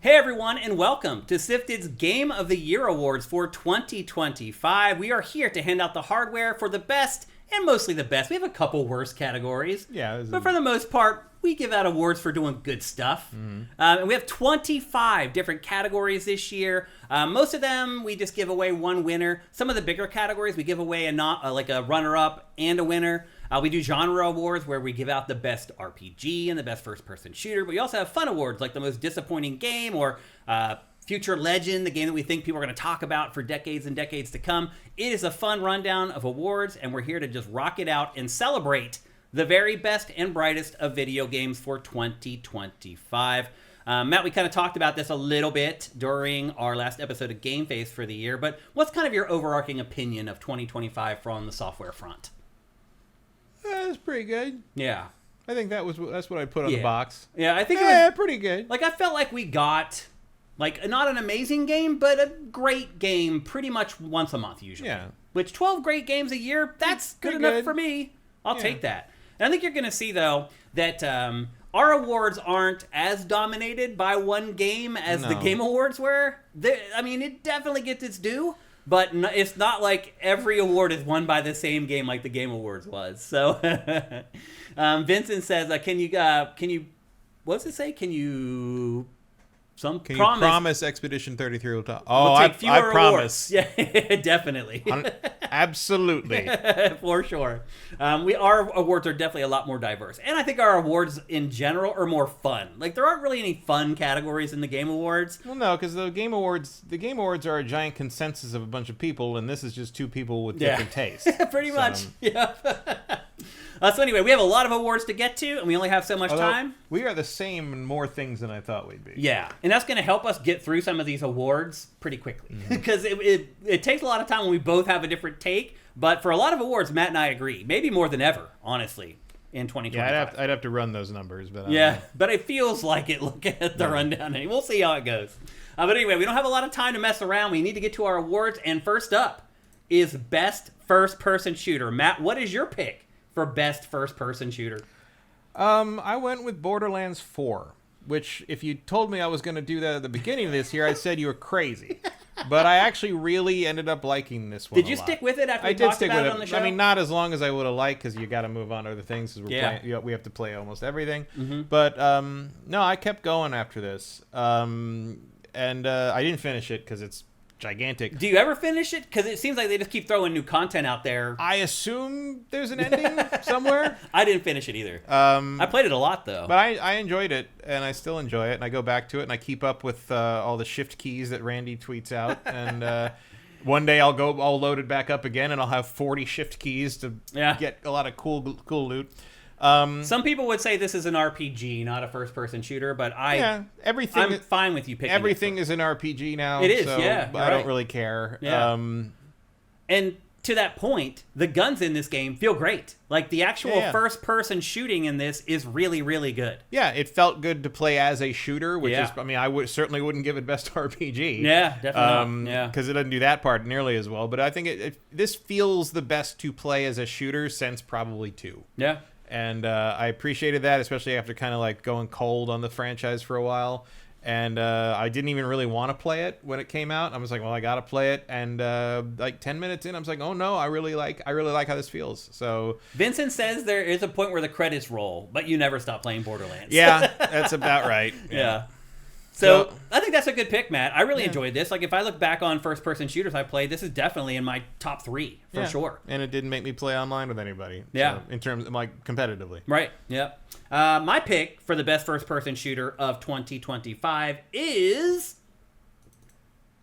Hey everyone, and welcome to SIFTD's Game of the Year Awards for 2025. We are here to hand out the hardware for the best, and mostly the best. We have a couple worse categories, but for the most part, we give out awards for doing good stuff. And we have 25 different categories this year. Most of them, we just give away one winner. Some of the bigger categories, we give away a runner-up and a winner. We do genre awards where we give out the best RPG and the best first-person shooter. But we also have fun awards like the most disappointing game or future legend, the game that we think people are going to talk about for decades and decades to come. It is a fun rundown of awards, and we're here to just rock it out and celebrate the very best and brightest of video games for 2025. Matt, we kind of talked about this a little bit during our last episode of Game Face for the year, but what's kind of your overarching opinion of 2025 from the software front? That's pretty good. Yeah. I think that's what I put on the box. Yeah, I think it was pretty good. Like, I felt like we got, like, not an amazing game, but a great game pretty much once a month usually. Yeah. Which 12 great games a year, that's good enough for me. I'll take that. And I think you're going to see, though, that our awards aren't as dominated by one game as the Game Awards were. I mean, it definitely gets its due. But it's not like every award is won by the same game like the Game Awards was. So Vincent says, can you, what does it say? Can you promise Expedition 33 will talk? Oh, I Awards. promise. Yeah, definitely. Absolutely. For sure. Our awards are definitely a lot more diverse. And I think our awards in general are more fun. Like, there aren't really any fun categories in the Game Awards. Well, no, because the Game Awards are a giant consensus of a bunch of people, and this is just two people with different tastes. Pretty much. Yeah. So anyway, we have a lot of awards to get to, and we only have so much time. We are the same in more things than I thought we'd be. Yeah, and that's going to help us get through some of these awards pretty quickly. Because it takes a lot of time when we both have a different take, but for a lot of awards, Matt and I agree. Maybe more than ever, honestly, in 2025. Yeah, I'd have to run those numbers. But but it feels like it looking at the rundown. And we'll see how it goes. But anyway, we don't have a lot of time to mess around. We need to get to our awards, and first up is Best First-Person Shooter. Matt, what is your pick for best first-person shooter? I went with Borderlands 4, which if you told me I was going to do that at the beginning of this year, I said you were crazy. But I actually really ended up liking this one. Did you stick with it after we talked about it on the show? I mean, not as long as I would have liked, because you got to move on to other things, because we have to play almost everything. But no, I kept going after this. And I didn't finish it because it's gigantic. Do you ever finish it? Because it seems like they just keep throwing new content out there. I assume there's an ending somewhere. I didn't finish it either. I played it a lot, though. But I enjoyed it, and I still enjoy it, and I go back to it, and I keep up with all the shift keys that Randy tweets out. And one day I'll load it back up again, and I'll have 40 shift keys to get a lot of cool loot. Some people would say this is an RPG, not a first-person shooter, but I'm fine with you picking everything is an RPG now. It is, so I don't really care. Yeah. And to that point, the guns in this game feel great. Like, the actual first-person shooting in this is really, really good. Yeah, it felt good to play as a shooter, which is, I mean, I certainly wouldn't give it best RPG. Yeah, definitely. Because it doesn't do that part nearly as well. But I think this feels the best to play as a shooter since probably 2. Yeah. And I appreciated that, especially after kind of like going cold on the franchise for a while. And I didn't even really want to play it when it came out. I was like, well, I got to play it. And like 10 minutes in, I was like, oh no, I really like how this feels. So Vincent says there is a point where the credits roll, but you never stop playing Borderlands. Yeah, that's about right. Yeah. So I think that's a good pick, Matt. I really enjoyed this. Like, if I look back on first-person shooters I played, this is definitely in my top 3 for sure. And it didn't make me play online with anybody. Yeah. So, in terms of like competitively. Right. Yeah. My pick for the best first-person shooter of 2025 is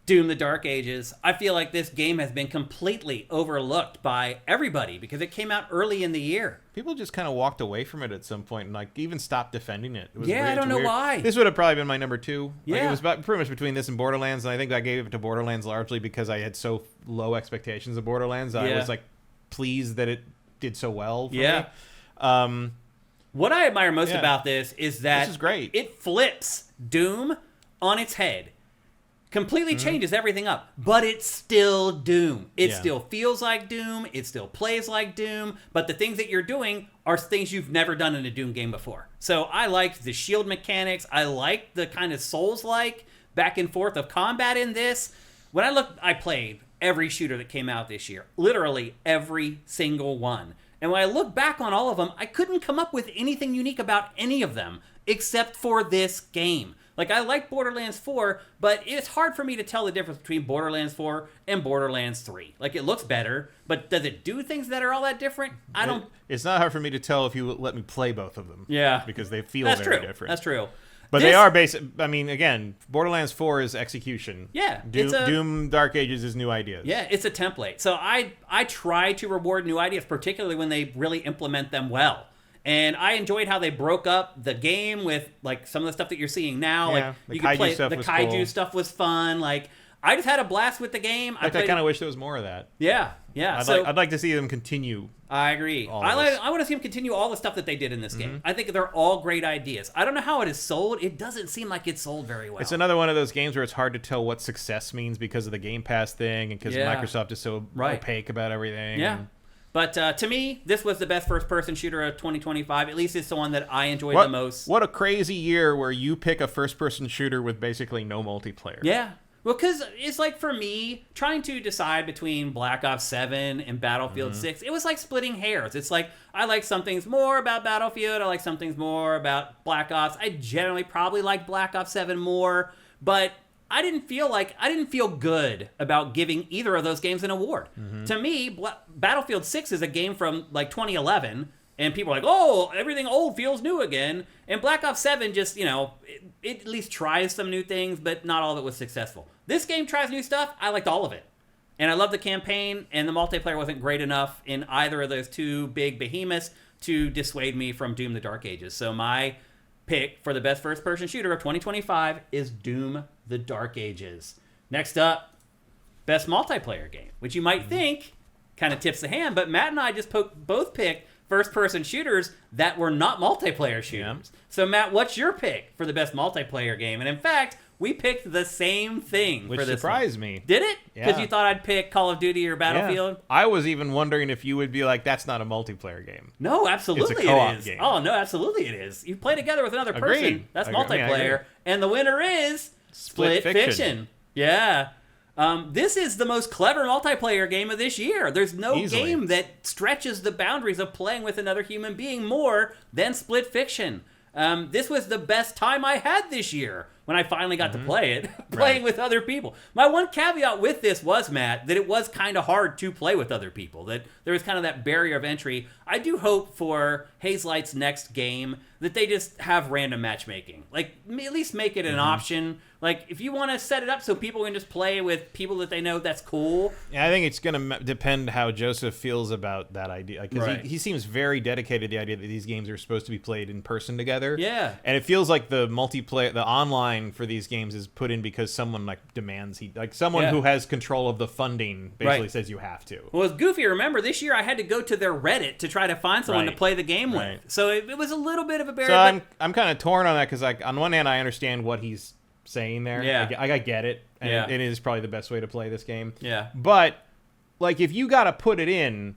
Doom: The Dark Ages. I feel like this game has been completely overlooked by everybody because it came out early in the year. People just kind of walked away from it at some point and like even stopped defending it. It was weird. I don't know why. This would have probably been my number 2. Yeah. Like, it was pretty much between this and Borderlands, and I think I gave it to Borderlands largely because I had so low expectations of Borderlands. I was like pleased that it did so well for me. What I admire most about this is that this is great. It flips Doom on its head. Completely changes everything up, but it's still Doom. It still feels like Doom. It still plays like Doom, but the things that you're doing are things you've never done in a Doom game before. So I liked the shield mechanics. I liked the kind of Souls-like back and forth of combat in this. When I played every shooter that came out this year. Literally every single one. And when I look back on all of them, I couldn't come up with anything unique about any of them, except for this game. Like, I like Borderlands 4, but it's hard for me to tell the difference between Borderlands 4 and Borderlands 3. Like, it looks better, but does it do things that are all that different? It's not hard for me to tell if you let me play both of them. Yeah. Because they feel very different. That's true. But they are basic. I mean, again, Borderlands 4 is execution. Yeah. Doom Dark Ages is new ideas. Yeah, it's a template. So I try to reward new ideas, particularly when they really implement them well. And I enjoyed how they broke up the game with, like, some of the stuff that you're seeing now. Yeah, like, the you kaiju could play stuff the was kaiju cool. stuff was fun. Like, I just had a blast with the game. I kind of wish there was more of that. Yeah. I'd like to see them continue. I agree. I want to see them continue all the stuff that they did in this game. I think they're all great ideas. I don't know how it is sold. It doesn't seem like it's sold very well. It's another one of those games where it's hard to tell what success means because of the Game Pass thing and because Microsoft is so opaque about everything. Yeah. But to me, this was the best first-person shooter of 2025. At least it's the one that I enjoyed the most. What a crazy year where you pick a first-person shooter with basically no multiplayer. Yeah. Well, because it's like, for me, trying to decide between Black Ops 7 and Battlefield 6, it was like splitting hairs. It's like, I like some things more about Battlefield. I like some things more about Black Ops. I generally probably like Black Ops 7 more, but I didn't feel good about giving either of those games an award. To me, Battlefield 6 is a game from, like, 2011, and people are like, oh, everything old feels new again. And Black Ops 7 just, it at least tries some new things, but not all of it was successful. This game tries new stuff. I liked all of it. And I love the campaign, and the multiplayer wasn't great enough in either of those two big behemoths to dissuade me from Doom the Dark Ages. So my pick for the best first-person shooter of 2025 is Doom the Dark Ages. Next up, best multiplayer game, which you might think kind of tips the hand, but Matt and I just both picked first-person shooters that were not multiplayer shooters. So, Matt, what's your pick for the best multiplayer game? And in fact, we picked the same thing for this one. Which surprised me. Did it? Because Yeah. you thought I'd pick Call of Duty or Battlefield? Yeah. I was even wondering if you would be like, that's not a multiplayer game. No, absolutely It's a co-op it is. game. Oh, no, absolutely it is. You play together with another person. Agreed. That's I agree. multiplayer. And the winner is Split Fiction. Yeah. This is the most clever multiplayer game of this year. There's no game that stretches the boundaries of playing with another human being more than Split Fiction. This was the best time I had this year when I finally got to play it, playing with other people. My one caveat with this was, Matt, that it was kind of hard to play with other people, that there was kind of that barrier of entry. I do hope for Hazelight's next game that they just have random matchmaking. Like, at least make it an option. Like, if you want to set it up so people can just play with people that they know, that's cool. Yeah, I think it's going to depend how Joseph feels about that idea. Because he seems very dedicated to the idea that these games are supposed to be played in person together. Yeah. And it feels like the multiplayer, the online for these games is put in because someone demands someone who has control of the funding basically says you have to. Well, it's goofy. Remember, this year I had to go to their Reddit to try to find someone to play the game with. So it was a little bit of a barrier. So I'm kind of torn on that because, on one hand, I understand what he's saying there. Yeah. I get it. And it is probably the best way to play this game. Yeah. But, if you got to put it in,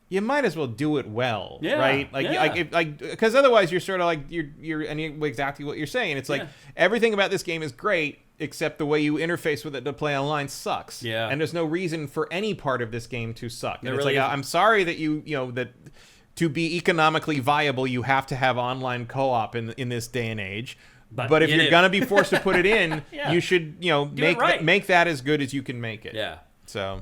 you might as well do it well, right? Because otherwise you're sort of you're exactly what you're saying. It's everything about this game is great, except the way you interface with it to play online sucks. Yeah. And there's no reason for any part of this game to suck. And really I'm sorry that that to be economically viable, you have to have online co-op in this day and age. But if you're gonna be forced to put it in, you should make that as good as you can make it. Yeah. So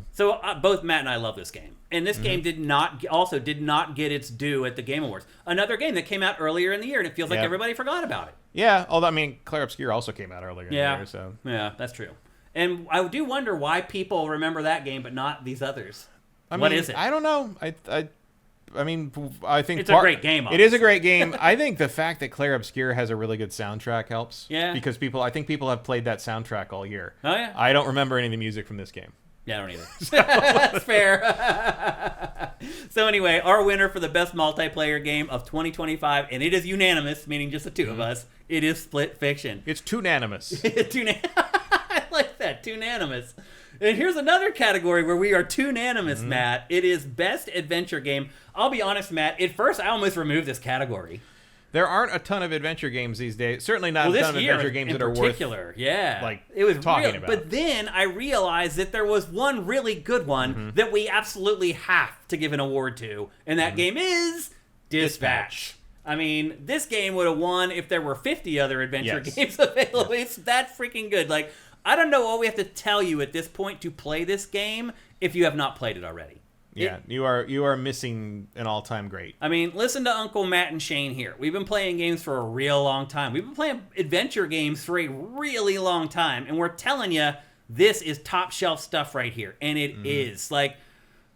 both Matt and I love this game, and this game did not get its due at the Game Awards. Another game that came out earlier in the year, and it feels like everybody forgot about it. Yeah, although Claire Obscure also came out earlier in the year. So yeah, that's true. And I do wonder why people remember that game but not these others. What is it? I don't know. I think it's a great game. Obviously. It is a great game. I think the fact that Claire Obscure has a really good soundtrack helps. Yeah. Because I think people have played that soundtrack all year. Oh yeah. I don't remember any of the music from this game. Yeah, I don't either. That's fair. So anyway, our winner for the best multiplayer game of 2025, and it is unanimous, meaning just the two of us, it is Split Fiction. It's tunanimous. I like that. Tunanimous. And here's another category where we are tunanimous, Matt. It is Best Adventure Game. I'll be honest, Matt, at first I almost removed this category. There aren't a ton of adventure games these days. Certainly not a ton of adventure games that are worth it was talking about. But then I realized that there was one really good one that we absolutely have to give an award to, and that game is Dispatch. I mean, this game would have won if there were 50 other adventure games available. It's that freaking good. Like, I don't know what we have to tell you at this point to play this game if you have not played it already. Yeah, you are missing an all-time great. I mean, listen to Uncle Matt and Shane here. We've been playing games for a real long time. We've been playing adventure games for a really long time, and we're telling you this is top shelf stuff right here, and it is. Like,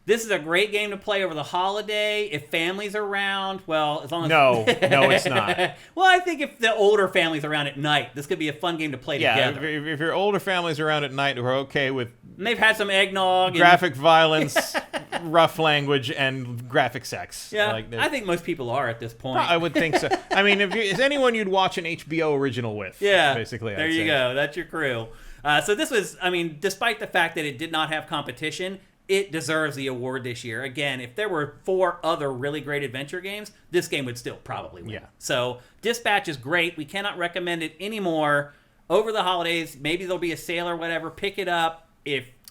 this is a great game to play over the holiday. If families are around, well, as long as... No, it's not. Well, I think if the older family's around at night, this could be a fun game to play together. Yeah, if your older family's around at night who are okay with... And they've had some eggnog. Graphic violence, rough language, and graphic sex. Yeah, I think most people are at this point. I would think so. I mean, if is anyone you'd watch an HBO original with. Yeah, basically. There you go. That's your crew. So this was, I mean, despite the fact that it did not have competition... It deserves the award this year. Again, if there were 4 other really great adventure games, this game would still probably win. Yeah. So Dispatch is great. We cannot recommend it anymore. Over the holidays, maybe there'll be a sale or whatever. Pick it up.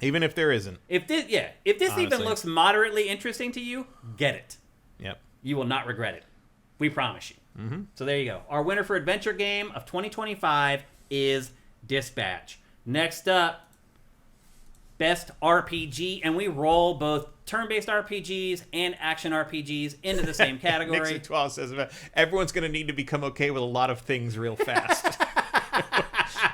Even if there isn't. If this even looks moderately interesting to you, get it. Yep. You will not regret it. We promise you. Mm-hmm. So there you go. Our winner for adventure game of 2025 is Dispatch. Next up, Best RPG, and we roll both turn-based RPGs and action RPGs into the same category. Nixon 12 says everyone's going to need to become okay with a lot of things real fast.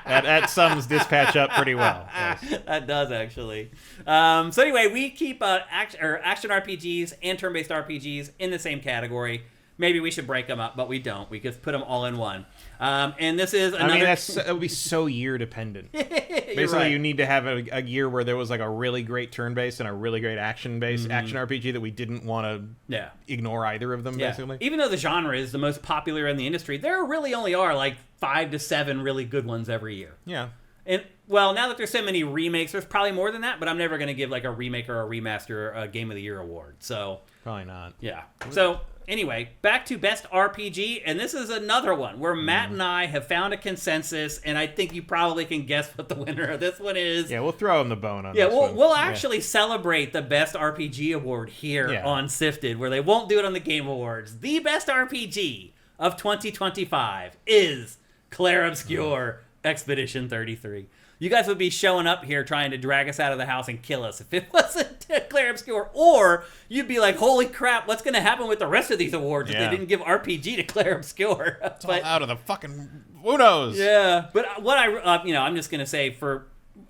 that sums Dispatch up pretty well. Yes. That does, actually. So anyway, we keep action RPGs and turn-based RPGs in the same category. Maybe we should break them up, but we don't. We just put them all in one. And this is another... I mean, that would be so year-dependent. Basically, right. You need to have a year where there was like a really great turn-based and a really great action-based action RPG that we didn't want to ignore either of them, basically. Even though the genre is the most popular in the industry, there really only are like 5 to 7 really good ones every year. Yeah. And, well, now that there's so many remakes, there's probably more than that, but I'm never going to give like a remake or a remaster a Game of the Year award. So probably not. Yeah. So... Anyway, back to Best RPG, and this is another one where Matt and I have found a consensus, and I think you probably can guess what the winner of this one is. Yeah, we'll throw him the bone on this one. We'll actually celebrate the Best RPG award here on SIFTD, where they won't do it on the Game Awards. The Best RPG of 2025 is Clair Obscur Expedition 33. You guys would be showing up here trying to drag us out of the house and kill us if it wasn't Clair Obscur. Or you'd be like, holy crap, what's going to happen with the rest of these awards if they didn't give RPG to Clair Obscur? It's all out of the fucking... Who knows? Yeah. But what I'm just going to say I'm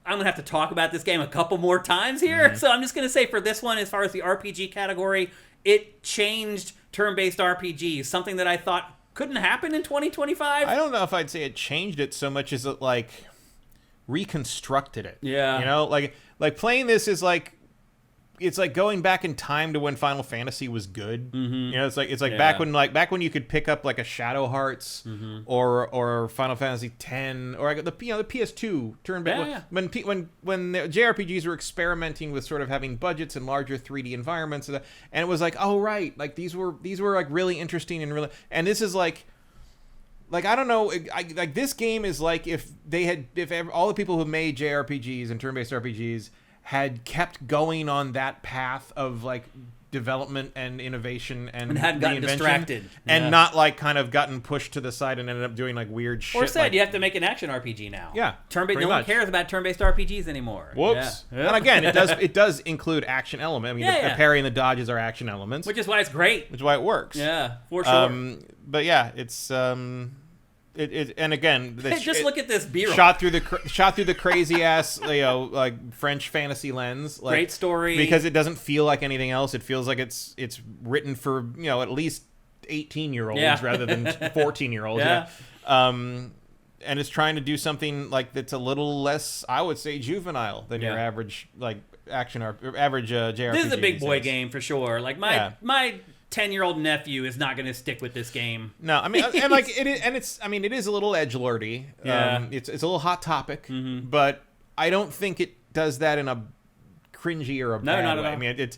going to have to talk about this game a couple more times here. So I'm just going to say for this one, as far as the RPG category, it changed turn-based RPGs, something that I thought couldn't happen in 2025. I don't know if I'd say it changed it so much as it, like... reconstructed it. Yeah. You know, like playing this is like, it's like going back in time to when Final Fantasy was good. Mm-hmm. You know, it's like back when you could pick up like a Shadow Hearts or Final Fantasy X or the PS2 turn-based when the JRPGs were experimenting with sort of having budgets and larger 3D environments and it was like, oh right, like these were like really interesting and this is like I don't know, like this game is like if all the people who made JRPGs and turn-based RPGs had kept going on that path of like development and innovation and hadn't gotten distracted and not like kind of gotten pushed to the side and ended up doing like weird shit. Or said you have to make an action RPG now. Yeah, turn-based. No one cares about turn-based RPGs anymore. Whoops. Yeah. And again, it does include action element. I mean, the parry and the dodges are action elements, which is why it's great. Which is why it works. Yeah, for sure. But yeah, it's and again, just look at this B-roll shot through the crazy ass like French fantasy lens. Like, great story because it doesn't feel like anything else. It feels like it's written for at least 18-year-olds rather than 14-year-olds. Yeah. And it's trying to do something like that's a little less, I would say, juvenile than your average like action or average JRPG. This is a big boy game for sure. Like my 10-year-old nephew is not going to stick with this game. No, I mean, and like it is a little edgelordy. Yeah. It's a little hot topic, but I don't think it does that in a cringy or a bad way. I mean,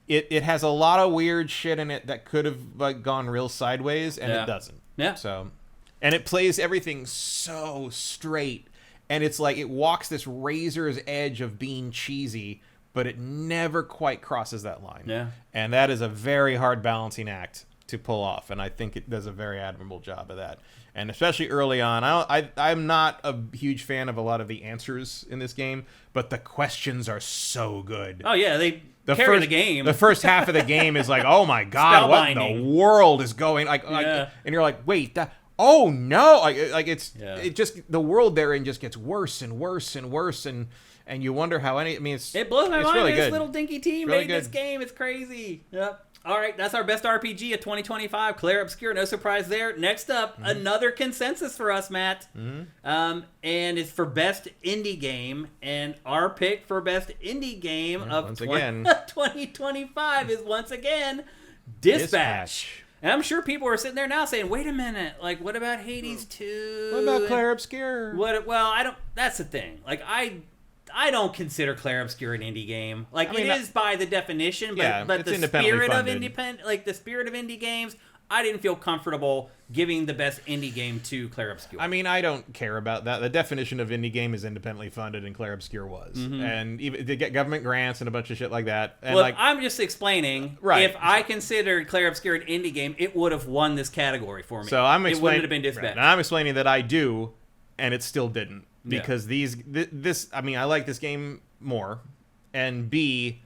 it has a lot of weird shit in it that could have like gone real sideways, and it doesn't. Yeah. So, and it plays everything so straight, and it's like it walks this razor's edge of being cheesy, but it never quite crosses that line. Yeah. And that is a very hard balancing act to pull off, and I think it does a very admirable job of that. And especially early on, I'm not a huge fan of a lot of the answers in this game, but the questions are so good. Oh yeah, they carry the game. The first half of the game is like, oh my god, what in the world is going? Like, and you're like, wait, oh no, like it just the world therein just gets worse and worse and worse, and you wonder how it blows my mind. Really this little dinky team really made this game. It's crazy. Yep. All right, that's our best RPG of 2025. Claire Obscure, no surprise there. Next up, another consensus for us, Matt. And it's for best indie game. And our pick for best indie game of 2025 is once again Dispatch. And I'm sure people are sitting there now saying, "Wait a minute! Like, what about Hades 2? What about Claire Obscure? Well, I don't. That's the thing. Like, I don't consider Claire Obscure an indie game. Like, it is by the definition, but the spirit of the spirit of indie games, I didn't feel comfortable giving the best indie game to Claire Obscure. I mean, I don't care about that. The definition of indie game is independently funded, and Claire Obscure was. And even they get government grants and a bunch of shit like that. And well, I'm just explaining, if I considered Claire Obscure an indie game, it would have won this category for me. So it wouldn't have been Dispatch. Right. And I'm explaining that I do, and it still didn't. Because I mean, I like this game more, and B,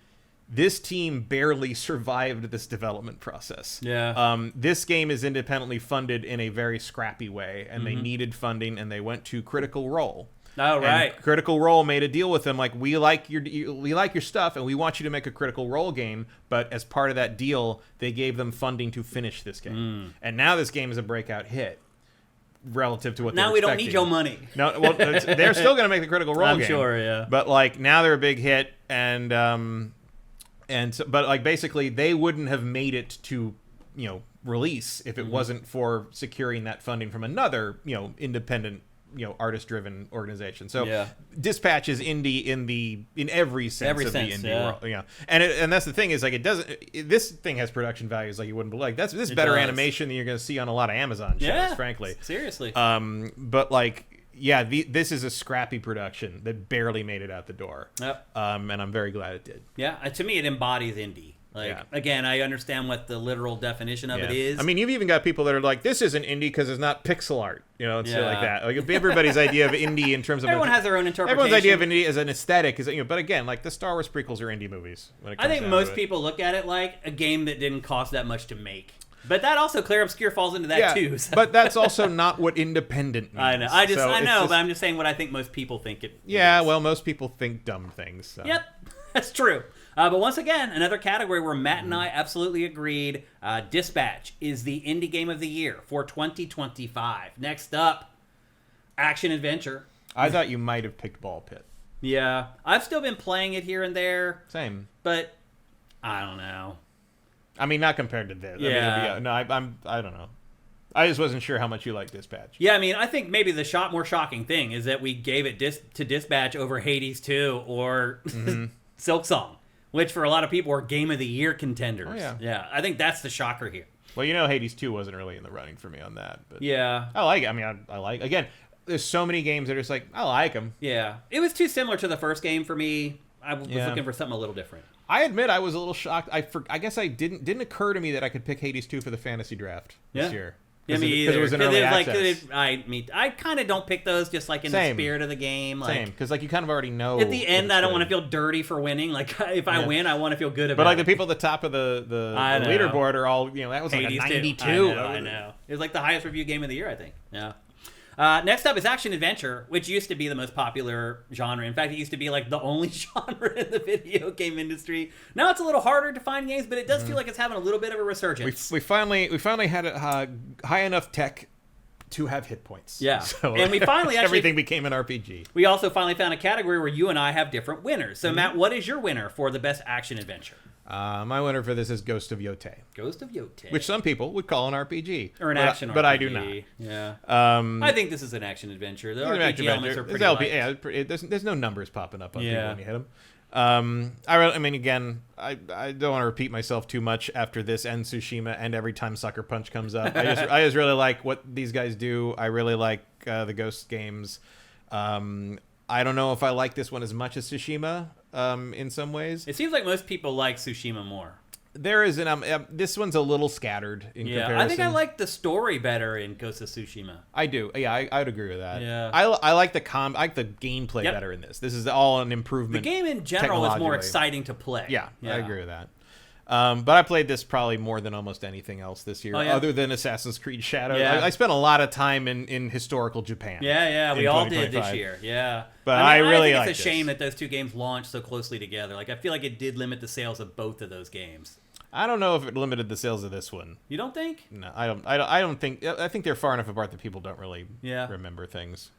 this team barely survived this development process. Yeah. This game is independently funded in a very scrappy way, and they needed funding, and they went to Critical Role. Oh, right. And Critical Role made a deal with them, like, we like your stuff, and we want you to make a Critical Role game. But as part of that deal, they gave them funding to finish this game, and now this game is a breakout hit. Relative to what now we don't need your money. No, well, they're still going to make the Critical Role game. I'm sure, yeah. But like now they're a big hit, and but like basically they wouldn't have made it to release if it wasn't for securing that funding from another independent artist-driven organization. So Dispatch is indie in every sense of the indie world. And that's the thing is like it doesn't. This thing has production values like you wouldn't believe. Like this better animation than you're going to see on a lot of Amazon shows, frankly. Seriously. But like this is a scrappy production that barely made it out the door. Yep. And I'm very glad it did. Yeah. To me, it embodies indie. Again, I understand what the literal definition of it is. I mean, you've even got people that are like, this isn't indie because it's not pixel art, and shit like that. Like everybody's idea of indie in terms of everyone has their own interpretation. Everyone's idea of indie as an aesthetic is, but again, like the Star Wars prequels are indie movies. When it comes I think most people look at it like a game that didn't cost that much to make. But that also, Claire Obscure falls into that too. So. But that's also not what independent means. I know. I know, but I'm just saying what I think most people think it. Yeah, is. Well, most people think dumb things. So. Yep, that's true. But once again, another category where Matt and I absolutely agreed. Dispatch is the indie game of the year for 2025. Next up, action adventure. I thought you might have picked Ball Pit. Yeah, I've still been playing it here and there. Same, but I don't know. I mean, not compared to this. Yeah. I don't know. I just wasn't sure how much you like Dispatch. Yeah, I mean, I think maybe the more shocking thing is that we gave it to Dispatch over Hades 2 or Silk Song. Which for a lot of people are Game of the Year contenders. Oh, yeah. I think that's the shocker here. Well, Hades 2 wasn't really in the running for me on that. But yeah. I like it. I mean, I like again, there's so many games that are just like, I like them. Yeah. It was too similar to the first game for me. I was looking for something a little different. I admit I was a little shocked. I guess I didn't occur to me that I could pick Hades 2 for the fantasy draft this year. Yeah, me either. Because it was an early access. I kind of don't pick those just like in the spirit of the game. Like, same, because like you kind of already know. At the end, I don't want to feel dirty for winning. Like if I win, I want to feel good about it. But like the people at the top of the leaderboard are all, that was like a 92. I know. It was like the highest review game of the year, I think. Yeah. Next up is action adventure, which used to be the most popular genre. In fact, it used to be like the only genre in the video game industry. Now it's a little harder to find games, but it does feel like it's having a little bit of a resurgence. We finally had a high enough tech to have hit points. Yeah. So and we finally actually... everything became an RPG. We also finally found a category where you and I have different winners. So, Matt, what is your winner for the best action adventure? My winner for this is Ghost of Yotei. Ghost of Yotei. Which some people would call an RPG. Or an action RPG. But I do not. Yeah. I think this is an action adventure. The RPG elements are pretty light. There's no numbers popping up on people when you hit them. I mean, again, I don't want to repeat myself too much after this and Tsushima and every time Sucker Punch comes up. I just really like what these guys do. I really like the Ghost games. I don't know if I like this one as much as Tsushima in some ways. It seems like most people like Tsushima more. There is this one's a little scattered in comparison. I think I like the story better in Ghost of Tsushima. I do. Yeah, I would agree with that. Yeah. I like the gameplay better in this. This is all an improvement. The game in general is more exciting to play. Yeah, I agree with that. But I played this probably more than almost anything else this year, other than Assassin's Creed Shadows. Yeah. I spent a lot of time in historical Japan. Yeah, we all did this year. Yeah, but I really think it's a shame that those two games launched so closely together. Like, I feel like it did limit the sales of both of those games. I don't know if it limited the sales of this one. You don't think? No, I don't think. I think they're far enough apart that people don't really remember things.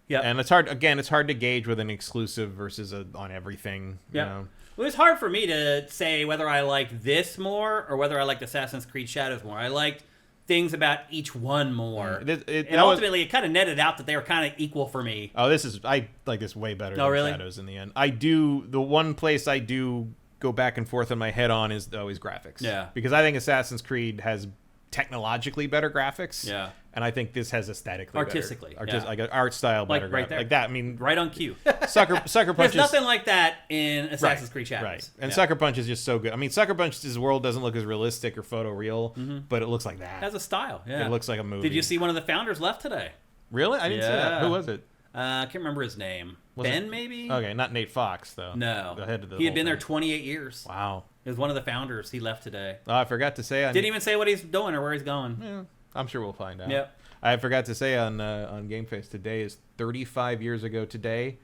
Yeah, and it's hard. Again, it's hard to gauge with an exclusive versus on everything. Yeah. You know? Well, it's hard for me to say whether I like this more or whether I liked Assassin's Creed Shadows more. I liked things about each one more. And ultimately, it kind of netted out that they were kind of equal for me. Oh, I like this way better than Shadows in the end. The one place I do go back and forth in my head on is always graphics. Yeah. Because I think Assassin's Creed has technologically better graphics. Yeah. And I think this has aesthetically artistically better. Like an art style better. Right there. Like that. I mean, right on cue. Sucker Punch. There's nothing like that in Assassin's Creed Shadows. Right. And Sucker Punch is just so good. I mean, Sucker Punch's world doesn't look as realistic or photoreal, but it looks like that. It has a style. Yeah. It looks like a movie. Did you see one of the founders left today? Really? I didn't see that. Who was it? I can't remember his name. Ben, maybe? Okay, not Nate Fox, though. No. The head of the he had been there 28 years. Wow. He was one of the founders. He left today. Oh, I forgot to say. Didn't even say what he's doing or where he's going. Yeah, I'm sure we'll find out. Yep. I forgot to say on Game Face today is 35 years ago today,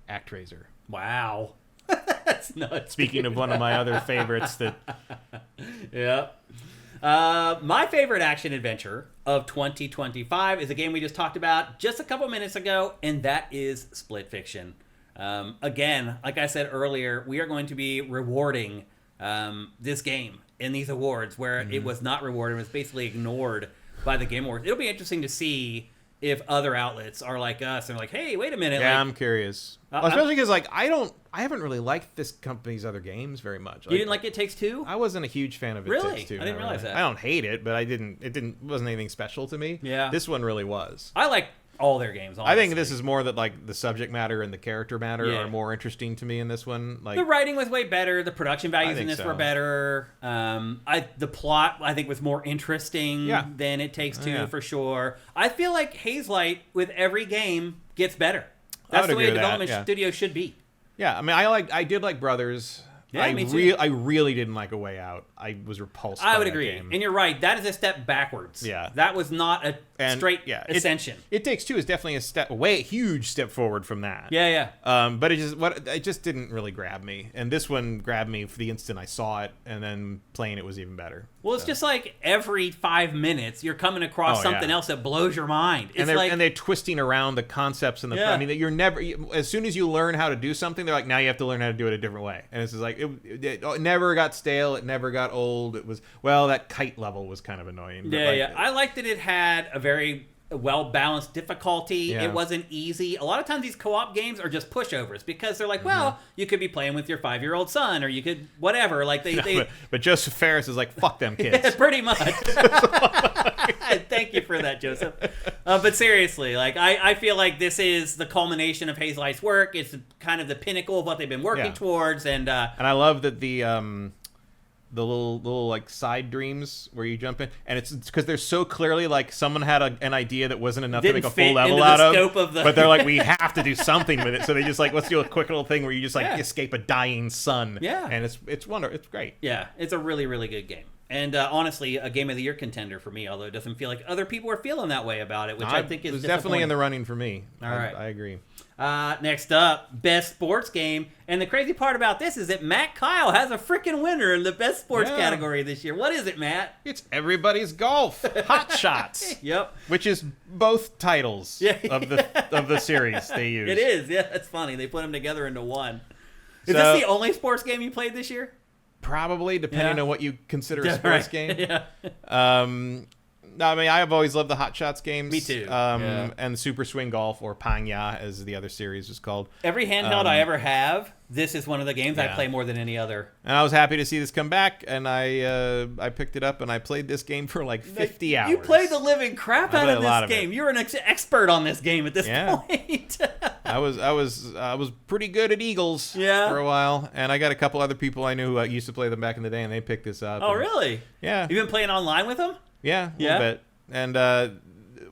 ActRaiser. Wow. That's nuts. Speaking of one of my other favorites Yeah. My favorite action adventure of 2025 is a game we just talked about just a couple minutes ago, and that is Split Fiction. Again, like I said earlier, we are going to be rewarding this game in these awards where it was not rewarded. It was basically ignored by the Game Awards. It'll be interesting to see if other outlets are like us and like, hey, wait a minute. Yeah, I'm curious. Especially because I haven't really liked this company's other games very much. You didn't like It Takes Two? I wasn't a huge fan of It Really? Takes Two. I didn't realize that. I don't hate it, but it wasn't anything special to me. Yeah. This one really was. I like all their games, honestly. I think this is more that like the subject matter and the character matter are more interesting to me in this one. Like the writing was way better, the production values in this were better. The plot I think was more interesting than It Takes Two for sure. I feel like Hazelight with every game gets better. That's the way a development studio should be. Yeah, I mean I did like Brothers. Yeah, me too. I really didn't like A Way Out. I was repulsed by I would that agree. game. And you're right. That is a step backwards. Yeah. That was not a straight ascension. It Takes Two is definitely a huge step forward from that. Yeah. But it just didn't really grab me. And this one grabbed me for the instant I saw it, and then playing it was even better. Well, it's just like every 5 minutes you're coming across something else that blows your mind. It's and they're twisting around the concepts and I mean, that you're never, as soon as you learn how to do something, they're like, now you have to learn how to do it a different way. And it's just like it never got stale. It never got old. It was that kite level was kind of annoying. Yeah. I liked that it had a very well-balanced difficulty. Yeah. It wasn't easy. A lot of times these co-op games are just pushovers because they're like, well, you could be playing with your 5-year-old son or you could whatever. Like but Joseph Ferris is like, fuck them kids. Pretty much. Thank you for that, Joseph. But seriously, like I feel like this is the culmination of Hazelight's work. It's kind of the pinnacle of what they've been working towards, and I love that the little like side dreams where you jump in, and it's because they're so clearly like someone had an idea that wasn't enough to make a full level out of, but they're like, we have to do something with it, so they just like, let's do a quick little thing where you just like escape a dying sun. Yeah, and it's wonderful. It's great. Yeah, it's a really, really good game. And honestly, a Game of the Year contender for me, although it doesn't feel like other people are feeling that way about it, which I think is definitely in the running for me. All right. I agree. Next up, Best Sports Game. And the crazy part about this is that Matt Keil has a freaking winner in the Best Sports category this year. What is it, Matt? It's Everybody's Golf. Hot Shots. Yep. Which is both titles of the series they use. It is. Yeah, that's funny. They put them together into one. Is this the only sports game you played this year? Probably, depending on what you consider a sports game. Yeah. No, I mean, I've always loved the Hot Shots games. Me too. And Super Swing Golf, or Pangya, as the other series is called. Every handheld I ever have, this is one of the games I play more than any other. And I was happy to see this come back, and I picked it up, and I played this game for like 50 hours. You played the living crap out of this game. You're an expert on this game at this point. I was pretty good at Eagles for a while, and I got a couple other people I knew who used to play them back in the day, and they picked this up. Oh, really? Yeah. You've been playing online with them? Yeah, a little bit. And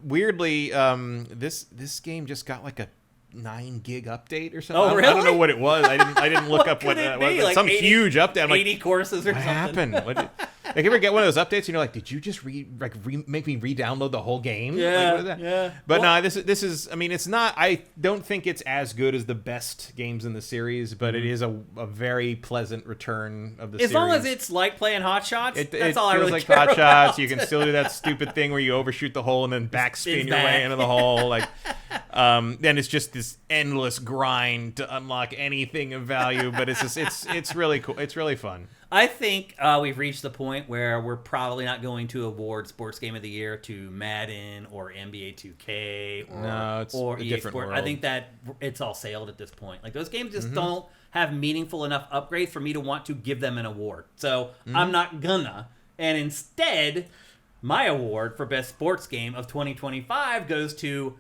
weirdly, this game just got like a 9 gig update or something. Oh, really? I don't know what it was. I didn't look up what it was. Like some 80, huge update. I'm 80 courses or what something. What happened? Like, you ever get one of those updates and you're like, did you just make me re-download the whole game? Yeah, like, what is that? yeah. But no, this is. I mean, it's not. I don't think it's as good as the best games in the series, but it is a very pleasant return of the series. As long as it's like playing Hot Shots, that's all I really like care Hot about. Shots. You can still do that stupid thing where you overshoot the hole and then backspin your way into the hole. Like, then it's just this endless grind to unlock anything of value. But it's really cool. It's really fun. I think we've reached the point where we're probably not going to award Sports Game of the Year to Madden or NBA 2K or EA Sports. World. I think that it's all sailed at this point. Like, those games just don't have meaningful enough upgrades for me to want to give them an award. So I'm not gonna. And instead, my award for Best Sports Game of 2025 goes to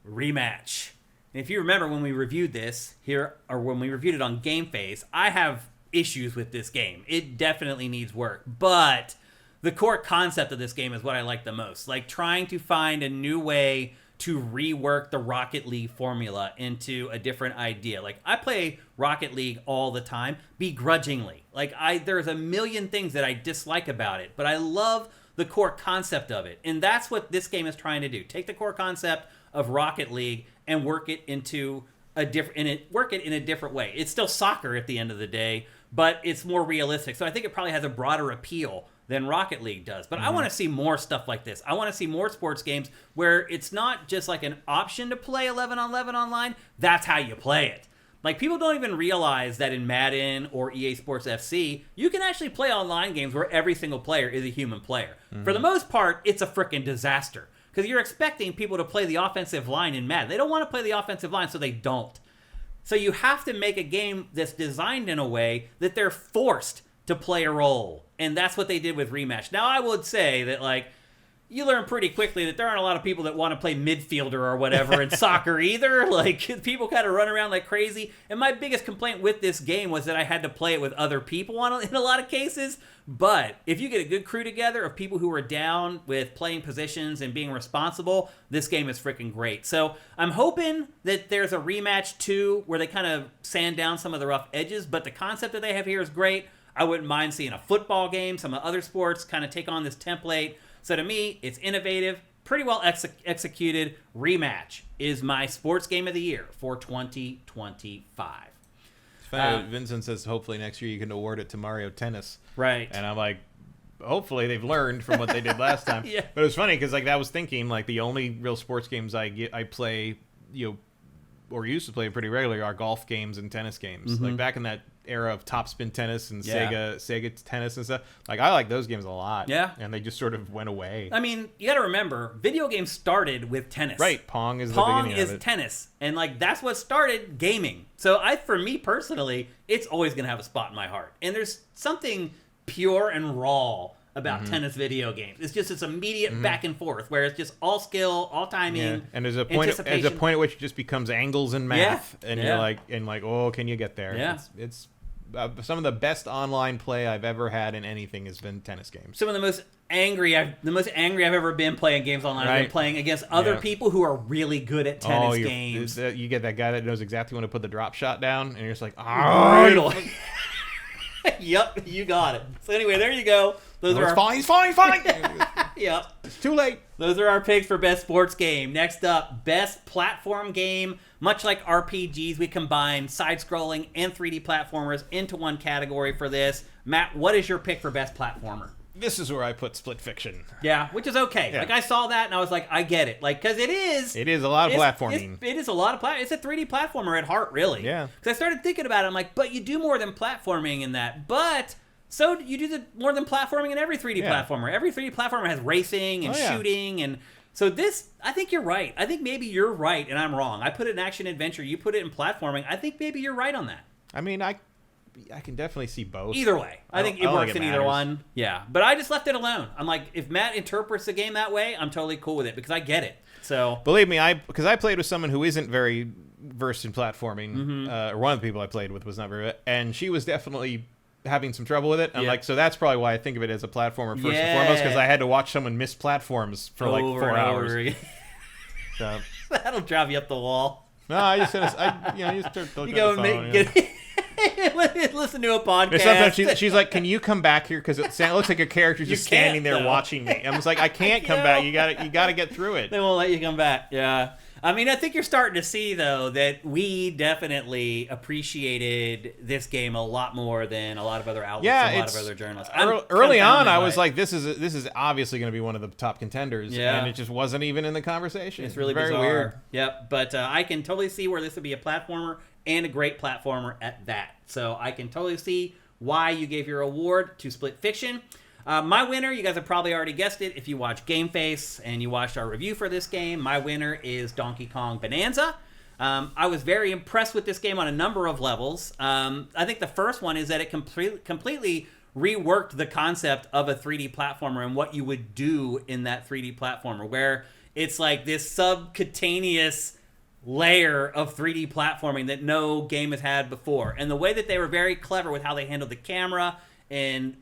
Rematch. And if you remember when we reviewed this here, or when we reviewed it on Game Face, I have issues with this game. It definitely needs work, but the core concept of this game is what I like the most. Like, trying to find a new way to rework the Rocket League formula into a different idea. Like, I play Rocket League all the time, begrudgingly. Like, there's a million things that I dislike about it, but I love the core concept of it. And that's what this game is trying to do. Take the core concept of Rocket League and work it into work it in a different way. It's still soccer at the end of the day, but it's more realistic. So I think it probably has a broader appeal than Rocket League does. But I want to see more stuff like this. I want to see more sports games where it's not just like an option to play 11-on-11 online. That's how you play it. Like, people don't even realize that in Madden or EA Sports FC, you can actually play online games where every single player is a human player. For the most part, it's a freaking disaster. Because you're expecting people to play the offensive line in Madden. They don't want to play the offensive line, so they don't. So you have to make a game that's designed in a way that they're forced to play a role. And that's what they did with Rematch. Now, I would say that, like, you learn pretty quickly that there aren't a lot of people that want to play midfielder or whatever in soccer either. Like, people kind of run around like crazy. And my biggest complaint with this game was that I had to play it with other people in a lot of cases. But if you get a good crew together of people who are down with playing positions and being responsible, this game is freaking great. So I'm hoping that there's a Rematch 2 where they kind of sand down some of the rough edges. But the concept that they have here is great. I wouldn't mind seeing a football game, some other sports kind of take on this template. So to me, it's innovative, pretty well executed. Rematch is my sports game of the year for 2025. It's funny, Vincent says hopefully next year you can award it to Mario Tennis. Right. And I'm like, hopefully they've learned from what they did last time. Yeah. But it was funny because, like, I was thinking, like, the only real sports games I play, or used to play pretty regularly are golf games and tennis games. Like, back in that era of Topspin Tennis and Sega Tennis and stuff. Like, I like those games a lot. Yeah. And they just sort of went away. I mean, you got to remember, video games started with tennis. Right. Pong is the beginning of it. Pong is tennis. And, like, that's what started gaming. So for me personally, it's always going to have a spot in my heart. And there's something pure and raw about tennis video games. It's just this immediate back and forth where it's just all skill, all timing. Yeah. And there's a point at which it just becomes angles and math, and you're like, oh, can you get there? Yeah. It's some of the best online play I've ever had in anything has been tennis games. Some of the most angry I've ever been playing games online. I've been playing against other people who are really good at tennis games. You get that guy that knows exactly when to put the drop shot down, and you're just like, brutal. Yep, you got it. So anyway, there you go. He's fine. Yep. It's too late. Those are our picks for best sports game. Next up, best platform game. Much like RPGs, we combine side-scrolling and 3D platformers into one category for this. Matt, what is your pick for best platformer? This is where I put Split Fiction. Yeah, which is okay. Yeah. Like, I saw that, and I was like, I get it. Like, because it is a lot of platforming. It is a lot of platforming. It's a 3D platformer at heart, really. Yeah. Because I started thinking about it. I'm like, but you do more than platforming in that. But so you do more than platforming in every 3D platformer. Every 3D platformer has racing and shooting. And so this, I think you're right. I think maybe you're right, and I'm wrong. I put it in action-adventure. You put it in platforming. I think maybe you're right on that. I mean, I can definitely see both. Either way. I think it works in either one. Yeah. But I just left it alone. I'm like, if Matt interprets the game that way, I'm totally cool with it because I get it. So believe me, because I played with someone who isn't very versed in platforming. Or one of the people I played with was not very, and she was definitely having some trouble with it. I'm like, so that's probably why I think of it as a platformer first and foremost, because I had to watch someone miss platforms for like 4 hours. So that'll drive you up the wall. No, I just you go and listen to a podcast. Sometimes she's like, "Can you come back here?" Because it looks like your character's just standing there watching me. I'm just like, "I can't come back. You got to get through it." They won't let you come back. Yeah. I mean, I think you're starting to see, though, that we definitely appreciated this game a lot more than a lot of other outlets, a lot of other journalists. Early on, I was like, this is obviously going to be one of the top contenders, and it just wasn't even in the conversation. It's really very bizarre. Weird. Yep, but I can totally see where this would be a platformer, and a great platformer at that. So I can totally see why you gave your award to Split Fiction. My winner, you guys have probably already guessed it if you watch Game Face and you watched our review for this game. My winner is Donkey Kong Bonanza. I was very impressed with this game on a number of levels. I think the first one is that it completely reworked the concept of a 3D platformer and what you would do in that 3D platformer, where it's like this subcutaneous layer of 3D platforming that no game has had before. And the way that they were very clever with how they handled the camera and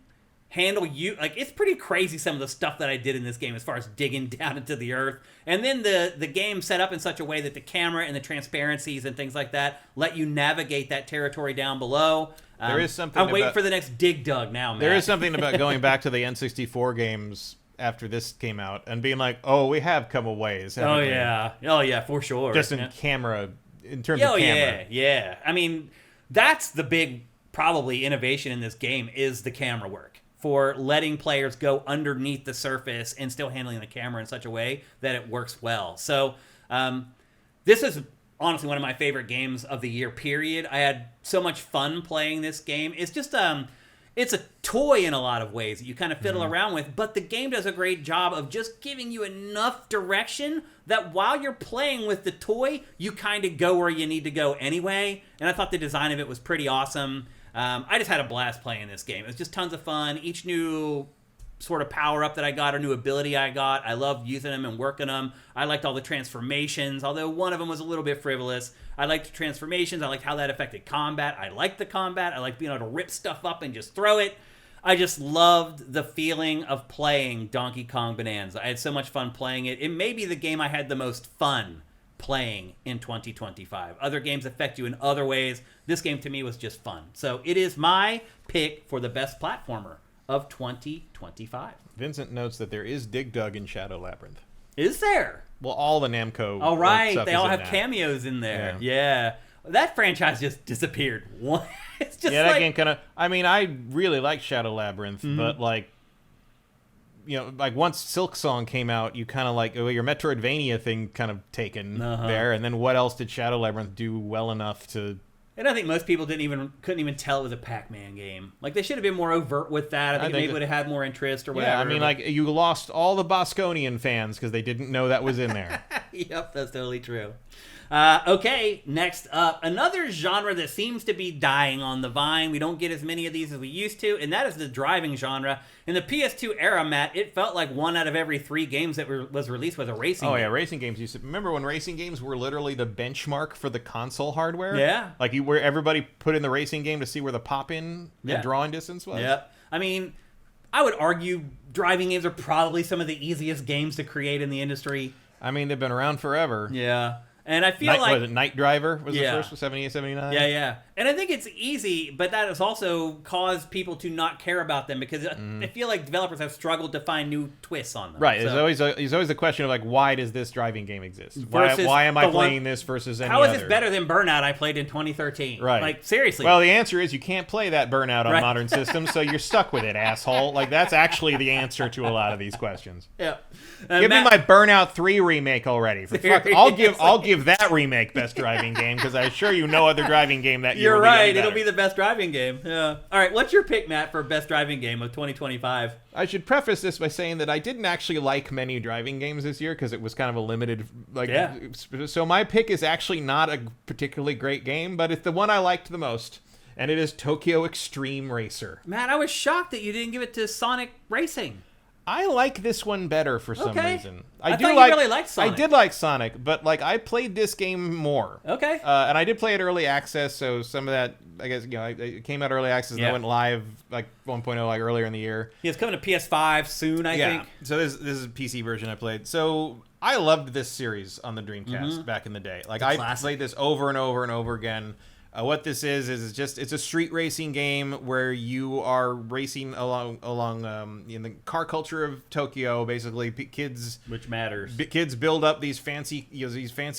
handle you, like, it's pretty crazy some of the stuff that I did in this game as far as digging down into the earth. And then the game set up in such a way that the camera and the transparencies and things like that let you navigate that territory down below. There is something I'm waiting for the next Dig Dug now, man. There is something about going back to the N64 games after this came out and being like, oh, we have come a ways. Oh, yeah, for sure. Just in camera, in terms of camera. Yeah. I mean, that's the big, probably, innovation in this game is the camera work. For letting players go underneath the surface and still handling the camera in such a way that it works well. So this is honestly one of my favorite games of the year, period. I had so much fun playing this game. It's just it's a toy in a lot of ways that you kind of fiddle around with, but the game does a great job of just giving you enough direction that while you're playing with the toy, you kind of go where you need to go anyway. And I thought the design of it was pretty awesome. I just had a blast playing this game. It was just tons of fun. Each new sort of power-up that I got or new ability I got, I loved using them and working them. I liked all the transformations, although one of them was a little bit frivolous. I liked the transformations. I liked how that affected combat. I liked the combat. I liked being able to rip stuff up and just throw it. I just loved the feeling of playing Donkey Kong Bonanza. I had so much fun playing it. It may be the game I had the most fun playing in 2025. Other games affect you in other ways. This game to me was just fun. So it is my pick for the best platformer of 2025. Vincent notes that there is Dig Dug in Shadow Labyrinth. Is there? Well, all the Namco. Oh, right. They all have cameos in there. Yeah. That franchise just disappeared. It's just that game kind of. I mean, I really like Shadow Labyrinth, but like, you know, like once Silk Song came out, you kind of like your Metroidvania thing kind of taken there, and then what else did Shadow Labyrinth do well enough to? And I think most people couldn't even tell it was a Pac-Man game. Like, they should have been more overt with that. I think maybe would have had more interest or whatever. Yeah, I mean, like, you lost all the Bosconian fans because they didn't know that was in there. Yep, that's totally true. Okay, next up, another genre that seems to be dying on the vine. We don't get as many of these as we used to, and that is the driving genre. In the PS2 era, Matt, it felt like 1 out of every 3 games that was released was a racing game. Oh, yeah, racing games used to... Remember when racing games were literally the benchmark for the console hardware? Yeah. Like, where everybody put in the racing game to see where the pop-in and drawing distance was? Yeah. I mean, I would argue driving games are probably some of the easiest games to create in the industry. I mean, they've been around forever. Yeah. And I feel like... Was it Night Driver was the first, 78, 79? Yeah. And I think it's easy, but that has also caused people to not care about them because I feel like developers have struggled to find new twists on them. Right. So, there's always the question of like, why does this driving game exist? Why am I playing this versus any other? How is this better than Burnout I played in 2013? Right. Like, seriously. Well, the answer is you can't play that Burnout on modern systems, so you're stuck with it, asshole. Like, that's actually the answer to a lot of these questions. Yeah. Give me my Burnout 3 remake already. I'll give that remake best driving game because I assure you no other driving game that year. You're right. It'll be the best driving game. Yeah. All right. What's your pick, Matt, for best driving game of 2025? I should preface this by saying that I didn't actually like many driving games this year because it was kind of a limited. So my pick is actually not a particularly great game, but it's the one I liked the most, and it is Tokyo Extreme Racer. Matt, I was shocked that you didn't give it to Sonic Racing. I like this one better for some reason. I thought you really liked Sonic. I did like Sonic, but like I played this game more. Okay. And I did play it early access, so some of that, I guess, it came out early access and I went live like 1.0 like earlier in the year. Yeah, it's coming to PS5 soon, I think. So this is a PC version I played. So I loved this series on the Dreamcast back in the day. Like I played this over and over and over again. What this is it's a street racing game where you are racing along in the car culture of Tokyo. Basically, kids, which matters. Kids build up these fancy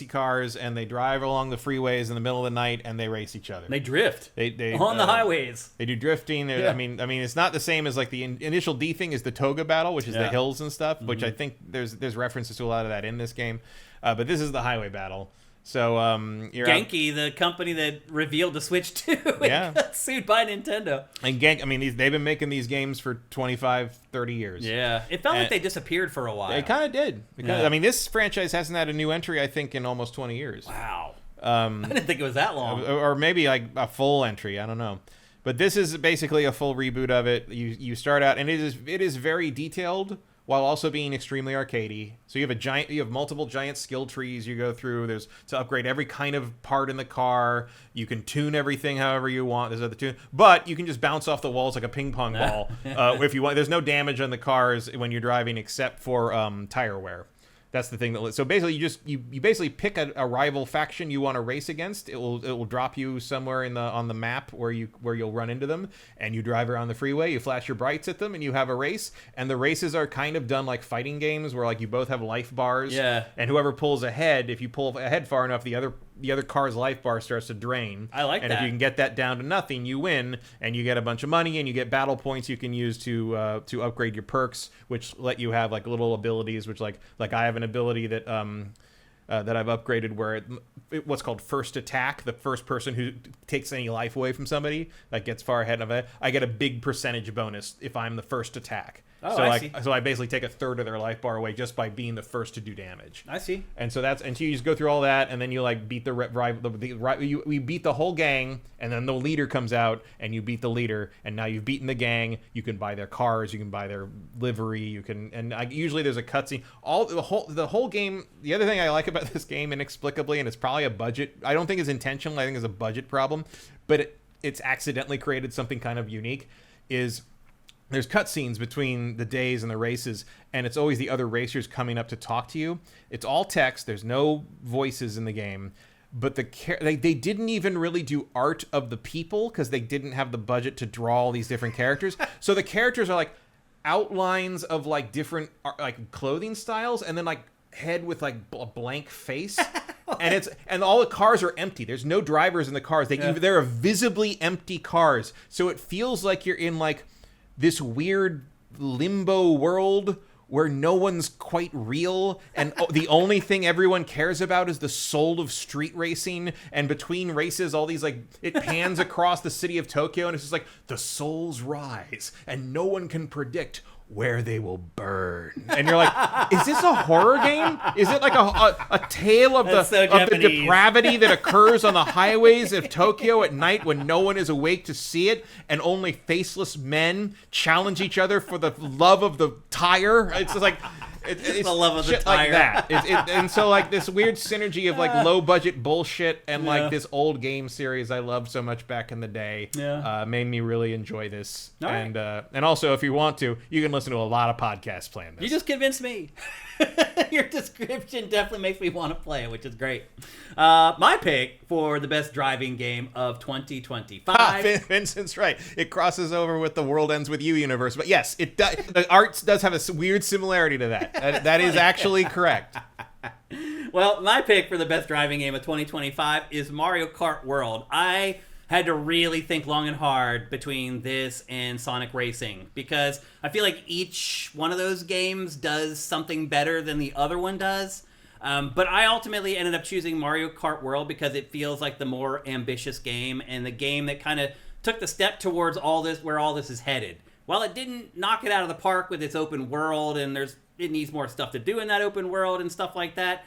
cars and they drive along the freeways in the middle of the night and they race each other. They drift. They on the highways. They do drifting. Yeah. I mean, it's not the same as like the initial D thing is the Toga battle, which is the hills and stuff. Which I think there's references to a lot of that in this game, but this is the highway battle. So, Genki, the company that revealed the Switch 2, got sued by Nintendo. And they've been making these games for 25, 30 years. Yeah. It felt like they disappeared for a while. It kind of did. Because, I mean, this franchise hasn't had a new entry, I think, in almost 20 years. Wow. I didn't think it was that long. Or maybe like a full entry. I don't know. But this is basically a full reboot of it. You start out, and it is very detailed, while also being extremely arcadey. So you have multiple giant skill trees you go through. There's to upgrade every kind of part in the car. You can tune everything however you want. There's other tune, but you can just bounce off the walls like a ping pong ball if you want. There's no damage on the cars when you're driving except for tire wear. That's the thing so basically you basically pick a rival faction you want to race against. It will drop you somewhere on the map where you'll run into them, and you drive around the freeway, you flash your brights at them, and you have a race. And the races are kind of done like fighting games where like you both have life bars. Yeah. And whoever pulls ahead, if you pull ahead far enough, the other car's life bar starts to drain. I like that. And if you can get that down to nothing, you win, and you get a bunch of money, and you get battle points you can use to upgrade your perks, which let you have like little abilities, which like I have an ability that that I've upgraded where what's called first attack, the first person who takes any life away from somebody, like gets far ahead of it, I get a big percentage bonus if I'm the first attack. Oh, so I see. So I basically take a third of their life bar away just by being the first to do damage. I see. And so you just go through all that, and then you like beat we beat the whole gang, and then the leader comes out, and you beat the leader, and now you've beaten the gang. You can buy their cars, you can buy their livery, usually there's a cutscene. The whole game. The other thing I like about this game, inexplicably, and it's probably a budget. I don't think it's intentional. I think it's a budget problem, but it's accidentally created something kind of unique. Is there's cutscenes between the days and the races, and it's always the other racers coming up to talk to you. It's all text. There's no voices in the game. But they didn't even really do art of the people because they didn't have the budget to draw all these different characters. So the characters are like outlines of like different like clothing styles, and then like head with like a blank face. And all the cars are empty. There's no drivers in the cars. They're visibly empty cars. So it feels like you're in like this weird limbo world where no one's quite real, and the only thing everyone cares about is the soul of street racing. And between races, all these like it pans across the city of Tokyo, and it's just like the souls rise, and no one can predict where they will burn. And you're like, is this a horror game? Is it like a tale of the depravity that occurs on the highways of Tokyo at night when no one is awake to see it, and only faceless men challenge each other for the love of the tire? It's just like it's the love of the tire. like that. And so like this weird synergy of like low budget bullshit and like this old game series I loved so much back in the day made me really enjoy this. All right. And also, if you want to, you can listen to a lot of podcasts playing this. You just convinced me. Your description definitely makes me want to play it, which is great. My pick for the best driving game of 2025. Vincent's right. It crosses over with the World Ends With You universe. But yes, it does. The art does have a weird similarity to that. That is actually correct. Well, my pick for the best driving game of 2025 is Mario Kart World. I had to really think long and hard between this and Sonic Racing because I feel like each one of those games does something better than the other one does. But I ultimately ended up choosing Mario Kart World because it feels like the more ambitious game and the game that kind of took the step towards all this, where all this is headed. While it didn't knock it out of the park with its open world and it needs more stuff to do in that open world and stuff like that,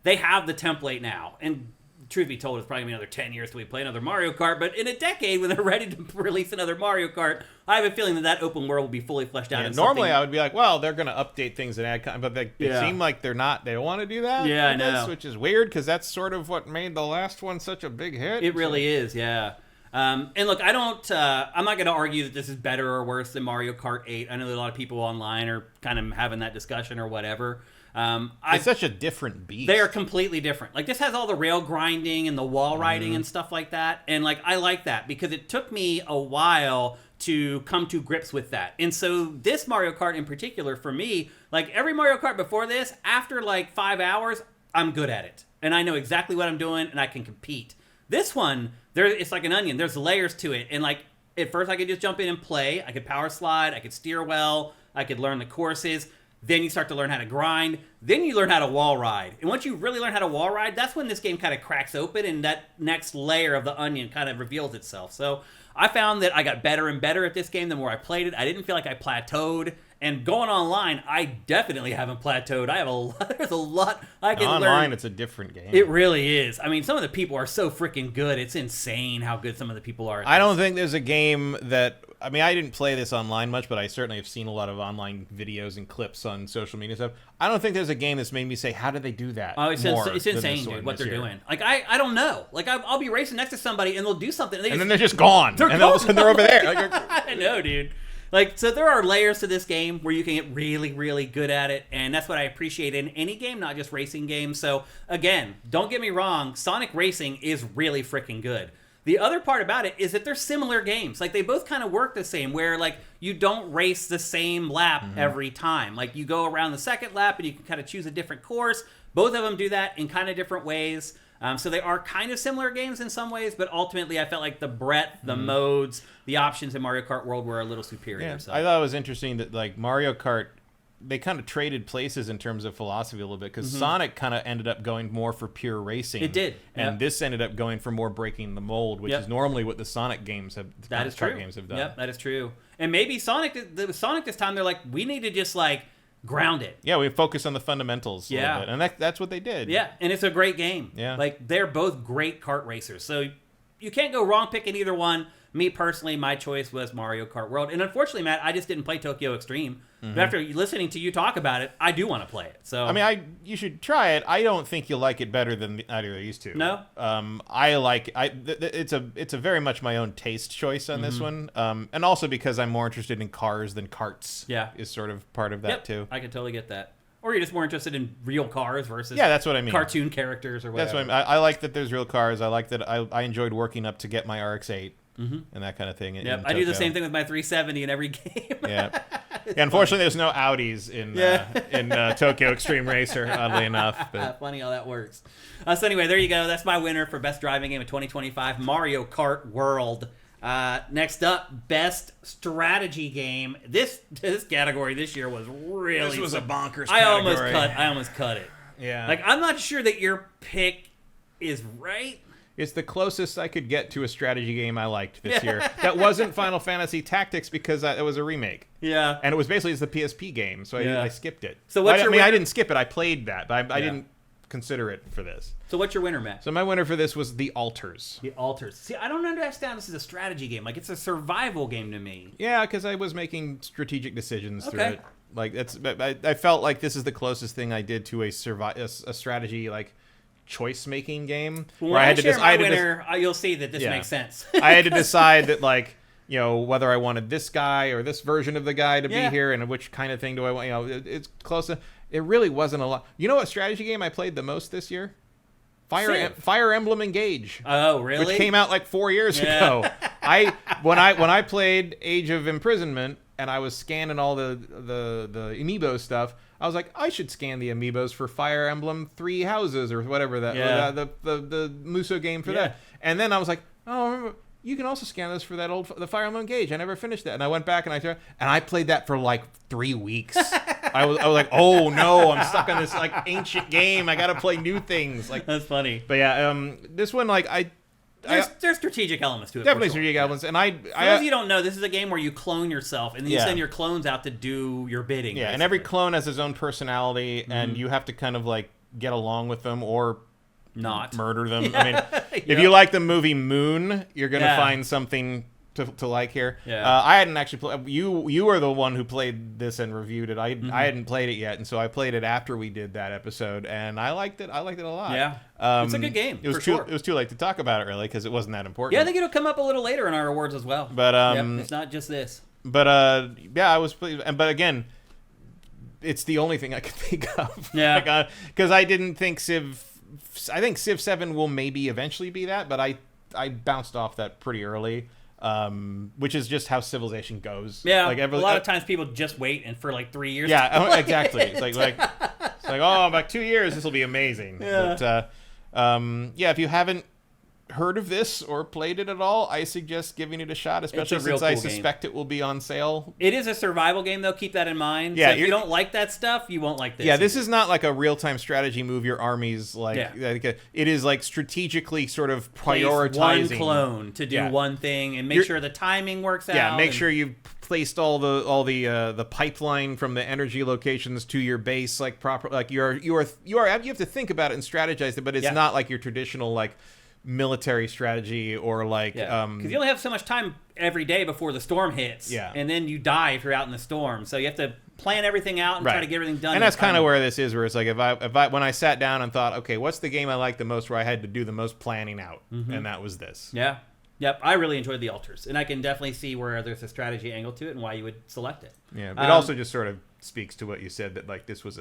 they have the template now. And truth be told, it's probably going to be another 10 years till we play another Mario Kart, but in a decade, when they're ready to release another Mario Kart, I have a feeling that open world will be fully fleshed out. Yeah, normally, I would be like, well, they're going to update things and add content, but it seemed like they're not. They don't want to do that. Yeah, I know. Which is weird, because that's sort of what made the last one such a big hit. It really is, yeah. And look, I'm not going to argue that this is better or worse than Mario Kart 8. I know that a lot of people online are kind of having that discussion or whatever. It's such a different beast. They are completely different. Like, this has all the rail grinding and the wall riding and stuff like that. And, like, I like that because it took me a while to come to grips with that. And so this Mario Kart in particular, for me, like, every Mario Kart before this, after, like, 5 hours, I'm good at it. And I know exactly what I'm doing, and I can compete. This one, it's like an onion. There's layers to it. And, like, at first I could just jump in and play. I could power slide. I could steer well. I could learn the courses. Then you start to learn how to grind. Then you learn how to wall ride. And once you really learn how to wall ride, that's when this game kind of cracks open and that next layer of the onion kind of reveals itself. So I found that I got better and better at this game the more I played it. I didn't feel like I plateaued. And going online, I definitely haven't plateaued. There's a lot I can learn. Online, it's a different game. It really is. I mean, some of the people are so freaking good. It's insane how good some of the people are at I don't think there's a game that... I mean, I didn't play this online much, but I certainly have seen a lot of online videos and clips on social media stuff. I don't think there's a game that's made me say, how did they do that? Oh, it's insane, dude, what they're doing. Like, I don't know. Like, I'll be racing next to somebody, and they'll do something. And then they're just gone. And all of a sudden, they're over there. Like, I know, dude. Like, so there are layers to this game where you can get really, really good at it, and that's what I appreciate in any game, not just racing games. So, again, don't get me wrong, Sonic Racing is really freaking good. The other part about it is that they're similar games. Like, they both kind of work the same, where, like, you don't race the same lap every time. Like, you go around the second lap, and you can kind of choose a different course. Both of them do that in kind of different ways. So they are kind of similar games in some ways, but ultimately I felt like the breadth, the modes, the options in Mario Kart World were a little superior. Yeah, so. I thought it was interesting that, like, Mario Kart, they kind of traded places in terms of philosophy a little bit, because Sonic kind of ended up going more for pure racing. It did. And this ended up going for more breaking the mold, which is normally what the Sonic games have done. Yep, that is true. And maybe Sonic this time, they're like, we need to just, like, ground it. Yeah, we focus on the fundamentals a little bit. And that's what they did. Yeah, and it's a great game. Yeah. Like, they're both great kart racers. So you can't go wrong picking either one. Me, personally, my choice was Mario Kart World. And unfortunately, Matt, I just didn't play Tokyo Extreme. But after listening to you talk about it, I do want to play it. So I mean, you should try it. I don't think you'll like it better than either of these two. No? It's a very much my own taste choice on this one. And also because I'm more interested in cars than karts. Yeah. Is sort of part of that too. I can totally get that. Or you're just more interested in real cars versus that's what I mean. Cartoon characters or whatever. That's what I mean. I like that there's real cars. I like that I enjoyed working up to get my RX-8 and that kind of thing. Yep, I do the same thing with my 370 in every game. Yeah. Unfortunately, there's no Audis in Tokyo Extreme Racer, oddly enough. But. Funny how that works. So anyway, there you go. That's my winner for Best Driving Game of 2025, Mario Kart World. Next up, Best Strategy Game. This category this year was really... This was a bonkers category. I almost cut it. Yeah. Like, I'm not sure that your pick is right. It's the closest I could get to a strategy game I liked this year. That wasn't Final Fantasy Tactics because it was a remake. Yeah. And it was basically the PSP game, so I skipped it. So what's I didn't skip it. I played that, but I didn't consider it for this. So what's your winner, Matt? So my winner for this was The Alters. The Alters. See, I don't understand this is a strategy game. Like, it's a survival game to me. Yeah, because I was making strategic decisions through it. Like, I felt like this is the closest thing I did to a strategy, like, choice-making game. Well, when I share my winner, you'll see that this makes sense. I had to decide that, like, you know, whether I wanted this guy or this version of the guy to be here, and which kind of thing do I want. You know, it's close to. it really wasn't a lot. You know what strategy game I played the most this year? Fire Emblem Engage. Oh, really? Which came out like 4 years ago. When I played Age of Imprisonment and I was scanning all the amiibo stuff, I was like, I should scan the amiibos for Fire Emblem Three Houses or whatever the Muso game for that. And then I was like, oh, you can also scan this for the Fire Emblem Engage. I never finished that, and I went back and I played that for like 3 weeks. I was like, oh no, I'm stuck on this like ancient game. I got to play new things. Like that's funny. But yeah, this one like there's strategic elements to it. Definitely strategic elements, and for those of you don't know, this is a game where you clone yourself, and then you send your clones out to do your bidding. Yeah, and every clone has his own personality, and you have to kind of like get along with them or not murder them. I mean, if you like the movie Moon, you're gonna find something to like here. I hadn't actually played. You were the one who played this and reviewed it. I hadn't played it yet, and so I played it after we did that episode, and I liked it. I liked it a lot. Yeah, it's a good game. It was too late to talk about it really because it wasn't that important. Yeah, I think it'll come up a little later in our awards as well. But it's not just this. But I was. But again, it's the only thing I could think of. Yeah, because I didn't think Civ. I think Civ 7 will maybe eventually be that, but I bounced off that pretty early. Which is just how Civilization goes. Yeah, like a lot of times people just wait and for like 3 years. Yeah, exactly. It's like oh, about 2 years, this will be amazing. Yeah. But if you haven't heard of this or played it at all, I suggest giving it a shot, especially since I suspect it will be on sale. It is a survival game, though. Keep that in mind. Yeah, so if you don't like that stuff, you won't like this. Yeah, this is not like a real-time strategy move your armies it is like strategically sort of prioritizing one clone to do one thing and make sure the timing works out. Yeah, make sure you've placed all the pipeline from the energy locations to your base like proper. Like you have to think about it and strategize it, but it's not like your traditional like military strategy or like because you only have so much time every day before the storm hits, and then you die if you're out in the storm, so you have to plan everything out and try to get everything done. And that's kind of where this is, where it's like if I when I sat down and thought, okay, what's the game I like the most, where I had to do the most planning out, and that was this. I really enjoyed the altars, and I can definitely see where there's a strategy angle to it and why you would select it. It also just sort of speaks to what you said, that like this was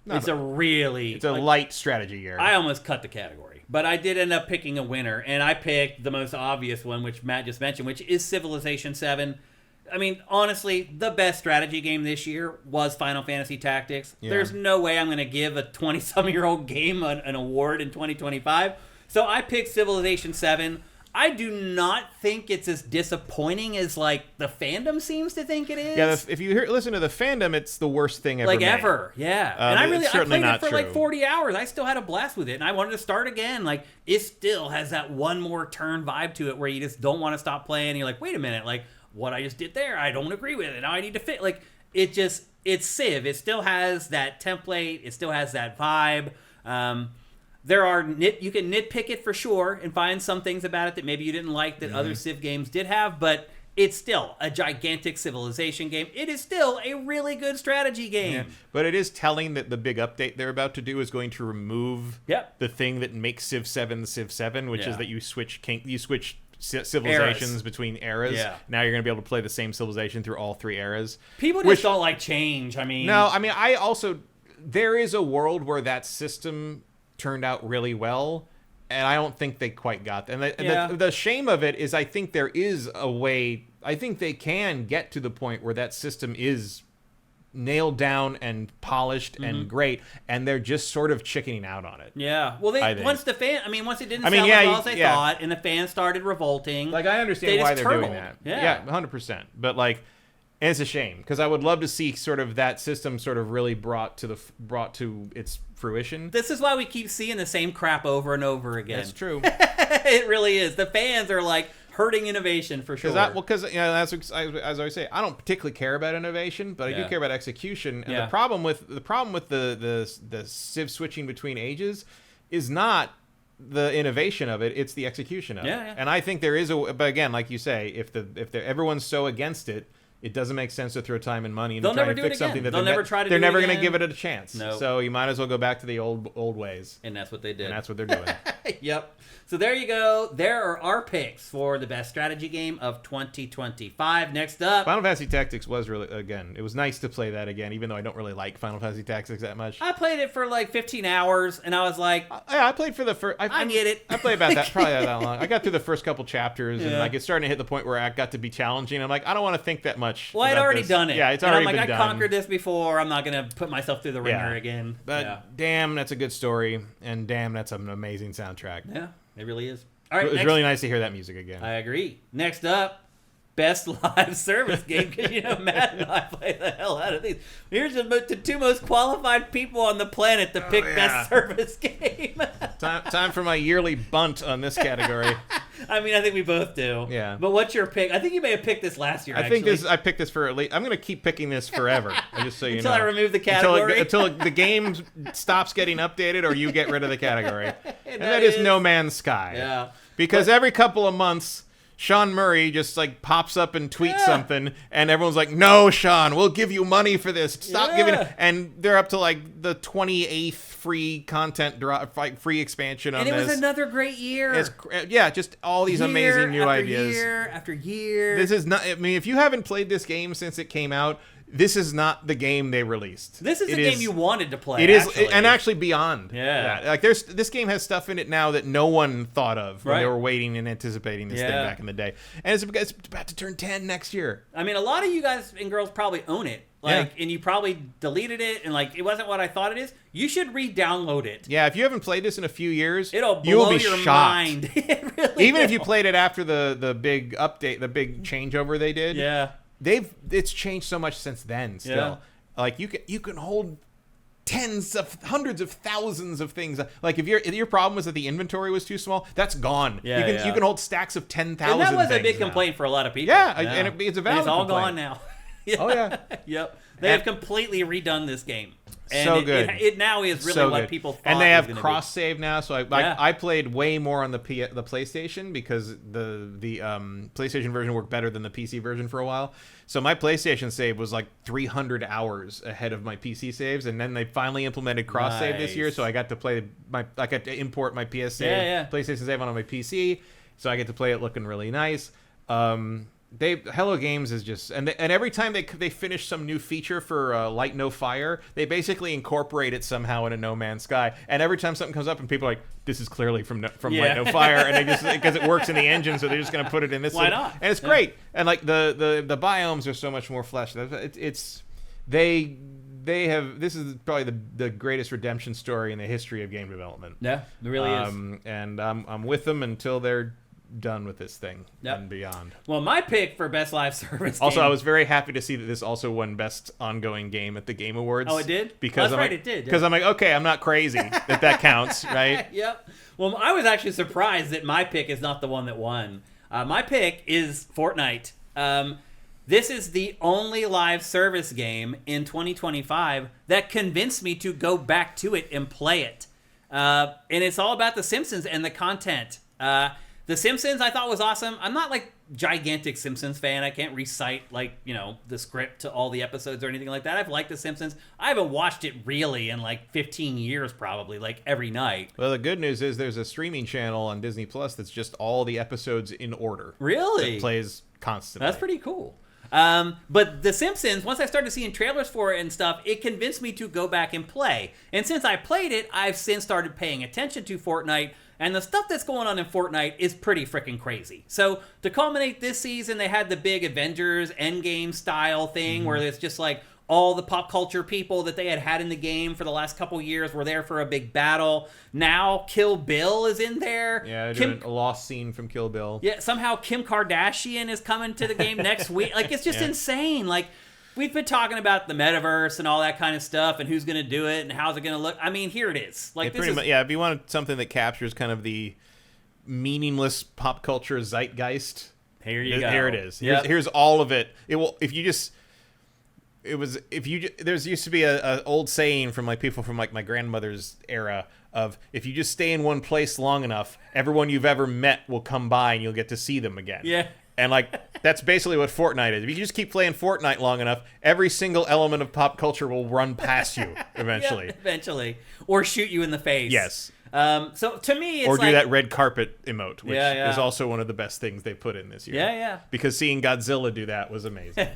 it's a light strategy game. I almost cut the category, but I did end up picking a winner, and I picked the most obvious one, which Matt just mentioned, which is Civilization 7. I mean, honestly, the best strategy game this year was Final Fantasy Tactics. There's no way I'm going to give a 20-some-year-old game an award in 2025. So I picked Civilization 7. I do not think it's as disappointing as like the fandom seems to think it is. Yeah, if you listen to the fandom, it's the worst thing ever. Yeah. And I played it for like 40 hours. I still had a blast with it, and I wanted to start again. Like it still has that one more turn vibe to it, where you just don't want to stop playing. You're like, wait a minute, like what I just did there, I don't agree with it. Now I need to fit. Like it's Civ. It still has that template. It still has that vibe. You can nitpick it for sure and find some things about it that maybe you didn't like that other Civ games did have, but it's still a gigantic Civilization game. It is still a really good strategy game. Yeah. But it is telling that the big update they're about to do is going to remove the thing that makes Civ 7 Civ 7, which is that you switch civilizations between eras. Now you're going to be able to play the same civilization through all three eras. People just don't like change. There is a world where that system turned out really well, and I don't think they quite got that. And the shame of it is I think there is a way, I think they can get to the point where that system is nailed down and polished and great, and they're just sort of chickening out on it. Yeah. Well, once it didn't sell as well as they thought, and the fans started revolting. Like, I understand why they're doing that. Yeah, 100%. But like, and it's a shame, because I would love to see sort of that system sort of really brought to its fruition. This is why we keep seeing the same crap over and over again. That's true. It really is. The fans are like hurting innovation for sure. Because as I always say, I don't particularly care about innovation, but I do care about execution. And the problem with the Civ switching between ages is not the innovation of it; it's the execution of it. And I think there is but again, like you say, if everyone's so against it, it doesn't make sense to throw time and money into trying to fix something that they're never going to give it a chance. Nope. So you might as well go back to the old ways. And that's what they did. And that's what they're doing. Yep. So there you go. There are our picks for the best strategy game of 2025. Next up, Final Fantasy Tactics was really, again, it was nice to play that again, even though I don't really like Final Fantasy Tactics that much. I played it for like 15 hours, and I was like, I played for the first. I get it. I played about that, probably that long. I got through the first couple chapters, and like it's starting to hit the point where I got to be challenging. I'm like, I don't want to think that much. Well, I'd already done it. Yeah, it's already been done. I conquered this before. I'm not gonna put myself through the ringer again. But damn, that's a good story, and damn, that's an amazing soundtrack. Yeah, it really is. All right, it was really nice to hear that music again. I agree. Next up, best live service game, because Matt and I play the hell out of these. Here's the two most qualified people on the planet to pick best service game. Time for my yearly bunt on this category. I mean, I think we both do. Yeah. But what's your pick? I think you may have picked this last year. I picked this for at least. I'm going to keep picking this forever. Just so you until know. I remove the category. Until the game stops getting updated, or you get rid of the category. And that is No Man's Sky. Yeah. Because every couple of months, Sean Murray just like pops up and tweets something, and everyone's like, "No, Sean, we'll give you money for this. Stop giving it." And they're up to like the 28th free content drop, like free expansion on this. And it was another great year. Just all these amazing new ideas. Year after year. This is not. I mean, if you haven't played this game since it came out, this is not the game they released. This is the game you wanted to play. It is, and actually beyond. Yeah. Like this game has stuff in it now that no one thought of when they were waiting and anticipating this thing back in the day. And it's about to turn 10 next year. I mean, a lot of you guys and girls probably own it. And you probably deleted it, and like it wasn't what I thought it is. You should re-download it. Yeah, if you haven't played this in a few years, it'll blow you will be your shocked. mind. It really Even if you played it after the big update, the big changeover they did. Yeah. It's changed so much since then. Still, like you can hold hundreds of thousands of things. Like if your problem was that the inventory was too small, that's gone. You can hold stacks of 10,000. And that was a big complaint for a lot of people. Yeah, and it's a valid. It's all complaint. gone now. Oh yeah. Yep. They have completely redone this game. And so good. It now is really what people thought. And they have cross save now, so I played way more on the PlayStation because the PlayStation version worked better than the PC version for a while. So my PlayStation save was like 300 hours ahead of my PC saves, and then they finally implemented cross save this year, so I got to import my PS save, PlayStation save on my PC, so I get to play it looking really nice. Hello Games is just and every time they finish some new feature for Light No Fire, they basically incorporate it somehow into No Man's Sky. And every time something comes up and people are like, this is clearly from Light No Fire, and they just because it works in the engine, so they're just going to put it in this. Why not? And it's great. And like the biomes are so much more fleshed. They have this is probably the greatest redemption story in the history of game development. Yeah, it really is. And I'm with them until they're done with this thing and beyond. Well, my pick for best live service also game, I was very happy to see that this also won best ongoing game at the Game Awards. Oh, it did? Because it did. Because I'm like, okay, I'm not crazy that counts, right? Yep. Well, I was actually surprised that my pick is not the one that won. My pick is Fortnite. This is the only live service game in 2025 that convinced me to go back to it and play it. And it's all about The Simpsons and the content. The Simpsons I thought was awesome. I'm not like gigantic Simpsons fan. I can't recite like, the script to all the episodes or anything like that. I've liked The Simpsons. I haven't watched it really in like 15 years probably, like every night. Well, the good news is there's a streaming channel on Disney Plus that's just all the episodes in order. Really? That plays constantly. That's pretty cool. But The Simpsons, once I started seeing trailers for it and stuff, it convinced me to go back and play. And since I played it, I've since started paying attention to Fortnite. And the stuff that's going on in Fortnite is pretty freaking crazy. So to culminate this season, they had the big Avengers Endgame style thing where it's just like all the pop culture people that they had in the game for the last couple years were there for a big battle. Now Kill Bill is in there. Yeah, doing a lost scene from Kill Bill. Yeah, somehow Kim Kardashian is coming to the game next week. Like, it's just insane. Like, we've been talking about the metaverse and all that kind of stuff and who's going to do it and how's it going to look. I mean, here it is. Like, if you wanted something that captures kind of the meaningless pop culture zeitgeist, here you go. Here it is. Here's all of it. There's used to be a old saying from like people from like my grandmother's era of if you just stay in one place long enough, everyone you've ever met will come by and you'll get to see them again. Yeah. And like that's basically what Fortnite is. If you just keep playing Fortnite long enough, every single element of pop culture will run past you eventually. Eventually. Or shoot you in the face. Yes. So to me, it's or do that red carpet emote, which is also one of the best things they put in this year. Yeah. Because seeing Godzilla do that was amazing.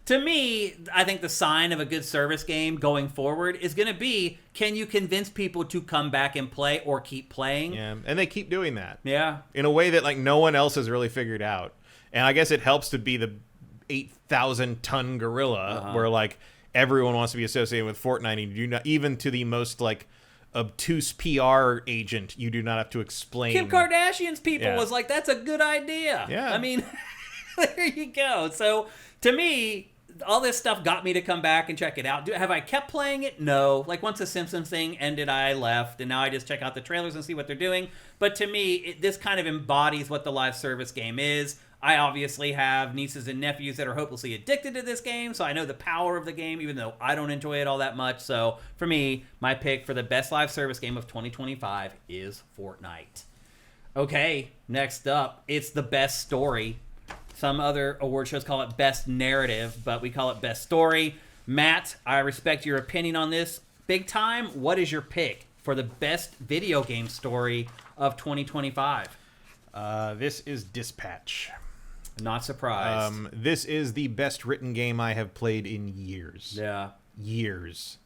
To me, I think the sign of a good service game going forward is going to be, can you convince people to come back and play or keep playing? Yeah, and they keep doing that. Yeah. In a way that like no one else has really figured out. And I guess it helps to be the 8,000-ton gorilla where like everyone wants to be associated with Fortnite, and you do not, even to the most like obtuse PR agent, you do not have to explain. Kim Kardashian's people was like, that's a good idea. Yeah. I mean, there you go. So to me, all this stuff got me to come back and check it out. Have I kept playing it? No. Like once the Simpsons thing ended, I left, and now I just check out the trailers and see what they're doing. But to me, this kind of embodies what the live service game is. I obviously have nieces and nephews that are hopelessly addicted to this game, so I know the power of the game, even though I don't enjoy it all that much. So for me, my pick for the best live service game of 2025 is Fortnite. Okay, next up, it's the best story. Some other award shows call it best narrative, but we call it best story. Matt, I respect your opinion on this big time. What is your pick for the best video game story of 2025? This is Dispatch. Not surprised. This is the best written game I have played in years. Yeah. Years.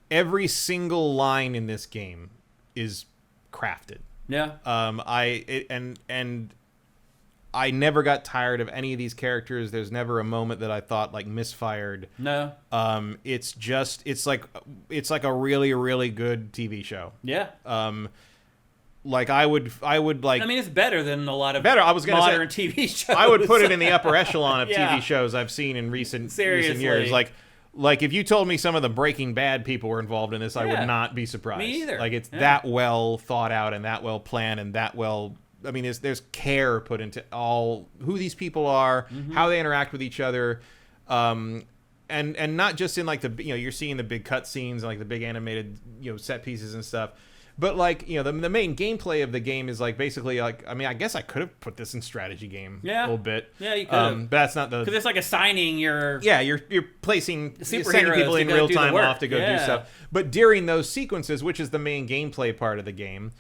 Every single line in this game is crafted. Yeah. I never got tired of any of these characters. There's never a moment that I thought like misfired. No. It's like a really, really good TV show. Yeah. Like I would like. I mean, it's better than a lot of I was gonna modern say, TV shows. I would put it in the upper echelon of TV shows I've seen in recent years. Like if you told me some of the Breaking Bad people were involved in this, I would not be surprised. Me either. Like it's that well thought out and that well planned and that well. I mean, there's care put into all who these people are, how they interact with each other, and not just in like you're seeing the big cut scenes and like the big animated set pieces and stuff. But like the main gameplay of the game is like basically like I guess I could have put this in strategy game a little bit. Yeah, you could. But that's not the because it's like assigning your you're placing sending people in real time off to go do stuff. But during those sequences, which is the main gameplay part of the game,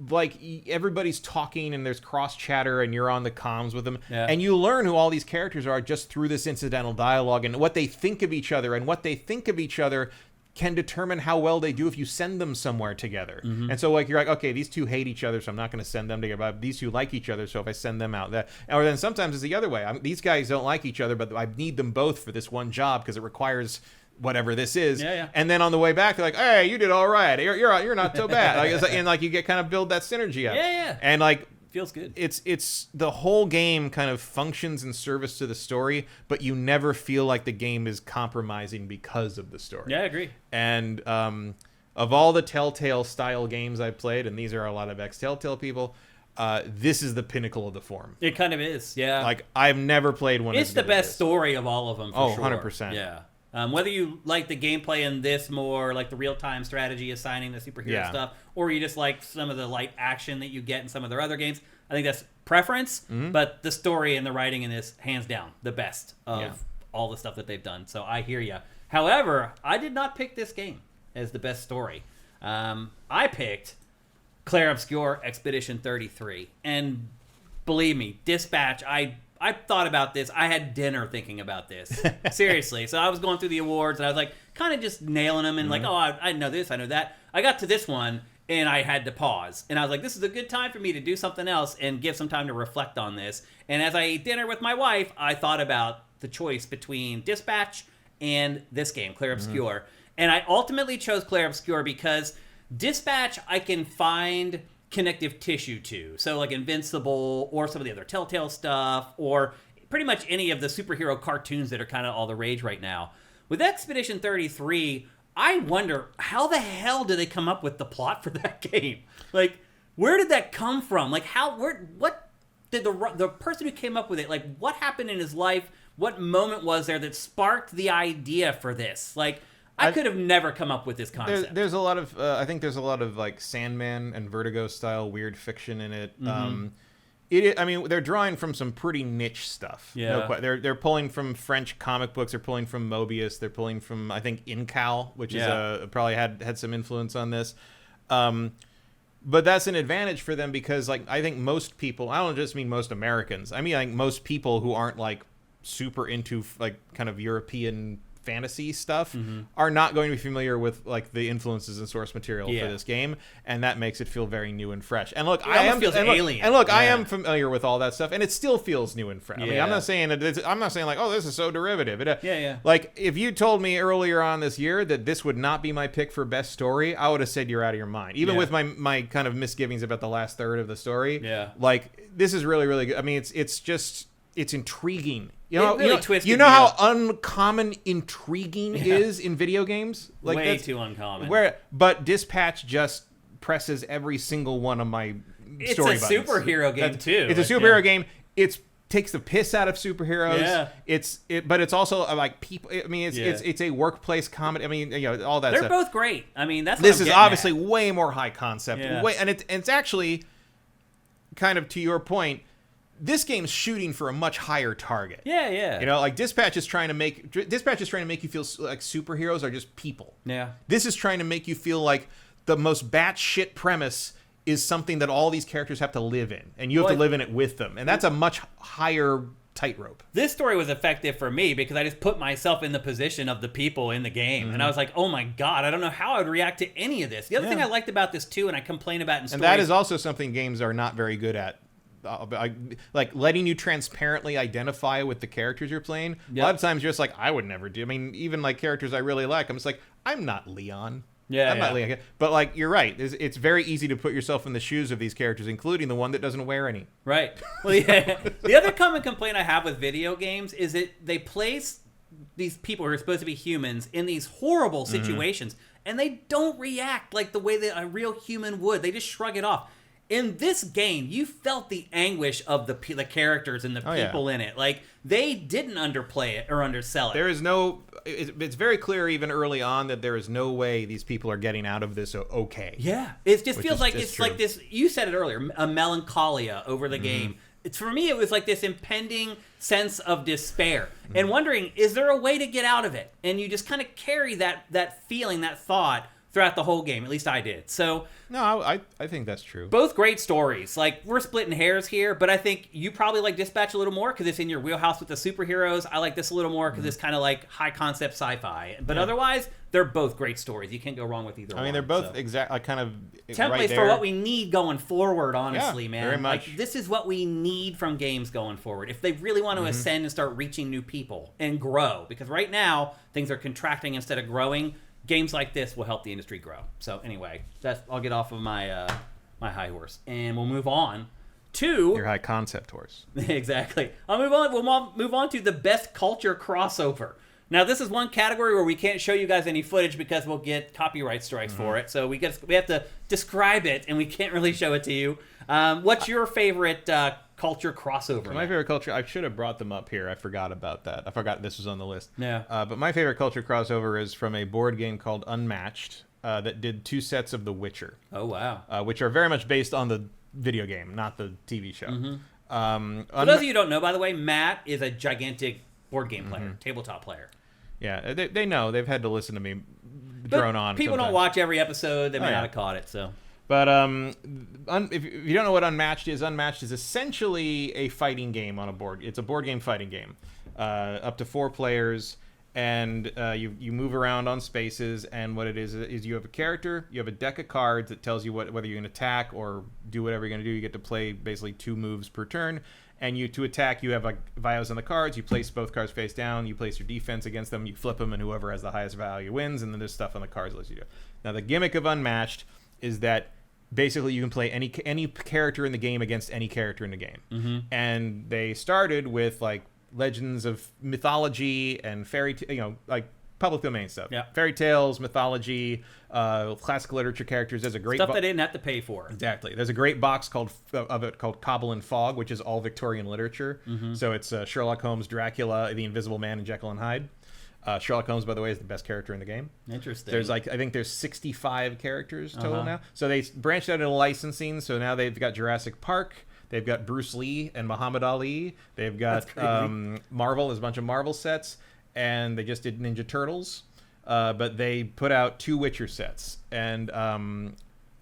like everybody's talking and there's cross chatter and you're on the comms with them and you learn who all these characters are just through this incidental dialogue and what they think of each other, and what they think of each other can determine how well they do if you send them somewhere together. And so like you're like, okay, these two hate each other, so I'm not going to send them together, but these two like each other, so if I send them out, that. Or then sometimes it's the other way. These guys don't like each other, but I need them both for this one job because it requires whatever this is. And then on the way back they're like, hey, you did all right, you're not so bad. And like you get kind of build that synergy up. And like feels good. It's the whole game kind of functions in service to the story, but you never feel like the game is compromising because of the story. Yeah, I agree. And of all the Telltale style games I've played, and these are a lot of ex-Telltale people, this is the pinnacle of the form. It kind of is, yeah. Like I've never played one. It's the best story of all of them. For sure. 100%. Yeah. Whether you like the gameplay in this more, like the real-time strategy assigning the superhero stuff, or you just like some of the light action that you get in some of their other games, I think that's preference, but the story and the writing in this, hands down, the best of all the stuff that they've done. So I hear you. However, I did not pick this game as the best story. I picked Clair Obscur Expedition 33. And believe me, Dispatch, I thought about this. I had dinner thinking about this. Seriously. So I was going through the awards, and I was like kind of just nailing them and like, oh, I know this, I know that. I got to this one, and I had to pause. And I was like, this is a good time for me to do something else and give some time to reflect on this. And as I ate dinner with my wife, I thought about the choice between Dispatch and this game, Clair Obscur. And I ultimately chose Clair Obscur because Dispatch I can find connective tissue to. So like Invincible or some of the other Telltale stuff or pretty much any of the superhero cartoons that are kind of all the rage right now. With Expedition 33, I wonder how the hell did they come up with the plot for that game? Like, where did that come from? Like, what did the person who came up with it, like, what happened in his life? What moment was there that sparked the idea for this? Like, I could have never come up with this concept. There's a lot of, I think there's a lot of, like, Sandman and Vertigo style weird fiction in it. I mean, they're drawing from some pretty niche stuff. Yeah. They're pulling from French comic books. They're pulling from Mobius. They're pulling from, I think, Incal, which is probably had some influence on this. But that's an advantage for them because, like, I think most people, I don't just mean most Americans. I mean, like, most people who aren't, like, super into, like, kind of European fantasy stuff are not going to be familiar with, like, the influences and source material for this game, and that makes it feel very new and fresh. And look, I am familiar with all that stuff, and it still feels new and fresh. I mean, I'm not saying like, oh, this is so derivative. Like, if you told me earlier on this year that this would not be my pick for best story, I would have said you're out of your mind. Even with my kind of misgivings about the last third of the story. Like, this is really, really good. I mean, it's intriguing. You know how uncommon intriguing is in video games? Like, way too uncommon. But Dispatch just presses every single one of my story buttons. It's a superhero game, too. It's a superhero game. It takes the piss out of superheroes. But it's also like people. I mean, it's a workplace comedy. I mean, all that. They're both great. I mean, this is obviously way more high concept. And it's actually kind of to your point. This game's shooting for a much higher target. Like Dispatch is trying to make you feel like superheroes are just people. This is trying to make you feel like the most batshit premise is something that all these characters have to live in, and you have to live in it with them, and that's a much higher tightrope. This story was effective for me because I just put myself in the position of the people in the game, and I was like, oh my god, I don't know how I would react to any of this. The other thing I liked about this too, and I complain about in stories, and that is also something games are not very good at. Like letting you transparently identify with the characters you're playing. A lot of times you're just like, I would never do. I mean, even like characters I really like, I'm just like, I'm not Leon. I'm not Leon. But like, you're right. It's very easy to put yourself in the shoes of these characters, including the one that doesn't wear any. Right. Well, the other common complaint I have with video games is that they place these people who are supposed to be humans in these horrible situations, and they don't react like the way that a real human would. They just shrug it off. In this game, you felt the anguish of the characters and the people in it. Like, they didn't underplay it or undersell it. There is no... It's very clear even early on that there is no way these people are getting out of this okay. Yeah. It just feels like it's like this... You said it earlier, a melancholia over the game. For me, it was like this impending sense of despair and wondering, is there a way to get out of it? And you just kind of carry that feeling, that thought throughout the whole game. At least I did. So... No, I think that's true. Both great stories. Like, we're splitting hairs here, but I think you probably like Dispatch a little more because it's in your wheelhouse with the superheroes. I like this a little more because it's kind of like high-concept sci-fi. But otherwise, they're both great stories. You can't go wrong with either one. I mean, they're both kind of templates right for what we need going forward, honestly, man. Very much. Like, this is what we need from games going forward. If they really want to ascend and start reaching new people and grow. Because right now, things are contracting instead of growing. Games like this will help the industry grow. So anyway, I'll get off of my my high horse, and we'll move on to your high concept horse. Exactly. I'll move on. We'll move on to the best culture crossover. Now, this is one category where we can't show you guys any footage because we'll get copyright strikes for it. So we have to describe it, and we can't really show it to you. What's your favorite culture crossover? My favorite culture, I should have brought them up here. I forgot about that. I forgot this was on the list. Yeah. But my favorite culture crossover is from a board game called Unmatched that did 2 sets of The Witcher. Oh, wow. Which are very much based on the video game, not the TV show. For those of you who don't know, by the way, Matt is a gigantic board game player, tabletop player. Yeah, they know. They've had to listen to me drone on. People sometimes. Don't watch every episode. They may not have caught it, so... But if you don't know what Unmatched is essentially a fighting game on a board. It's a board game fighting game, up to 4 players, and you move around on spaces. And what it is you have a character, you have a deck of cards that tells you whether you're going to attack or do whatever you're going to do. You get to play basically 2 moves per turn. And to attack, you have like values on the cards. You place both cards face down. You place your defense against them. You flip them, and whoever has the highest value wins. And then there's stuff on the cards that lets you do. Now the gimmick of Unmatched is that basically you can play any character in the game against any character in the game. And they started with like legends of mythology and like public domain stuff. Yeah. Fairy tales, mythology, classical literature characters. There's a great stuff they didn't have to pay for. Exactly. There's a great box called Cobble and Fog, which is all Victorian literature. So it's Sherlock Holmes, Dracula, The Invisible Man, and Jekyll and Hyde. Sherlock Holmes, by the way, is the best character in the game. Interesting. There's I think there's 65 characters total now. So they branched out into licensing. So now they've got Jurassic Park. They've got Bruce Lee and Muhammad Ali. They've got Marvel. There's a bunch of Marvel sets. And they just did Ninja Turtles. But they put out 2 Witcher sets. And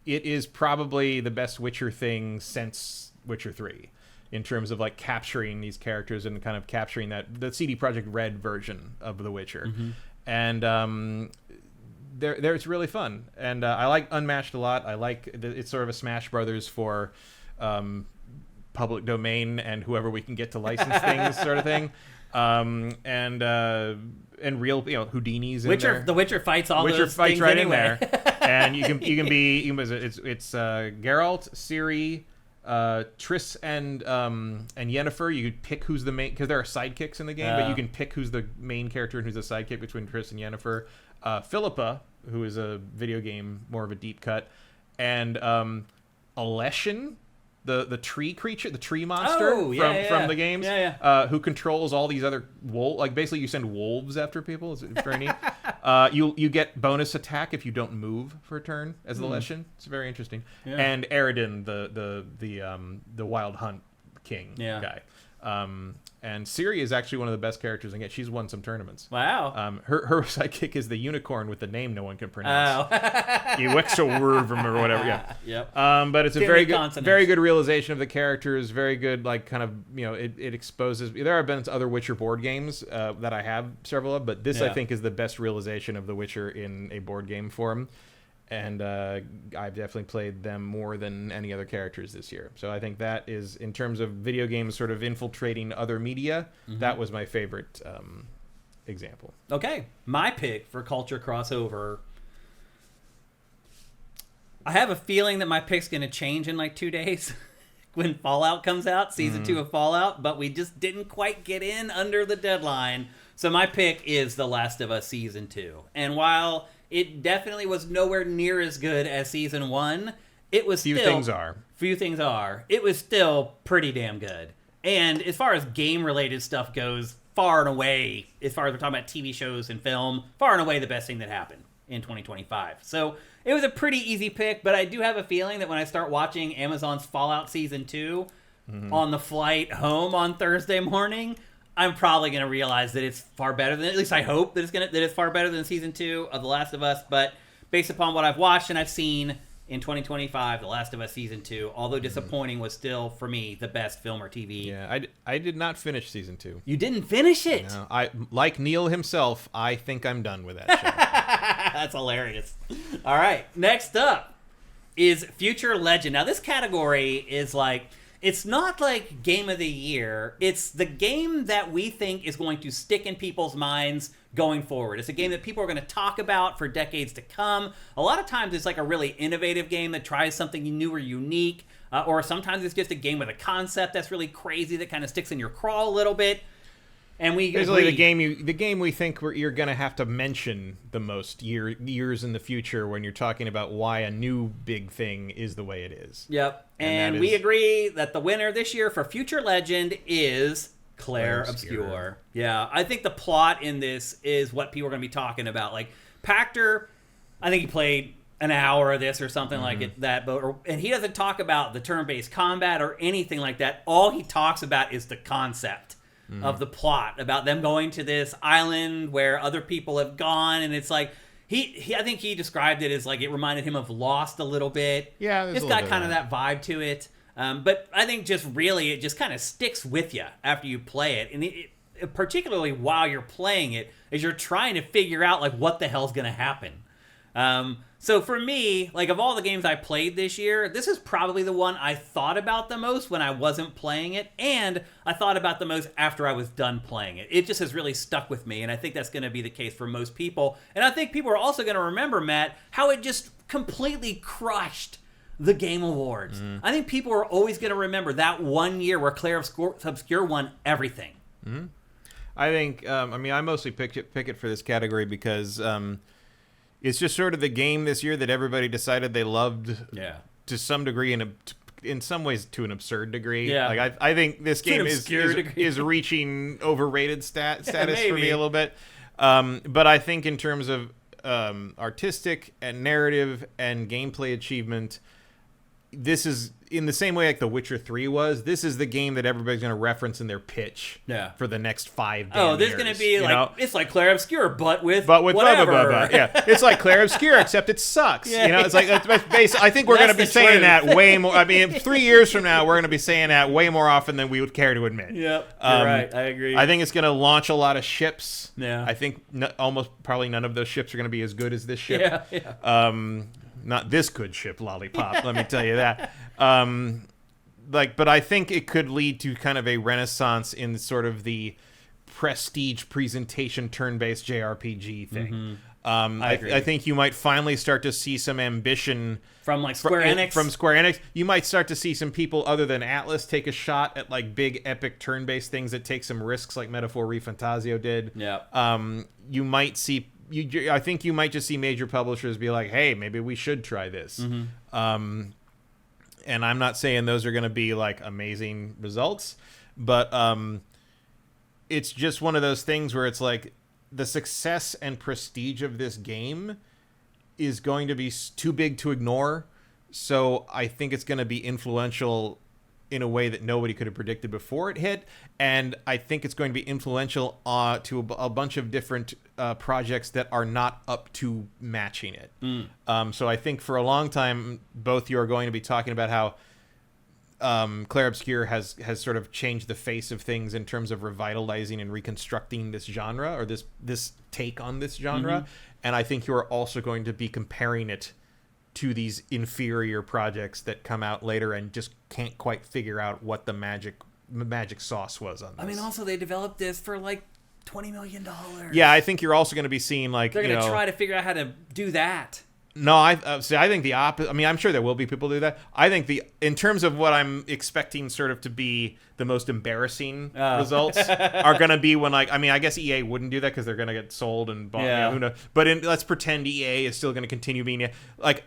it is probably the best Witcher thing since Witcher 3. In terms of like capturing these characters and kind of capturing the CD Projekt Red version of The Witcher. And it's really fun. And I like Unmatched a lot. I like it's sort of a Smash Brothers for public domain and whoever we can get to license things sort of thing. And real, Houdini's in there. The Witcher fights all Witcher those fights things right anyway. in there. And it's Geralt, Ciri, Triss and Yennefer. You could pick who's the main, because there are sidekicks in the game, but you can pick who's the main character and who's the sidekick between Triss and Yennefer. Philippa, who is a video game, more of a deep cut, and Aleshin, the tree creature, the tree monster from the games, who controls all these other wolves. Like basically, you send wolves after people. It's very neat. You get bonus attack if you don't move for a turn as the Aleshin. It's very interesting. Yeah. And Eredin, the Wild Hunt King guy. And Ciri is actually one of the best characters in it. She's won some tournaments. Wow. Her sidekick is the unicorn with the name no one can pronounce. Uexowurvum or whatever. Yeah. Yep. But it's a very good realization of the characters. Very good, like kind of it exposes. There have been other Witcher board games that I have several of, but this I think is the best realization of the Witcher in a board game form. And I've definitely played them more than any other characters this year. So I think that is, in terms of video games sort of infiltrating other media, that was my favorite example. Okay. My pick for culture crossover, I have a feeling that my pick's going to change in like 2 days when Fallout comes out, Season 2 of Fallout, but we just didn't quite get in under the deadline. So my pick is The Last of Us Season 2. And while it definitely was nowhere near as good as Season 1, it was Few things are. It was still pretty damn good. And as far as game-related stuff goes, far and away, as far as we're talking about TV shows and film, far and away the best thing that happened in 2025. So it was a pretty easy pick, but I do have a feeling that when I start watching Amazon's Fallout Season 2 on the flight home on Thursday morning, I'm probably going to realize that it's far better than, at least I hope that it's far better than Season 2 of The Last of Us. But based upon what I've watched and I've seen in 2025, The Last of Us Season 2, although disappointing, was still, for me, the best film or TV. Yeah, I did not finish Season 2. You didn't finish it? No, like Neil himself, I think I'm done with that show. That's hilarious. All right, next up is Future Legend. Now, this category is like, it's not like Game of the Year. It's the game that we think is going to stick in people's minds going forward. It's a game that people are going to talk about for decades to come. A lot of times it's like a really innovative game that tries something new or unique, or sometimes it's just a game with a concept that's really crazy that kind of sticks in your craw a little bit. And we basically the game we think you're going to have to mention the most years in the future when you're talking about why a new big thing is the way it is. Yep. And we agree that the winner this year for Future Legend is Claire Obscure. Yeah, I think the plot in this is what people are going to be talking about. Like Pachter, I think he played an hour of this or something like that, and he doesn't talk about the turn-based combat or anything like that. All he talks about is the concept of the plot, about them going to this island where other people have gone, and it's like I think he described it as like it reminded him of Lost a little bit. Yeah, it's got kind of that vibe to it. But I think just really it just kind of sticks with you after you play it, and it, particularly while you're playing it, as you're trying to figure out like what the hell's going to happen. So for me, like of all the games I played this year, this is probably the one I thought about the most when I wasn't playing it, and I thought about the most after I was done playing it. It just has really stuck with me, and I think that's going to be the case for most people. And I think people are also going to remember, Matt, how it just completely crushed the Game Awards. I think people are always going to remember that 1 year where Claire Obscure won everything. I think, I mostly pick it for this category because it's just sort of the game this year that everybody decided they loved to some degree, in some ways to an absurd degree. Yeah. Like I think this game is reaching overrated status for me a little bit. But I think in terms of artistic and narrative and gameplay achievement, this is in the same way like The Witcher 3 was, this is the game that everybody's going to reference in their pitch for the next 5 years. There's going to be it's like Clair Obscure, but with whatever. Blah, blah, blah. Yeah, it's like Clair Obscure, except it sucks. It's like I think we're going to be saying that way more. I mean, 3 years from now, we're going to be saying that way more often than we would care to admit. Yep, you're right. I agree. I think it's going to launch a lot of ships. Yeah. I think almost probably none of those ships are going to be as good as this ship. Yeah. Not this good ship, Lollipop. Let me tell you that. But I think it could lead to kind of a renaissance in sort of the prestige presentation turn-based JRPG thing. I agree. I think you might finally start to see some ambition from like Square Enix. From Square Enix, you might start to see some people other than Atlas take a shot at like big epic turn-based things that take some risks, like Metaphor ReFantasio did. Yeah. You might see. I think you might just see major publishers be like, "Hey, maybe we should try this." And I'm not saying those are going to be like amazing results, but it's just one of those things where it's like the success and prestige of this game is going to be too big to ignore. So I think it's going to be influential in a way that nobody could have predicted before it hit. And I think it's going to be influential to a bunch of different projects that are not up to matching it. So I think for a long time, both you are going to be talking about how Clair Obscure has sort of changed the face of things in terms of revitalizing and reconstructing this genre, or this take on this genre. And I think you are also going to be comparing it to these inferior projects that come out later and just can't quite figure out what the magic sauce was on this. I mean, also they developed this for like $20 million. Yeah, I think you're also going to be seeing like they're going to try to figure out how to do that. No, I think the opposite. I mean, I'm sure there will be people do that. I think in terms of what I'm expecting sort of to be the most embarrassing results are going to be when I guess EA wouldn't do that because they're going to get sold and bought. Yeah. Who knows? But let's pretend EA is still going to continue being like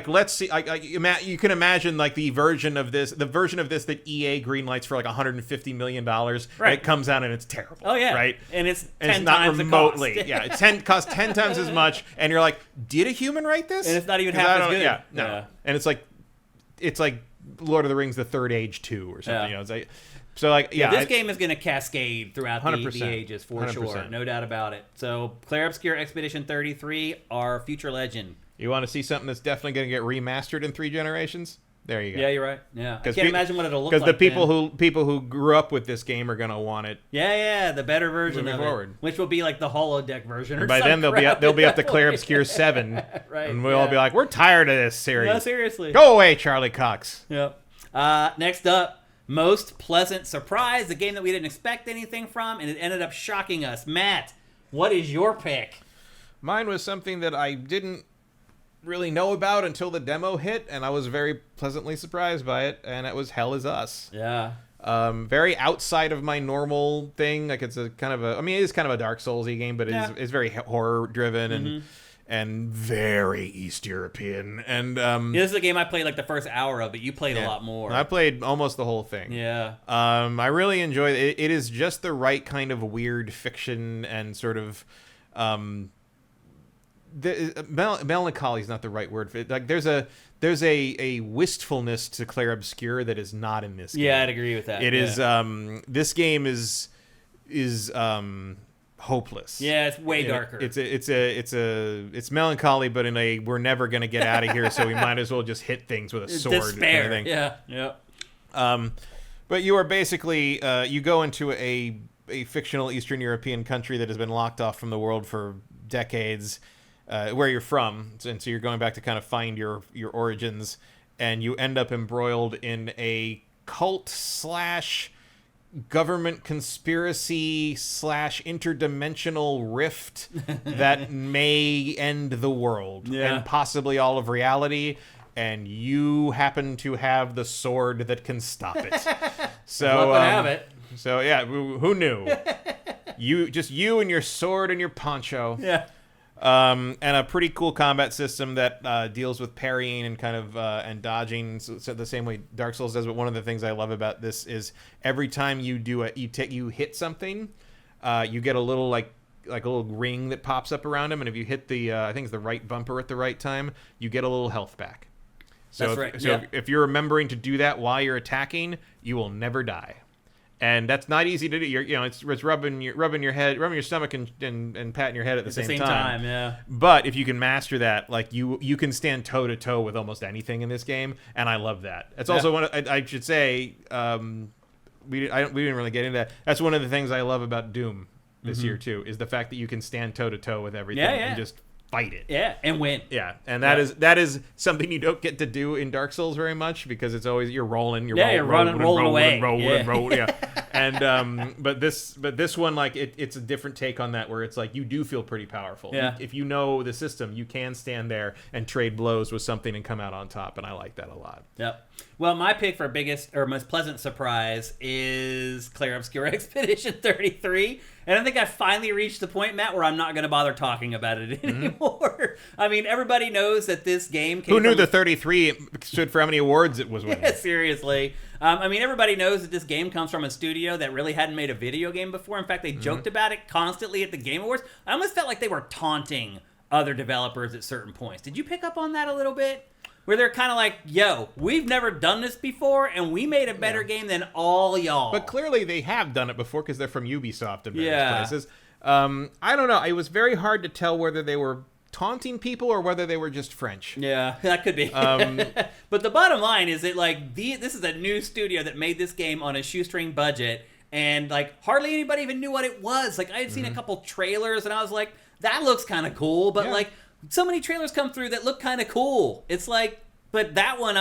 let's see. Matt, you can imagine like the version of this that EA greenlights for like $150 million. Right. It comes out and it's terrible. Oh yeah. Right. And it's 10 it's not times remotely. the cost. Yeah. It costs 10 times as much, and you're like, did a human write this? And it's not even half as good. Yeah. No. Yeah. And it's like Lord of the Rings: The Third Age 2 or something. Yeah. It's like. So this game is going to cascade throughout the ages for 100%. sure, no doubt about it. So Clair Obscure Expedition 33, our future legend. You want to see something that's definitely going to get remastered in 3 generations? There you go. Yeah, you're right. Yeah, I can't imagine what it'll look like. Because the people who grew up with this game are going to want it. Yeah, the better version of it, which will be like the holodeck version. By then they'll be up to Clair Obscure 7, right? And we'll all be like, we're tired of this series. No, seriously. Go away, Charlie Cox. Yep. Next up, Most Pleasant Surprise, the game that we didn't expect anything from, and it ended up shocking us. Matt, what is your pick? Mine was something that I didn't really know about until the demo hit, and I was very pleasantly surprised by it, and it was Hell Is Us. Yeah. Very outside of my normal thing. Like, it's a kind of it is kind of a Dark Souls-y game, but it's very horror driven and very East European. And this is a game I played like the first hour of, but you played a lot more. I played almost the whole thing. Yeah. I really enjoyed it. It is just the right kind of weird fiction and sort of melancholy is not the right word for it. Like there's a wistfulness to Clair Obscure that is not in this game. Yeah, I'd agree with that. It is this game is hopeless. Yeah, it's way darker. It's melancholy, but in a we're never gonna get out of here, so we might as well just hit things with a sword. Despair. Kind of thing. Yeah. But you are basically you go into a fictional Eastern European country that has been locked off from the world for decades. Where you're from, and so you're going back to kind of find your origins, and you end up embroiled in a cult / government conspiracy / interdimensional rift that may end the world and possibly all of reality, and you happen to have the sword that can stop it. So have it. So yeah, who knew? you and your sword and your poncho. Yeah. And a pretty cool combat system that deals with parrying and kind of and dodging, so the same way Dark Souls does. But one of the things I love about this is every time you do you hit something, you get a little like a little ring that pops up around him, and if you hit the I think it's the right bumper at the right time, you get a little health back. So that's right. So if you're remembering to do that while you're attacking, you will never die. And that's not easy to do. It's rubbing your head, rubbing your stomach, and patting your head at the same time. Yeah. But if you can master that, like you can stand toe to toe with almost anything in this game, and I love that. It's also I should say, we didn't really get into that. That's one of the things I love about Doom this year too, is the fact that you can stand toe to toe with everything and just fight it. Yeah, and win. Yeah, and that is something you don't get to do in Dark Souls very much, because it's always you're rolling rolling away. Yeah. And but this one, like it's a different take on that, where it's like you do feel pretty powerful. Yeah. If you know the system, you can stand there and trade blows with something and come out on top, and I like that a lot. Yep. Well, my pick for biggest or most pleasant surprise is Clair Obscur Expedition 33. And I think I finally reached the point, Matt, where I'm not going to bother talking about it anymore. I mean, everybody knows that this game came Who knew the 33 stood for how many awards it was winning? Yeah, seriously. I mean, everybody knows that this game comes from a studio that really hadn't made a video game before. In fact, they joked about it constantly at the Game Awards. I almost felt like they were taunting other developers at certain points. Did you pick up on that a little bit? Where they're kind of like, yo, we've never done this before, and we made a better game than all y'all. But clearly they have done it before, because they're from Ubisoft in various places. I don't know. It was very hard to tell whether they were taunting people or whether they were just French. Yeah, that could be. But the bottom line is that, like, this is a new studio that made this game on a shoestring budget, and, like, hardly anybody even knew what it was. Like, I had seen a couple trailers, and I was like, that looks kind of cool, but, like, so many trailers come through that look kind of cool. It's like, but that one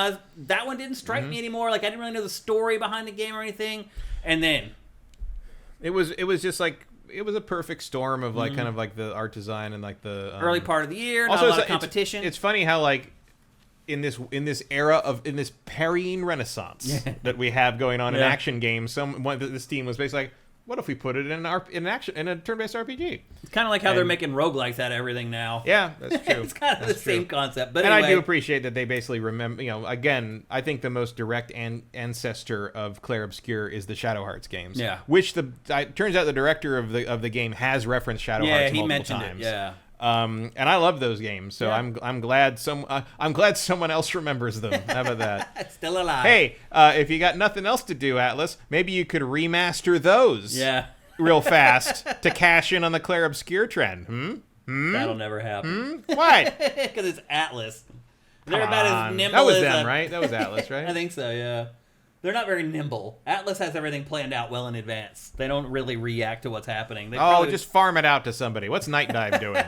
didn't strike me anymore. Like, I didn't really know the story behind the game or anything. And then it was just like, it was a perfect storm of like kind of like the art design and like the early part of the year. Also, not a lot of competition. It's funny how like in this era of this parrying renaissance that we have going on in action games, this team was basically like, what if we put it in a turn-based RPG? It's kind of like how they're making roguelikes out of everything now. Yeah, that's true. It's kind of the same concept. But anyway, I do appreciate that they basically remember, again, I think the most direct ancestor of Clair Obscur is the Shadow Hearts games. Yeah. Which turns out the director of the game has referenced Shadow Hearts multiple times. Yeah. And I love those games, so I'm glad someone else remembers them. How about that? Still alive. Hey, if you got nothing else to do, Atlas, maybe you could remaster those. Yeah. Real fast to cash in on the Clair Obscur trend. That'll never happen. Why? Because it's Atlas. They're about as nimble. That was as them, right? That was Atlas, right? I think so. Yeah. They're not very nimble. Atlas has everything planned out well in advance. They don't really react to what's happening. Just farm it out to somebody. What's Night Dive doing?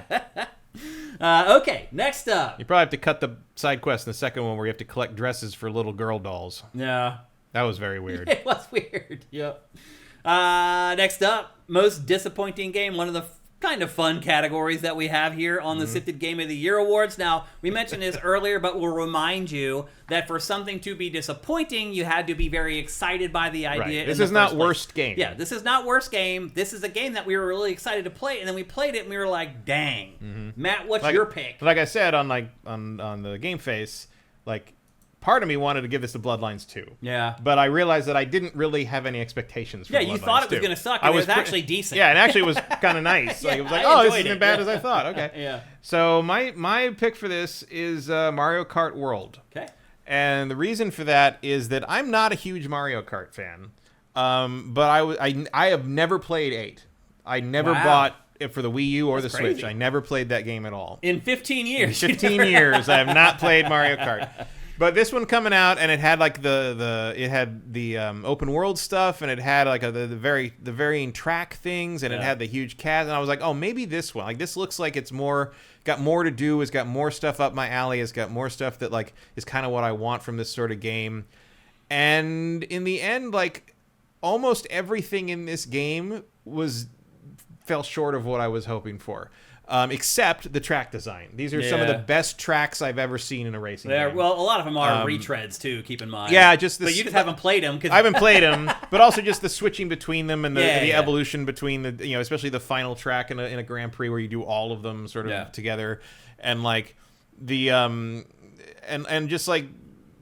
Okay, next up. You probably have to cut the side quest in the second one where you have to collect dresses for little girl dolls. Yeah. That was very weird. It was weird. Yep. Next up, most disappointing game. One of the kind of fun categories that we have here on the SIFTD Game of the Year Awards. Now, we mentioned this earlier, but we'll remind you that for something to be disappointing, you had to be very excited by the idea. Right. This is not worst game. Yeah, this is not worst game. This is a game that we were really excited to play, and then we played it, and we were like, dang. Matt, what's your pick? Like I said on the Game Face, like, part of me wanted to give this to Bloodlines 2. Yeah. But I realized that I didn't really have any expectations for Bloodlines 2. Yeah, you thought it was going to suck, and it was actually decent. Yeah, it actually was kind of nice. Like, it was like, this isn't as bad as I thought. Okay. Yeah. So my pick for this is Mario Kart World. Okay. And the reason for that is that I'm not a huge Mario Kart fan. But I have never played 8. I never bought it for the Wii U or the Switch. I never played that game at all. In 15 years. In 15 years, I have not played Mario Kart. But this one coming out, and it had like the open world stuff, and it had like the varying track things, and it had the huge cast, and I was like, oh, maybe this one. Like, this looks like it's got more to do. It's got more stuff up my alley. It's got more stuff that like is kind of what I want from this sort of game. And in the end, like, almost everything in this game fell short of what I was hoping for. Except the track design. These are some of the best tracks I've ever seen in a racing game. Well, a lot of them are retreads too. Keep in mind. Yeah, but you just haven't played them. I haven't played them, but also just the switching between them and the evolution between especially the final track in a Grand Prix where you do all of them sort of together, and like the and just like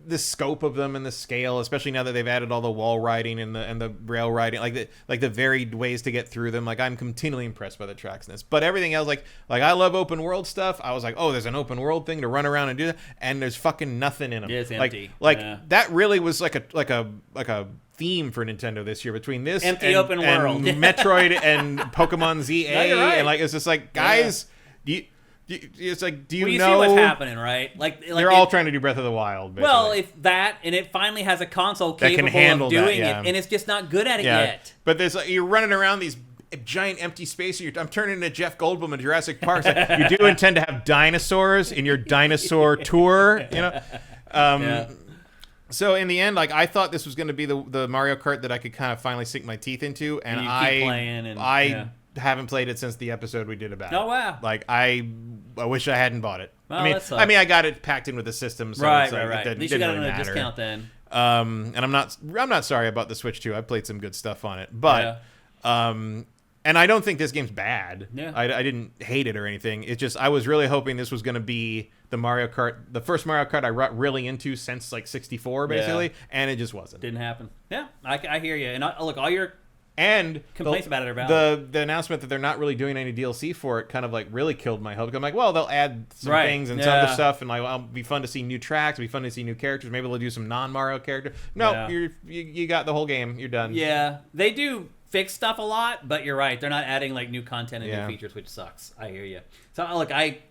the scope of them and the scale, especially now that they've added all the wall riding and the rail riding, like the varied ways to get through them. Like, I'm continually impressed by the tracks in this. But everything else, like I love open world stuff. I was like, oh, there's an open world thing to run around and do that, and there's fucking nothing in them. Yeah, it's empty. That really was like a theme for Nintendo this year, between this empty open world, Metroid and Pokemon ZA, no, right. And like it's just like, guys, it's like, do you know see what's happening, right? Like they're all trying to do Breath of the Wild, basically. Well, if that, and it finally has a console capable of doing it, and it's just not good at it yet. But there's you're running around these giant empty spaces. I'm turning into Jeff Goldblum in Jurassic Park. Like, you do intend to have dinosaurs in your dinosaur tour, you know? So in the end, like, I thought this was going to be the Mario Kart that I could kind of finally sink my teeth into, and I haven't played it since the episode we did about it. Oh, wow. Like, I wish I hadn't bought it. Well, I mean, I got it packed in with the system, so right. At least you got it on a discount then. And I'm not sorry about the Switch 2. I played some good stuff on it, but and I don't think this game's bad. Yeah. I didn't hate it or anything. It's just, I was really hoping this was going to be the first Mario Kart I got really into since like 64, basically, and it just wasn't. Didn't happen. Yeah, I hear you. And look, all your complaints about it are valid. The announcement that they're not really doing any DLC for it kind of like really killed my hope. I'm like, well, they'll add some things and some other stuff, and like, it'll be fun to see new tracks, it'll be fun to see new characters. Maybe they'll do some non-Mario character. No, you got the whole game. You're done. Yeah, they do fix stuff a lot, but you're right. They're not adding like new content and new features, which sucks. I hear you. So look, I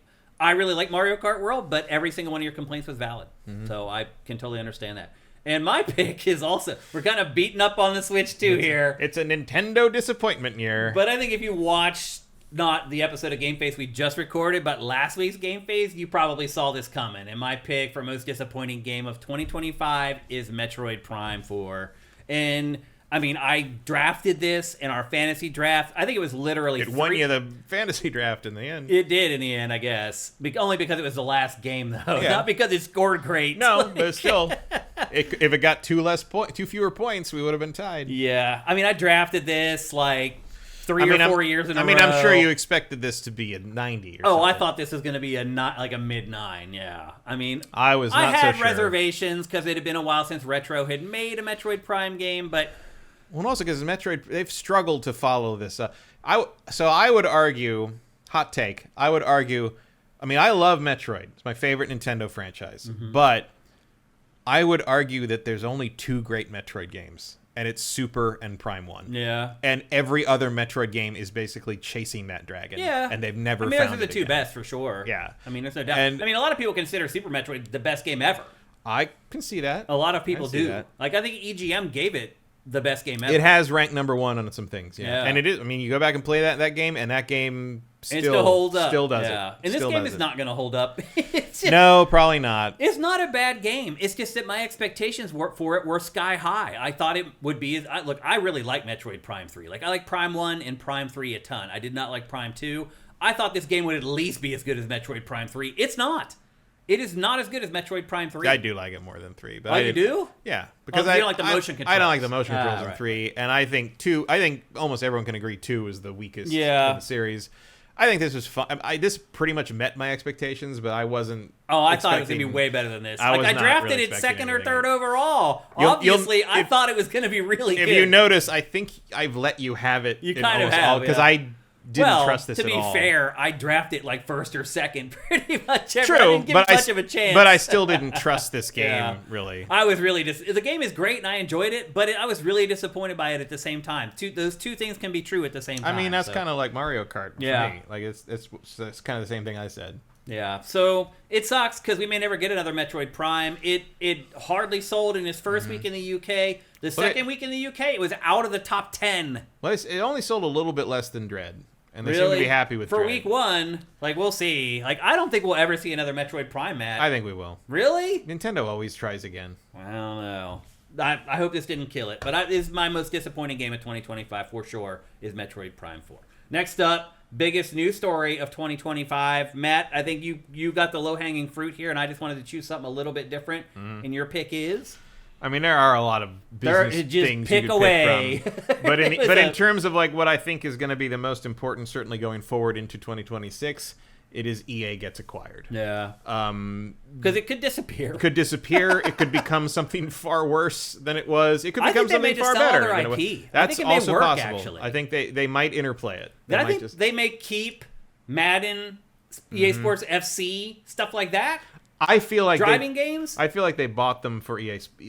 really like Mario Kart World, but every single one of your complaints was valid. Mm-hmm. So I can totally understand that. And my pick is also, we're kind of beating up on the Switch 2 here. It's a Nintendo disappointment year. But I think if you watch not the episode of Game Face we just recorded, but last week's Game Face, you probably saw this coming. And my pick for most disappointing game of 2025 is Metroid Prime 4. And I mean, I drafted this in our fantasy draft. I think it was literally It won you the fantasy draft in the end. It did in the end, I guess. Only because it was the last game, though. Yeah. Not because it scored great. No, but still, if it got two fewer points, we would have been tied. Yeah. I mean, I drafted this like 3 or 4 years in a row. I'm sure you expected this to be a 90 or something. I thought this was going to be a mid-9, yeah. I mean, I had reservations because it had been a while since Retro had made a Metroid Prime game, but... Well, also because Metroid, they've struggled to follow this. I would argue, hot take, I mean, I love Metroid. It's my favorite Nintendo franchise. Mm-hmm. But I would argue that there's only 2 great Metroid games, and it's Super and Prime 1. Yeah. And every other Metroid game is basically chasing that dragon. Yeah. And they've never found it. I mean, those are the 2 best for sure. Yeah. I mean, there's no doubt. And, I mean, a lot of people consider Super Metroid the best game ever. I can see that. A lot of people do. That. Like, I think EGM gave it the best game ever. It has ranked number 1 on some things, yeah. And it is. I mean, you go back and play that game, and that game still holds up. Still does it. And this game is not going to hold up. No, probably not. It's not a bad game. It's just that my expectations for it were sky high. I thought it would be. Look, I really like Metroid Prime 3. Like, I like Prime 1 and Prime 3 a ton. I did not like Prime 2. I thought this game would at least be as good as Metroid Prime 3. It's not. It is not as good as Metroid Prime 3. I do like it more than 3. But you do? Yeah. Because you don't like the motion controls. I don't like the motion controls in 3. And I think 2, I think almost everyone can agree 2 is the weakest in the series. I think this was fun. This pretty much met my expectations, but I wasn't. I thought it was going to be way better than this. I drafted it second or third overall. Obviously, I thought it was going to be really good. If you notice, I think I've let you have it. You kind of have. Because I didn't trust this at all. To be fair, I drafted like first or second pretty much. True, I didn't give much of a chance. But I still didn't trust this game, really. I was really the game is great and I enjoyed it, but I was really disappointed by it at the same time. Those 2 things can be true at the same time. I mean, that's kind of like Mario Kart for me. Like it's kind of the same thing I said. Yeah, so it sucks because we may never get another Metroid Prime. It hardly sold in its first week in the UK. The second week in the UK, it was out of the top 10. Well, it only sold a little bit less than Dread. And they seem to be happy with for Dread. week 1. Like, we'll see. Like, I don't think we'll ever see another Metroid Prime, Matt. I think we will. Really? Nintendo always tries again. I don't know. I hope this didn't kill it. But this is my most disappointing game of 2025 for sure, is Metroid Prime 4. Next up, biggest news story of 2025. Matt, I think you got the low-hanging fruit here, and I just wanted to choose something a little bit different. And your pick is? I mean, there are a lot of business things you could pick from. But in terms of like what I think is going to be the most important, certainly going forward into 2026, it is EA gets acquired. Yeah. Because it could disappear. It could become something far worse than it was. It could become something far better. I think they may just sell their IP. That's I think it also may work, possible. Actually. I think they might interplay it. I think they may keep Madden, EA Sports FC, stuff like that. I feel like driving games. I feel like they bought them for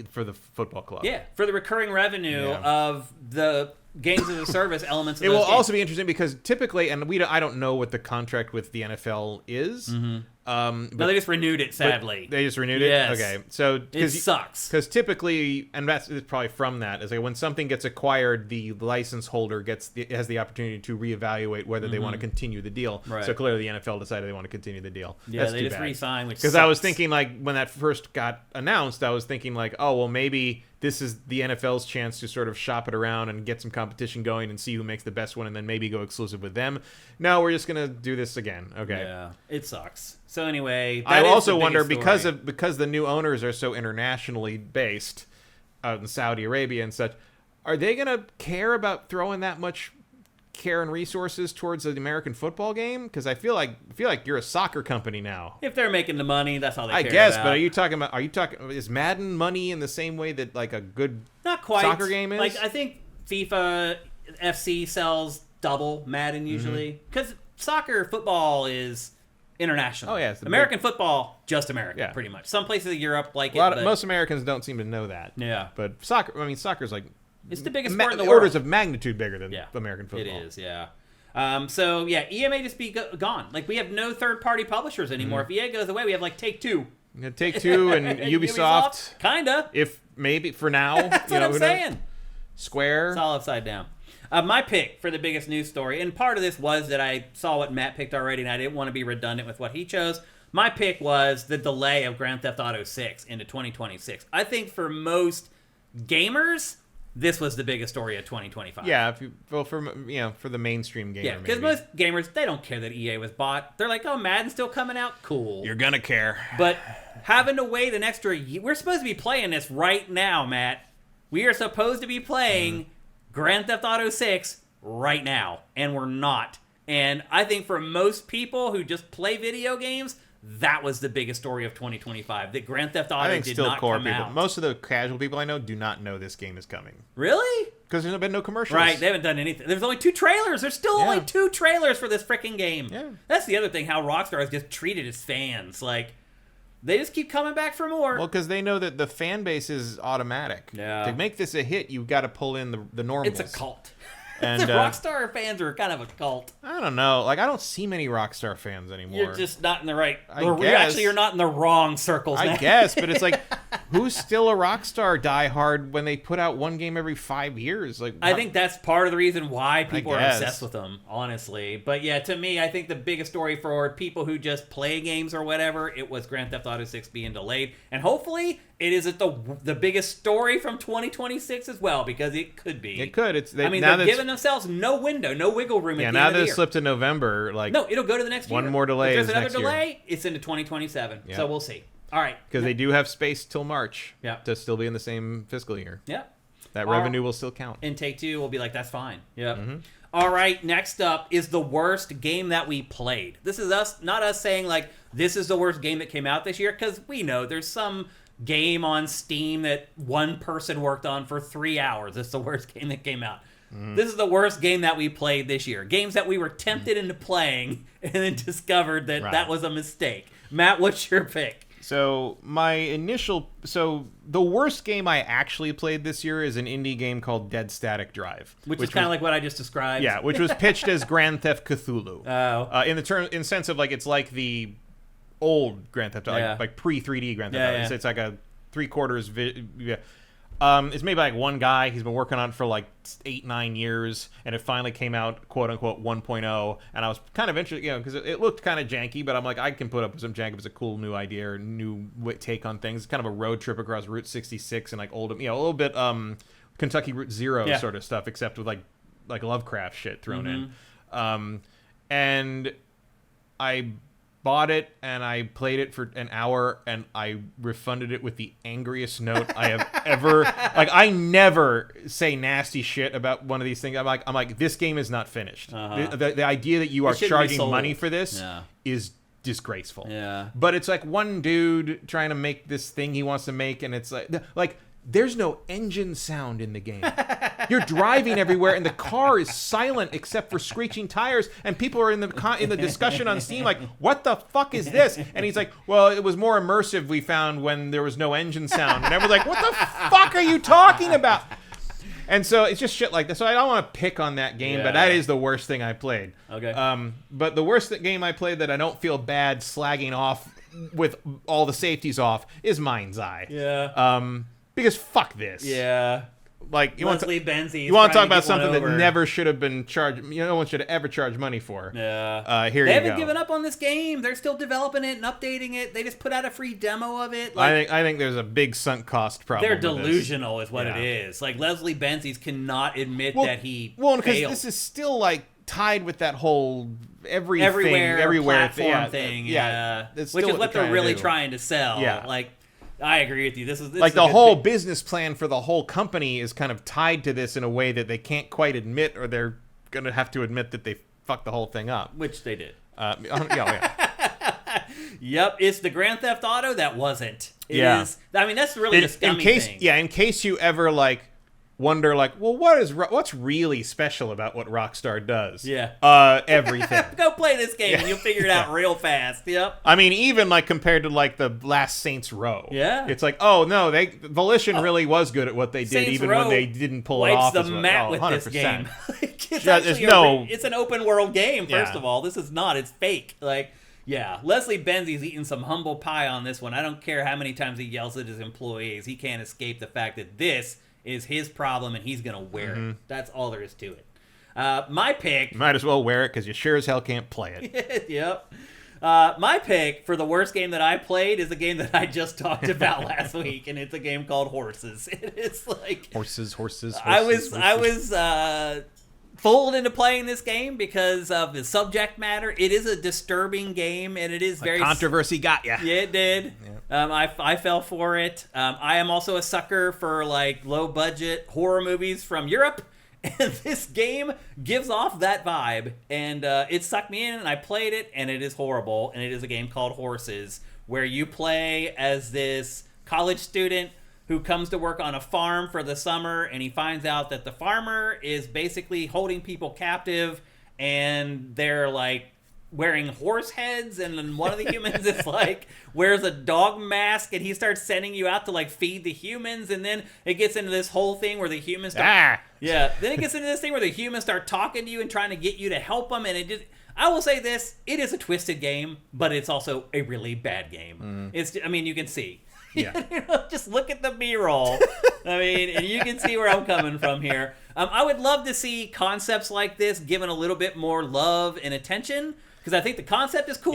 for the football club. Yeah, for the recurring revenue of the games as a service elements. Of it those will games. also be interesting because typically, and I don't know what the contract with the NFL is. No, they just renewed it. Sadly, they just renewed it. Yes. Okay, so it sucks because typically, and it's probably from that is like when something gets acquired, the license holder has the opportunity to reevaluate whether they want to continue the deal. Right. So clearly, the NFL decided they want to continue the deal. Yeah, That's they too just bad. re-signed, which because I was thinking like when that first got announced, I was thinking like, oh well, maybe this is the NFL's chance to sort of shop it around and get some competition going and see who makes the best one, and then maybe go exclusive with them. No, we're just gonna do this again. Okay. Yeah, it sucks. So anyway, I also wonder because the new owners are so internationally based out in Saudi Arabia and such, are they gonna care about throwing that much care and resources towards the American football game? Because I feel like you're a soccer company now. If they're making the money, that's all they I care guess, about. but are you talking is Madden money in the same way that like a good not quite soccer game is? Like I think FIFA FC sells double Madden usually because football is international. Oh yeah, American football, just American, pretty much. Some places in Europe like it. Most Americans don't seem to know that. Yeah, but soccer's like it's the biggest sport in the world. Orders of magnitude bigger than American football. It is, yeah. So yeah, EA may just be gone. Like we have no third-party publishers anymore. If EA goes away, we have like Take-Two. Take-Two and Ubisoft. Kinda. If maybe for now. That's what I'm saying. Square. It's all upside down. My pick for the biggest news story, and part of this was that I saw what Matt picked already, and I didn't want to be redundant with what he chose. My pick was the delay of Grand Theft Auto 6 into 2026. I think for most gamers, this was the biggest story of 2025. Yeah, for the mainstream gamer. Yeah, because most gamers, they don't care that EA was bought. They're like, oh, Madden's still coming out? Cool. You're gonna care. But having to wait an extra year, we're supposed to be playing this right now, Matt. We are supposed to be playing Grand Theft Auto 6 right now, and we're not. And I think for most people who just play video games, that was the biggest story of 2025. That Grand Theft Auto did not come out. Most of the casual people I know do not know this game is coming. Really? Because there's been no commercials. Right, they haven't done anything. There's only 2 trailers. There's still only 2 trailers for this freaking game. Yeah. That's the other thing, how Rockstar has just treated its fans. Like, they just keep coming back for more. Well, because they know that the fan base is automatic. Yeah. To make this a hit, you've got to pull in the normals. It's a cult. And the Rockstar fans are kind of a cult. I don't know. Like, I don't see many Rockstar fans anymore. You're just not in the right... guess. Actually, you're not in the wrong circles now. I guess, but it's like, who's still a Rockstar diehard when they put out one game every 5 years? Like, I think that's part of the reason why people are obsessed with them, honestly. But yeah, to me, I think the biggest story for people who just play games or whatever, it was Grand Theft Auto 6 being delayed. And hopefully... it is the biggest story from 2026 as well, because it could be. It could. They're giving themselves no window, no wiggle room. Yeah, at the now end of that the it year. slipped to November, like no, it'll go to the next year. One more delay. If there's next another delay, year. it's into 2027. Yeah. So we'll see. All right, because they do have space till March. Yeah. To still be in the same fiscal year. Yeah. That revenue will still count. And Take-Two will be like, that's fine. Yeah. Mm-hmm. All right, next up is the worst game that we played. This is not us saying like this is the worst game that came out this year, because we know there's some game on Steam that one person worked on for 3 hours. It's the worst game that came out. This is the worst game that we played this year. Games that we were tempted into playing and then discovered that that was a mistake. Matt, what's your pick? So the worst game I actually played this year is an indie game called Dead Static Drive, which is kind of like what I just described. Yeah, which was pitched as Grand Theft Cthulhu. Oh, in sense of like it's like the old Grand Theft Auto, like pre 3D Grand Theft Auto. It's like a 3/4. It's made by like one guy. He's been working on it for like 8-9 years, and it finally came out, quote unquote, 1.0. And I was kind of interested, because it looked kind of janky, but I'm like, I can put up with some jank if it's a cool new idea or new take on things. It's kind of a road trip across Route 66 and like old, a little bit Kentucky Route Zero sort of stuff, except with like Lovecraft shit thrown in. And I bought it and I played it for an hour and I refunded it with the angriest note I have ever. Like, I never say nasty shit about one of these things. I'm like, this game is not finished. The idea that you are charging money for this is disgraceful. Yeah. But it's like one dude trying to make this thing he wants to make, and it's like there's no engine sound in the game. You're driving everywhere, and the car is silent except for screeching tires. And people are in the discussion on Steam like, "What the fuck is this?" And he's like, "Well, it was more immersive. We found when there was no engine sound." And everyone's like, "What the fuck are you talking about?" And so it's just shit like this. So I don't want to pick on that game, but that is the worst thing I played. Okay. But the worst game I played that I don't feel bad slagging off with all the safeties off is Mind's Eye. Yeah. Because fuck this. Yeah. Like, you want to talk about something that never should have been charged. No one should have ever charged money for. Yeah. Here they you go. haven't given up on this game. They're still developing it and updating it. They just put out a free demo of it. Like, I think there's a big sunk cost problem. They're delusional, is what it is. Like, Leslie Benzies cannot admit that he because this is still like tied with that whole everywhere platform thing. Yeah. Which is what they're really trying to sell. Yeah. Like, I agree with you. This like is the whole business plan for the whole company is kind of tied to this in a way that they can't quite admit, or they're going to have to admit that they fucked the whole thing up. Which they did. Yeah. Yep, it's the Grand Theft Auto that wasn't. It is. I mean, that's really the scummy thing. Yeah, in case you ever like wonder, like, well, what's really special about what Rockstar does? Yeah. Everything. Go play this game and you'll figure it out real fast. Yep. I mean, even like compared to like the last Saints Row. Yeah. It's like, oh no, Volition really was good at what they did, Saints even Row when they didn't pull it off. Wipes the mat with 100%. this game. It's an open world game. First of all, this is not. It's fake. Like. Yeah, Leslie Benzie's eating some humble pie on this one. I don't care how many times he yells at his employees. He can't escape the fact that this is his problem and he's going to wear it. That's all there is to it. My pick... You might as well wear it because you sure as hell can't play it. Yep. My pick for the worst game that I played is a game that I just talked about last week, and it's a game called Horses. It is like... Horses. I was fooled into playing this game because of the subject matter. It is a disturbing game, and it is very... Controversy got ya. Yeah, it did. Yeah. I fell for it. I am also a sucker for like low-budget horror movies from Europe, and this game gives off that vibe. And it sucked me in, and I played it, and it is horrible. And it is a game called Horses, where you play as this college student who comes to work on a farm for the summer, and he finds out that the farmer is basically holding people captive, and they're like wearing horse heads, and then one of the humans is like wears a dog mask, and he starts sending you out to like feed the humans, and then it gets into this whole thing where the humans then it gets into this thing where the humans start talking to you and trying to get you to help them, and it just... I will say this, it is a twisted game, but it's also a really bad game. You can see. Yeah. Just look at the B-roll. I mean, and you can see where I'm coming from here. I would love to see concepts like this given a little bit more love and attention, because I think the concept is cool,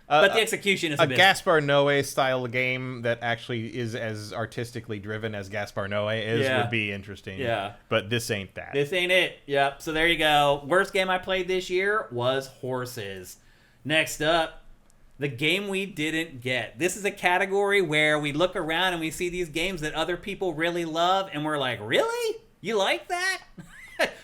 but the execution is a bit... Gaspar Noé style game that actually is as artistically driven as Gaspar Noé is would be interesting. Yeah. But this ain't that. This ain't it. Yep. So there you go. Worst game I played this year was Horses. Next up, the game we didn't get. This is a category where we look around and we see these games that other people really love, and we're like, really? You like that?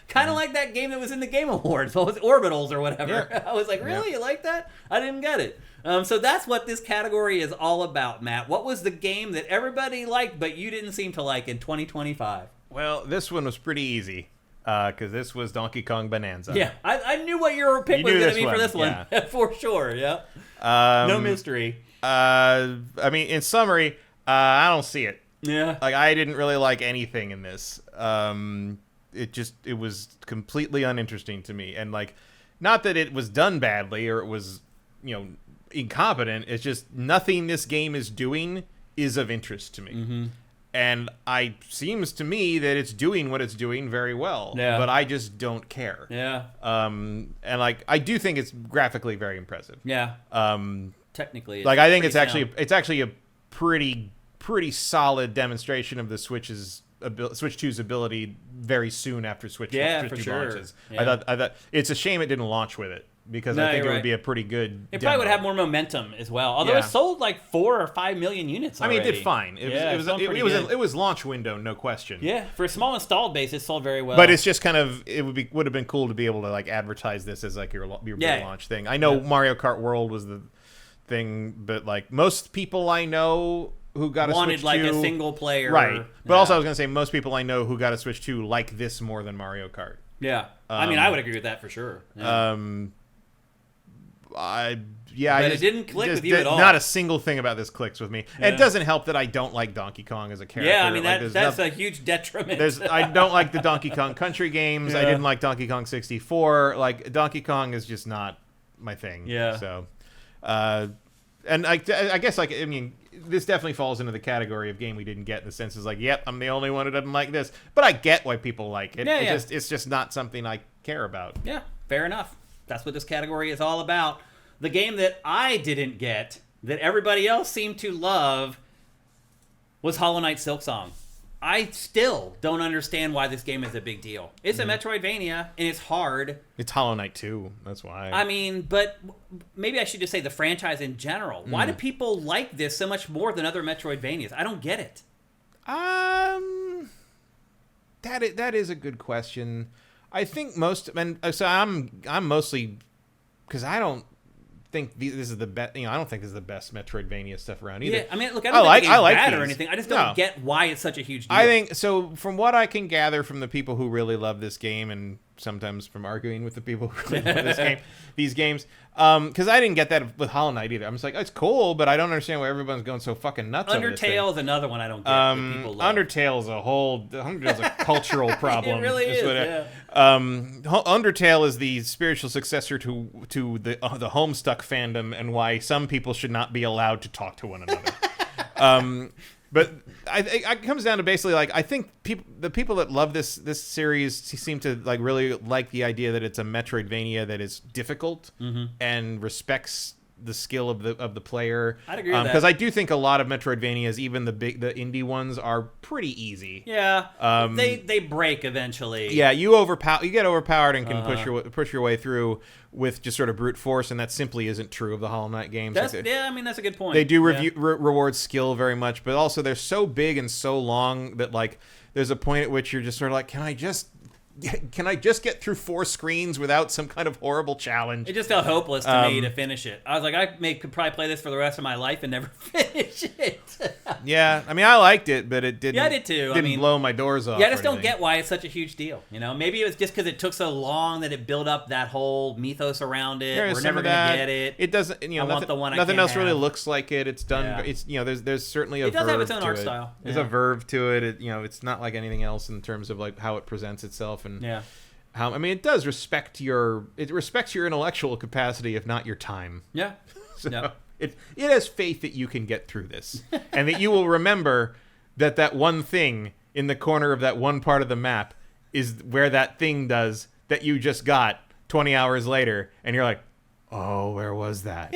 Kind of like that game that was in the Game Awards. What was it? Orbitals or whatever. Yeah. I was like, really? You like that? I didn't get it. So that's what this category is all about, Matt. What was the game that everybody liked but you didn't seem to like in 2025? Well, this one was pretty easy. Because this was Donkey Kong Bonanza. Yeah, I knew what your pick was going to be for this one. Yeah. For sure, yeah. No mystery. I mean, in summary, I don't see it. Yeah. Like, I didn't really like anything in this. It was completely uninteresting to me. And, like, not that it was done badly or it was, incompetent. It's just nothing this game is doing is of interest to me. Mm-hmm. And it seems to me that it's doing what it's doing very well. Yeah. But I just don't care. Yeah. And like I do think it's graphically very impressive. Yeah. Technically, like I think it's actually a pretty solid demonstration of the Switch 2's ability very soon after Switch 2 sure. launches. Yeah. I thought it's a shame it didn't launch with it because I think it would be a pretty good It demo. probably would have more momentum as well. Although it sold like 4 or 5 million units already. I mean, it did fine. It was launch window, no question. Yeah, for a small installed base, it sold very well. But it's just kind of would have been cool to be able to like advertise this as like your big launch thing. I know Mario Kart World was the thing, but like most people I know who got wanted a Switch like 2, a single player, right? But also I was gonna say most people I know who got a Switch 2 like this more than Mario Kart. Yeah, I mean, I would agree with that for sure. Yeah. But it didn't click with you at all. Not a single thing about this clicks with me. Yeah. It doesn't help that I don't like Donkey Kong as a character. Yeah, I mean that's a huge detriment. I don't like the Donkey Kong Country games. I didn't like Donkey Kong 64. Like Donkey Kong is just not my thing. Yeah. So, and I guess like I mean this definitely falls into the category of game we didn't get in the sense is like, yep, I'm the only one who doesn't like this, but I get why people like it. Yeah, It's just not something I care about. Yeah, fair enough. That's what this category is all about. The game that I didn't get, that everybody else seemed to love, was Hollow Knight Silksong. I still don't understand why this game is a big deal. It's a Metroidvania, and it's hard. It's Hollow Knight 2, that's why. I mean, but maybe I should just say the franchise in general. Why do people like this so much more than other Metroidvanias? I don't get it. That is a good question. I think so I'm mostly, because I don't think this is the best. I don't think this is the best Metroidvania stuff around either. Yeah, I mean, look, I don't think it's bad or anything. I just don't get why it's such a huge deal. I think so. From what I can gather from the people who really love this game, and sometimes from arguing with the people who really love these games, because I didn't get that with Hollow Knight either. I'm just like, it's cool, but I don't understand why everyone's going so fucking nuts. Undertale is another one I don't get. That people love. Undertale is a cultural problem. It really is. Yeah. Undertale is the spiritual successor to the Homestuck fandom, and why some people should not be allowed to talk to one another. But it comes down to basically like I think the people that love this series seem to like really like the idea that it's a Metroidvania that is difficult and respects the skill of the player. I'd agree with that. Because I do think a lot of Metroidvanias, even the indie ones, are pretty easy. Yeah, they break eventually. Yeah, you get overpowered and can push your way through with just sort of brute force, and that simply isn't true of the Hollow Knight games. I mean that's a good point. They do reward skill very much, but also they're so big and so long that like there's a point at which you're just sort of like, can I just get through 4 screens without some kind of horrible challenge? It just felt hopeless to me to finish it. I was like, could probably play this for the rest of my life and never finish it. Yeah, I mean, I liked it, but it didn't. Yeah, I did too. Didn't blow my doors off. Yeah, I just don't get why it's such a huge deal. Maybe it was just because it took so long that it built up that whole mythos around it. We're never gonna get it. It doesn't. Nothing else really looks like it. It's done. Yeah. It's there's certainly a. It does have its own art style. There's a verve to it. It's not like anything else in terms of like how it presents itself and. Yeah. I mean, it does respects your intellectual capacity, if not your time. Yeah. So it has faith that you can get through this, and that you will remember that one thing in the corner of that one part of the map is where that thing does that you just got 20 hours later, and you're like, oh, where was that?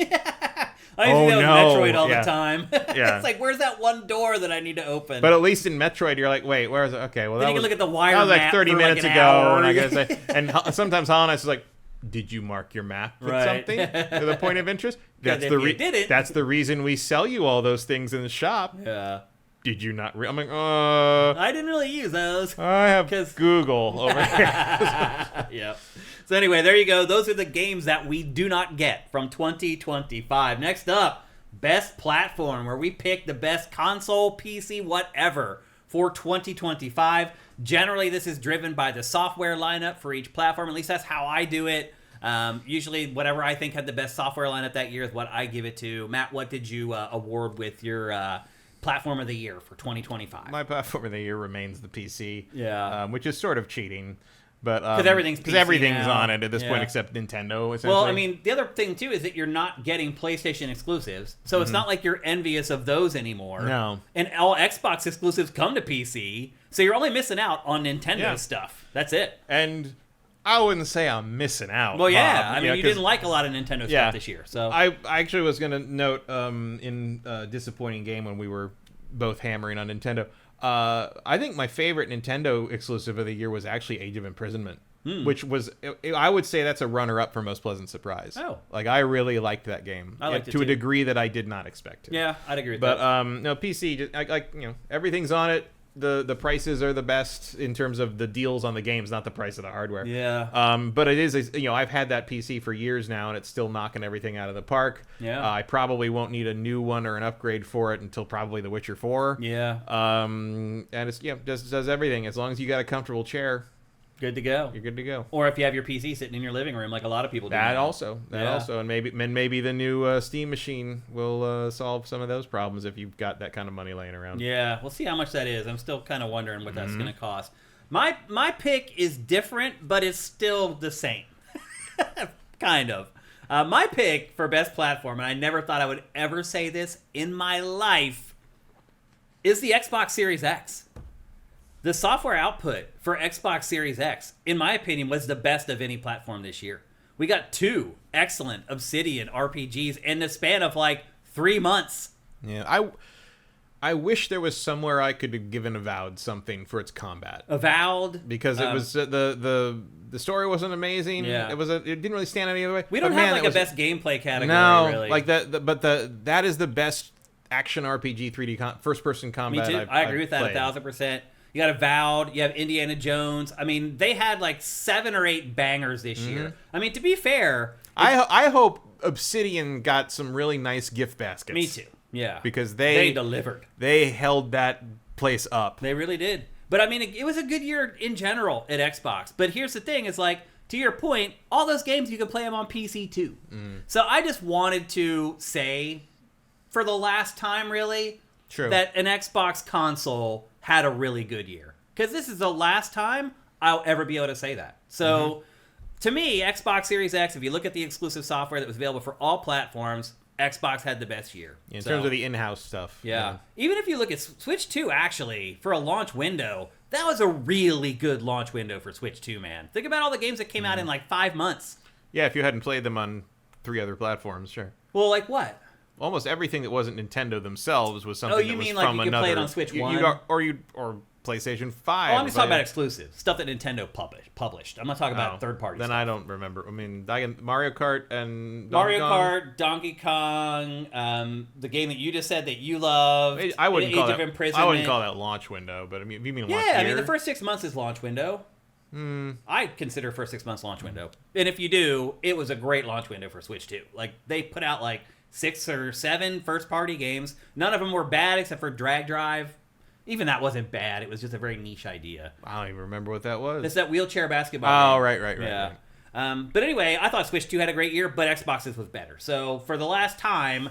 I used to do that with Metroid all the time. Yeah. It's like, where's that one door that I need to open? But at least in Metroid, you're like, wait, where is it? Okay, well, then you can look at the wire that was like map 30 for minutes like an ago, hour. and I gotta say, and sometimes Hollow Knight is like, did you mark your map with something to the point of interest? That's That's the reason we sell you all those things in the shop. Yeah. Did you not? I'm like, I didn't really use those. I have Google over here. Yep. So anyway, there you go. Those are the games that we do not get from 2025. Next up. Best platform, where we pick the best console, PC, whatever for 2025. Generally, this is driven by the software lineup for each platform. At least that's how I do it. Usually, whatever I think had the best software lineup that year is what I give it to. Matt, what did you award with your platform of the year for 2025? My platform of the year remains the PC. Yeah. Which is sort of cheating. But because everything's on it at this point except Nintendo. Essentially. Well, I mean, the other thing too is that you're not getting PlayStation exclusives, so it's not like you're envious of those anymore. No, and all Xbox exclusives come to PC, so you're only missing out on Nintendo stuff. That's it. And I wouldn't say I'm missing out. Well, yeah, Bob. I mean, you didn't like a lot of Nintendo stuff this year, so I actually was going to note in disappointing game when we were both hammering on Nintendo. I think my favorite Nintendo exclusive of the year was actually Age of Imprisonment. which was, I would say that's a runner-up for most pleasant surprise. Oh. Like, I really liked that game. I liked it to a too. degree that I did not expect to. Yeah, I'd agree with that. But, no, PC, everything's on it. The prices are the best in terms of the deals on the games, not the price of the hardware. Yeah. But it is, I've had that PC for years now, and it's still knocking everything out of the park. Yeah. I probably won't need a new one or an upgrade for it until probably The Witcher 4. Yeah. And it's does everything. As long as you got a comfortable chair, good to go. you're good to go. Or if you have your PC sitting in your living room, like a lot of people do. That now. also, and maybe the new Steam machine will solve some of those problems if you've got that kind of money laying around. Yeah, we'll see how much that is. I'm still kind of wondering what that's going to cost. My pick is different, but it's still the same, kind of. My pick for best platform, and I never thought I would ever say this in my life, is the Xbox Series X. The software output for Xbox Series X, in my opinion, was the best of any platform this year. We got 2 excellent Obsidian RPGs in the span of like 3 months. Yeah, I wish there was somewhere I could have given Avowed something for its combat. Avowed, because it was the story wasn't amazing. Yeah. It didn't really stand any other way. We don't have like a best gameplay category. No, really. like that is the best action RPG 3D first person combat. Me too. I agree with that played. 1,000%. You got Avowed, you have Indiana Jones. I mean, they had like 7 or 8 bangers this year. I mean, to be fair, I hope Obsidian got some really nice gift baskets. Me too. Yeah. Because they delivered. They held that place up. They really did. But I mean, it was a good year in general at Xbox. But here's the thing, is like, to your point, all those games you can play them on PC too. So I just wanted to say, for the last time really, that an Xbox console had a really good year. Because this is the last time I'll ever be able to say that. So, to me, Xbox Series X, if you look at the exclusive software that was available for all platforms, Xbox had the best year. In terms of the in-house stuff. Yeah. Even if you look at Switch 2, actually, for a launch window, that was a really good launch window for Switch 2, man. Think about all the games that came out in like 5 months. Yeah, if you hadn't played them on 3 other platforms, sure. Well, like what? Almost everything that wasn't Nintendo themselves was something that was from another. Oh, you mean like you could play it on Switch 1? Or PlayStation 5. Oh, I'm just talking about exclusive. Stuff that Nintendo published. I'm not talking about third-party stuff. Then I don't remember. I mean, Mario Kart and Donkey Kong, the game that you just said that you love, I wouldn't Age of Imprisonment. I wouldn't call that launch window, but I mean, if you mean launch year? I mean, the first 6 months is launch window. I consider first 6 months launch window. And if you do, it was a great launch window for Switch 2. Like, they put out like 6 or 7 first-party games. None of them were bad except for Drag Drive. Even that wasn't bad. It was just a very niche idea. I don't even remember what that was. It's that wheelchair basketball game. Right. Yeah. But anyway, I thought Switch 2 had a great year, but Xbox's was better. So for the last time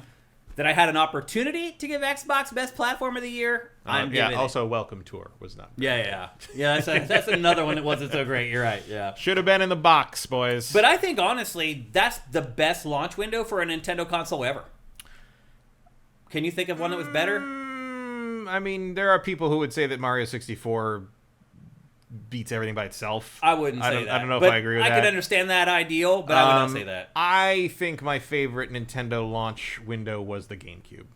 that I had an opportunity to give Xbox Best Platform of the Year, I'm giving it. Also, Welcome Tour was not bad. Yeah, that's another one that wasn't so great. You're right, yeah. Should have been in the box, boys. But I think, honestly, that's the best launch window for a Nintendo console ever. Can you think of one that was better? I mean, there are people who would say that Mario 64 beats everything by itself. I wouldn't say that. I don't know if I agree with that. I could understand that ideal, but I would not say that. I think my favorite Nintendo launch window was the GameCube.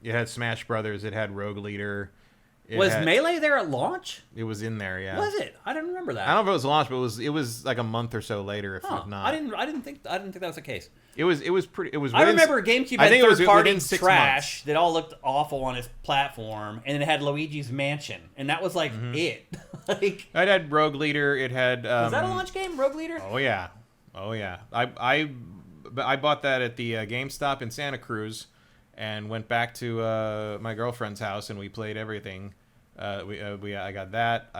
It had Smash Brothers. It had Rogue Leader. Was Melee there at launch? It was in there, yeah. Was it? I didn't remember that. I don't know if it was launch, but it was like a month or so later, if not. I didn't think that was the case. It was pretty. It was. I remember GameCube had third-party trash that all looked awful on its platform, and it had Luigi's Mansion, and that was like it. Like, it had Rogue Leader. It had. Was that a launch game, Rogue Leader? Oh yeah. I bought that at the GameStop in Santa Cruz, and went back to my girlfriend's house, and we played everything. I got that.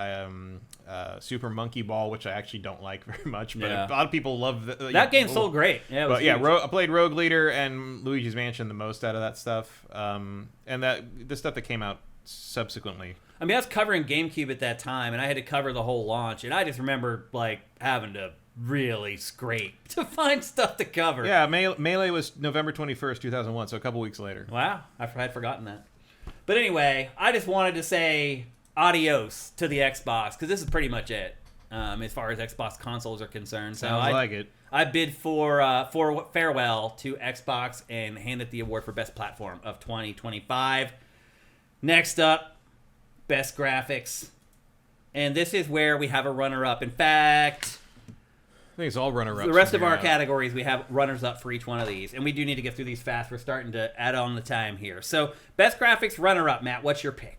Super Monkey Ball, which I actually don't like very much, but a lot of people love that game. Sold great. Yeah, I played Rogue Leader and Luigi's Mansion the most out of that stuff, and the stuff that came out subsequently. I mean, I was covering GameCube at that time, and I had to cover the whole launch, and I just remember like having to really scrape to find stuff to cover. Yeah, Melee was November 21st, 2001, so a couple weeks later. Wow, I had forgotten that. But anyway, I just wanted to say adios to the Xbox, because this is pretty much it as far as Xbox consoles are concerned. Sounds like it. I bid for farewell to Xbox and handed the award for Best Platform of 2025. Next up, Best Graphics. And this is where we have a runner-up. In fact, I think it's all runner-ups. The rest of our categories, we have runners-up for each one of these. And we do need to get through these fast. We're starting to add on the time here. So, best graphics runner-up, Matt. What's your pick?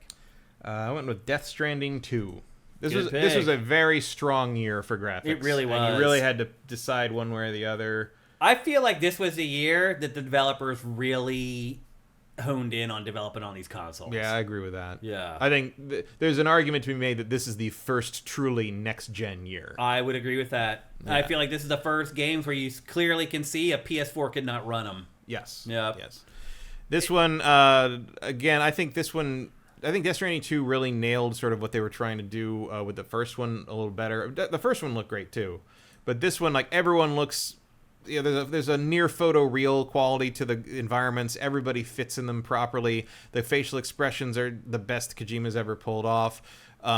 I went with Death Stranding 2. This was a very strong year for graphics. It really was. And you really had to decide one way or the other. I feel like this was the year that the developers really honed in on developing on these consoles. Yeah, I agree with that. Yeah. I think there's an argument to be made that this is the first truly next-gen year. I would agree with that. Yeah. I feel like this is the first games where you clearly can see a PS4 could not run them. Yes. Yep. Yes. This one, again, I think Death Stranding 2 really nailed sort of what they were trying to do with the first one a little better. The first one looked great, too. But this one, like, everyone looks... You know, there's a near photoreal quality to the environments. Everybody fits in them properly. The facial expressions are the best Kojima's ever pulled off.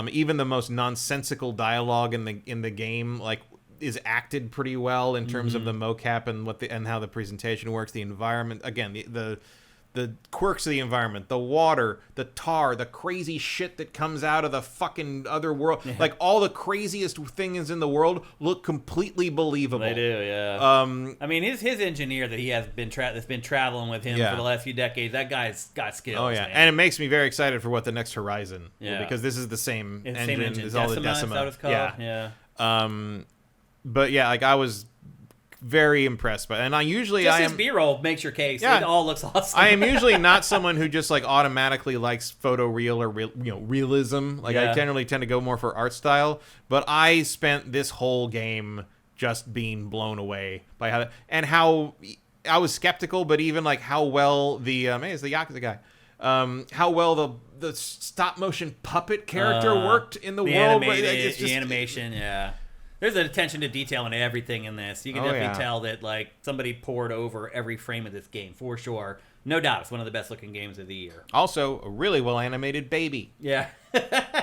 Even the most nonsensical dialogue in the game, like, is acted pretty well in terms of the mocap and how the presentation works. The environment, again, the quirks of the environment, the water, the tar, the crazy shit that comes out of the fucking other world. Yeah. Like, all the craziest things in the world look completely believable. They do, yeah. I mean, his engineer that he has that's been traveling with him for the last few decades, that guy's got skills. Oh, yeah. Man. And it makes me very excited for what the next Horizon will, because this is the same engine as all the Decima. Is that what it's called? Yeah. But yeah, like, I was very impressed by it. And his B-roll makes your case. Yeah, it all looks awesome. I am usually not someone who just like automatically likes photoreal or realism. Like, I generally tend to go more for art style, but I spent this whole game just being blown away by how I was skeptical, but even like how well the it's the Yakuza guy. How well the stop motion puppet character worked in the world. The animation, yeah. There's an attention to detail in everything in this. You can definitely tell that like somebody poured over every frame of this game for sure. No doubt, it's one of the best looking games of the year. Also, a really well animated baby. Yeah,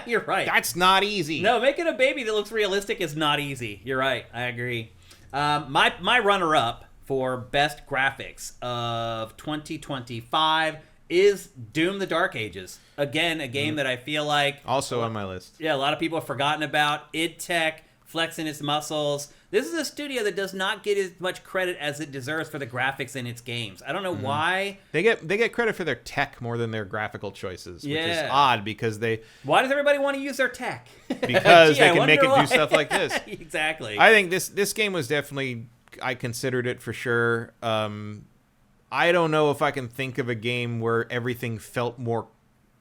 you're right. That's not easy. No, making a baby that looks realistic is not easy. You're right. I agree. My runner up for best graphics of 2025 is Doom: The Dark Ages. Again, a game that I feel like also on my list. Yeah, a lot of people have forgotten about. id Tech flexing its muscles. This is a studio that does not get as much credit as it deserves for the graphics in its games. I don't know why. They get credit for their tech more than their graphical choices, which is odd because they... Why does everybody want to use their tech? Because they can make it do stuff like this. Exactly. I think this game was definitely... I considered it for sure. I don't know if I can think of a game where everything felt more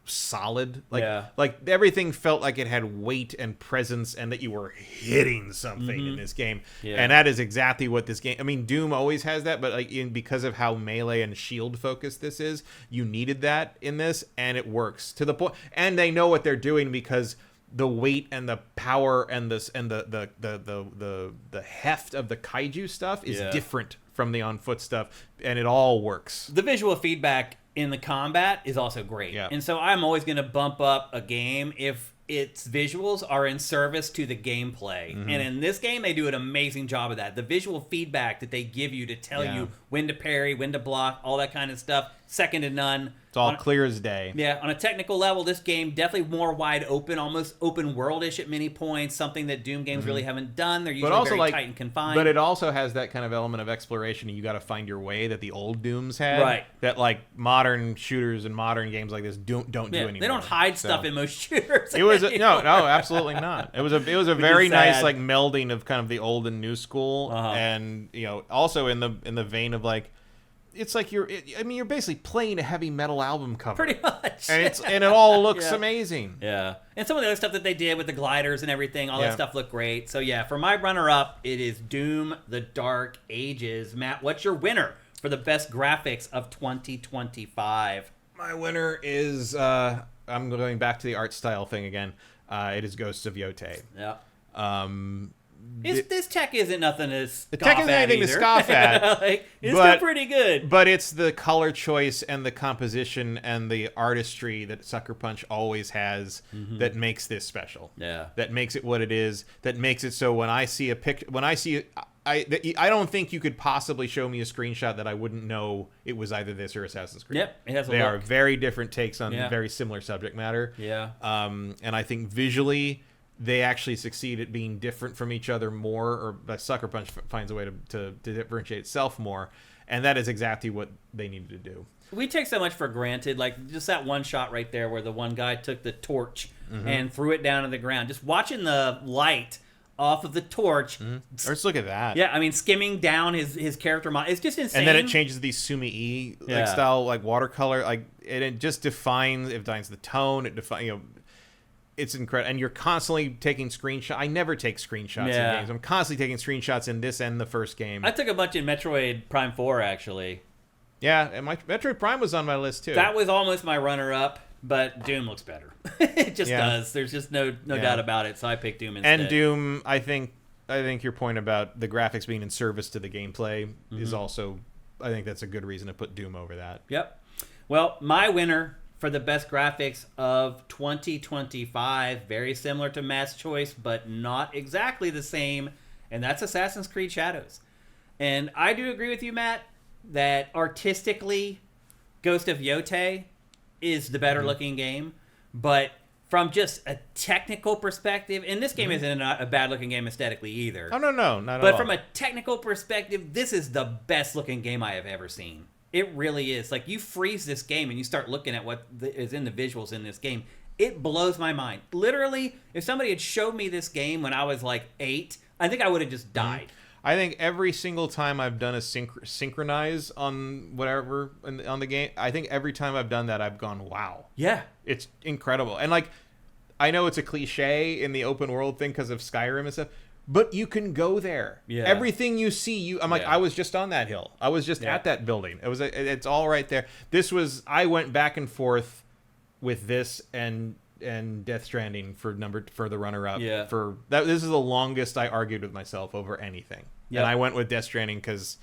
solid, like everything felt like it had weight and presence and that you were hitting something in this game, and that is exactly what this game, I mean, Doom always has that, but like because of how melee and shield focused this is, you needed that in this, and it works to the point, and they know what they're doing because the weight and the power and this and the heft of the kaiju stuff is different from the on foot stuff, and it all works. The visual feedback in the combat is also great. Yeah. And so I'm always going to bump up a game if its visuals are in service to the gameplay. And in this game, they do an amazing job of that. The visual feedback that they give you to tell you when to parry, when to block, all that kind of stuff, second to none. It's all clear as day. Yeah, on a technical level, this game definitely more wide open, almost open world-ish at many points, something that Doom games really haven't done. They're usually very tight and confined. But it also has that kind of element of exploration, and you got to find your way that the old Dooms had. Right. That like modern shooters and modern games like this don't do anymore. They don't hide stuff in most shooters. It was no, absolutely not. It was a very nice like melding of kind of the old and new school, and also in the vein of like. It's like you're basically playing a heavy metal album cover. Pretty much. And it all looks amazing. Yeah. And some of the other stuff that they did with the gliders and everything, all that stuff looked great. So yeah, for my runner-up, it is Doom: The Dark Ages. Matt, what's your winner for the best graphics of 2025? My winner is, I'm going back to the art style thing again. It is Ghosts of Yotei. Yeah. This tech isn't nothing to scoff at. The tech isn't anything to scoff at. It's still pretty good. But it's the color choice and the composition and the artistry that Sucker Punch always has that makes this special. Yeah. That makes it what it is. That makes it so when I see a picture, I don't think you could possibly show me a screenshot that I wouldn't know it was either this or Assassin's Creed. Yep, it has a They look. are very different takes on very similar subject matter. Yeah. And I think visually, they actually succeed at being different from each other more, or Sucker Punch finds a way to differentiate itself more, and that is exactly what they needed to do. We take so much for granted, like just that one shot right there where the one guy took the torch and threw it down to the ground. Just watching the light off of the torch. Or just look at that. Yeah, I mean, skimming down his character model. It's just insane. And then it changes these Sumi-E style, like watercolor. Like it just defines the tone. It defines, it's incredible. And you're constantly taking screenshots. I never take screenshots in games. I'm constantly taking screenshots in this and the first game. I took a bunch in Metroid Prime 4, actually. Yeah, and Metroid Prime was on my list, too. That was almost my runner-up, but Doom looks better. It just does. There's just no doubt about it, so I picked Doom instead. And Doom, I think your point about the graphics being in service to the gameplay is also, I think that's a good reason to put Doom over that. Yep. Well, my winner for the best graphics of 2025, very similar to Matt's choice, but not exactly the same, and that's Assassin's Creed Shadows. And I do agree with you, Matt, that artistically, Ghost of Yotei is the better looking game, but from just a technical perspective, and this game isn't a bad looking game aesthetically either. Oh, no, not at all. But from a technical perspective, this is the best looking game I have ever seen. It really is. Like, you freeze this game and you start looking at what is in the visuals in this game. It blows my mind. Literally, if somebody had showed me this game when I was like 8, I think I would have just died. I think every single time I've done a synchronize on whatever on the game, I think every time I've done that, I've gone, wow. Yeah. It's incredible. And, like, I know it's a cliche in the open world thing because of Skyrim and stuff, but you can go there. Yeah. Everything you see, I'm like, I was just on that hill. I was just at that building. It's all right there. I went back and forth with this and Death Stranding for the runner-up. Yeah. This is the longest I argued with myself over anything. Yep. And I went with Death Stranding because,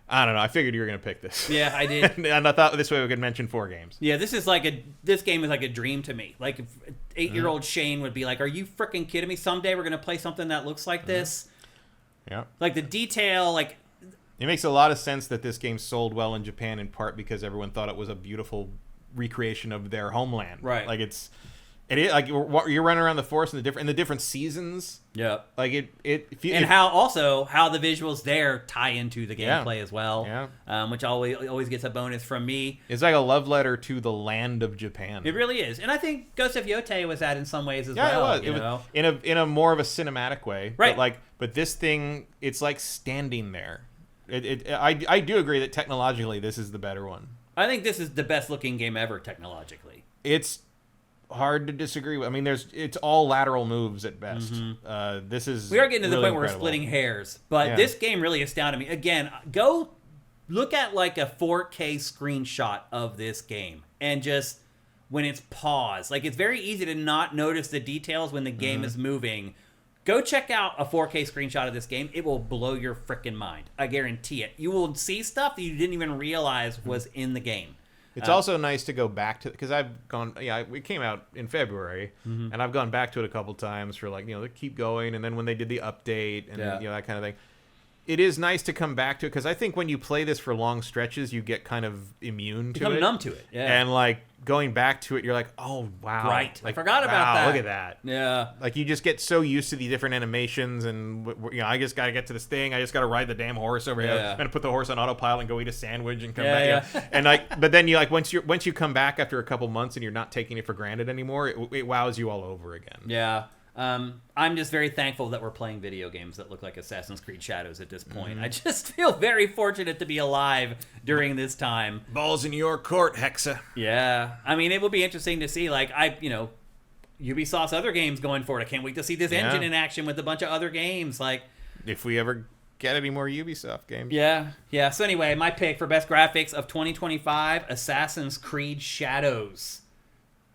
I don't know, I figured you were going to pick this. Yeah, I did. And I thought this way we could mention 4 games. Yeah, this game is like a dream to me. Like, if 8-year-old Shane would be like, are you freaking kidding me? Someday we're going to play something that looks like this? Yeah. Like, the detail, like... It makes a lot of sense that this game sold well in Japan, in part because everyone thought it was a beautiful recreation of their homeland. Right. Like, it is like you're running around the forest in the different seasons. Yeah. Like how the visuals there tie into the gameplay as well. Yeah. Which always gets a bonus from me. It's like a love letter to the land of Japan. It really is, and I think Ghost of Yotei was that in some ways as well. Yeah, it was. It was in a more of a cinematic way. Right. But this thing, it's like standing there. I do agree that technologically this is the better one. I think this is the best looking game ever technologically. It's hard to disagree with. I mean, it's all lateral moves at best. This is we are getting to the really point where we're splitting hairs, but this game really astounded me. Again, go look at like a 4K screenshot of this game, and just when it's paused, like it's very easy to not notice the details when the game is moving. Go check out a 4K screenshot of this game. It will blow your freaking mind. I guarantee it. You will see stuff that you didn't even realize was in the game. It's also nice to go back to, because I've gone, we came out in February, and I've gone back to it a couple times for to keep going, and then when they did the update and that kind of thing. It is nice to come back to it, because I think when you play this for long stretches, you get kind of immune to it. Become numb to it, yeah. And going back to it, you're like, oh, wow. Right, I forgot about that. Look at that. Yeah. Like, you just get so used to the different animations, and, I just got to get to this thing. I just got to ride the damn horse over here. I'm going to put the horse on autopilot and go eat a sandwich and come back. Yeah. And, but then once you come back after a couple months and you're not taking it for granted anymore, it wows you all over again. Yeah. I'm just very thankful that we're playing video games that look like Assassin's Creed Shadows at this point. I just feel very fortunate to be alive during this time. Balls in your court, Hexa. Yeah. I mean, it will be interesting to see, Ubisoft's other games going forward. I can't wait to see this engine in action with a bunch of other games. If we ever get any more Ubisoft games. Yeah. Yeah. So anyway, my pick for best graphics of 2025, Assassin's Creed Shadows.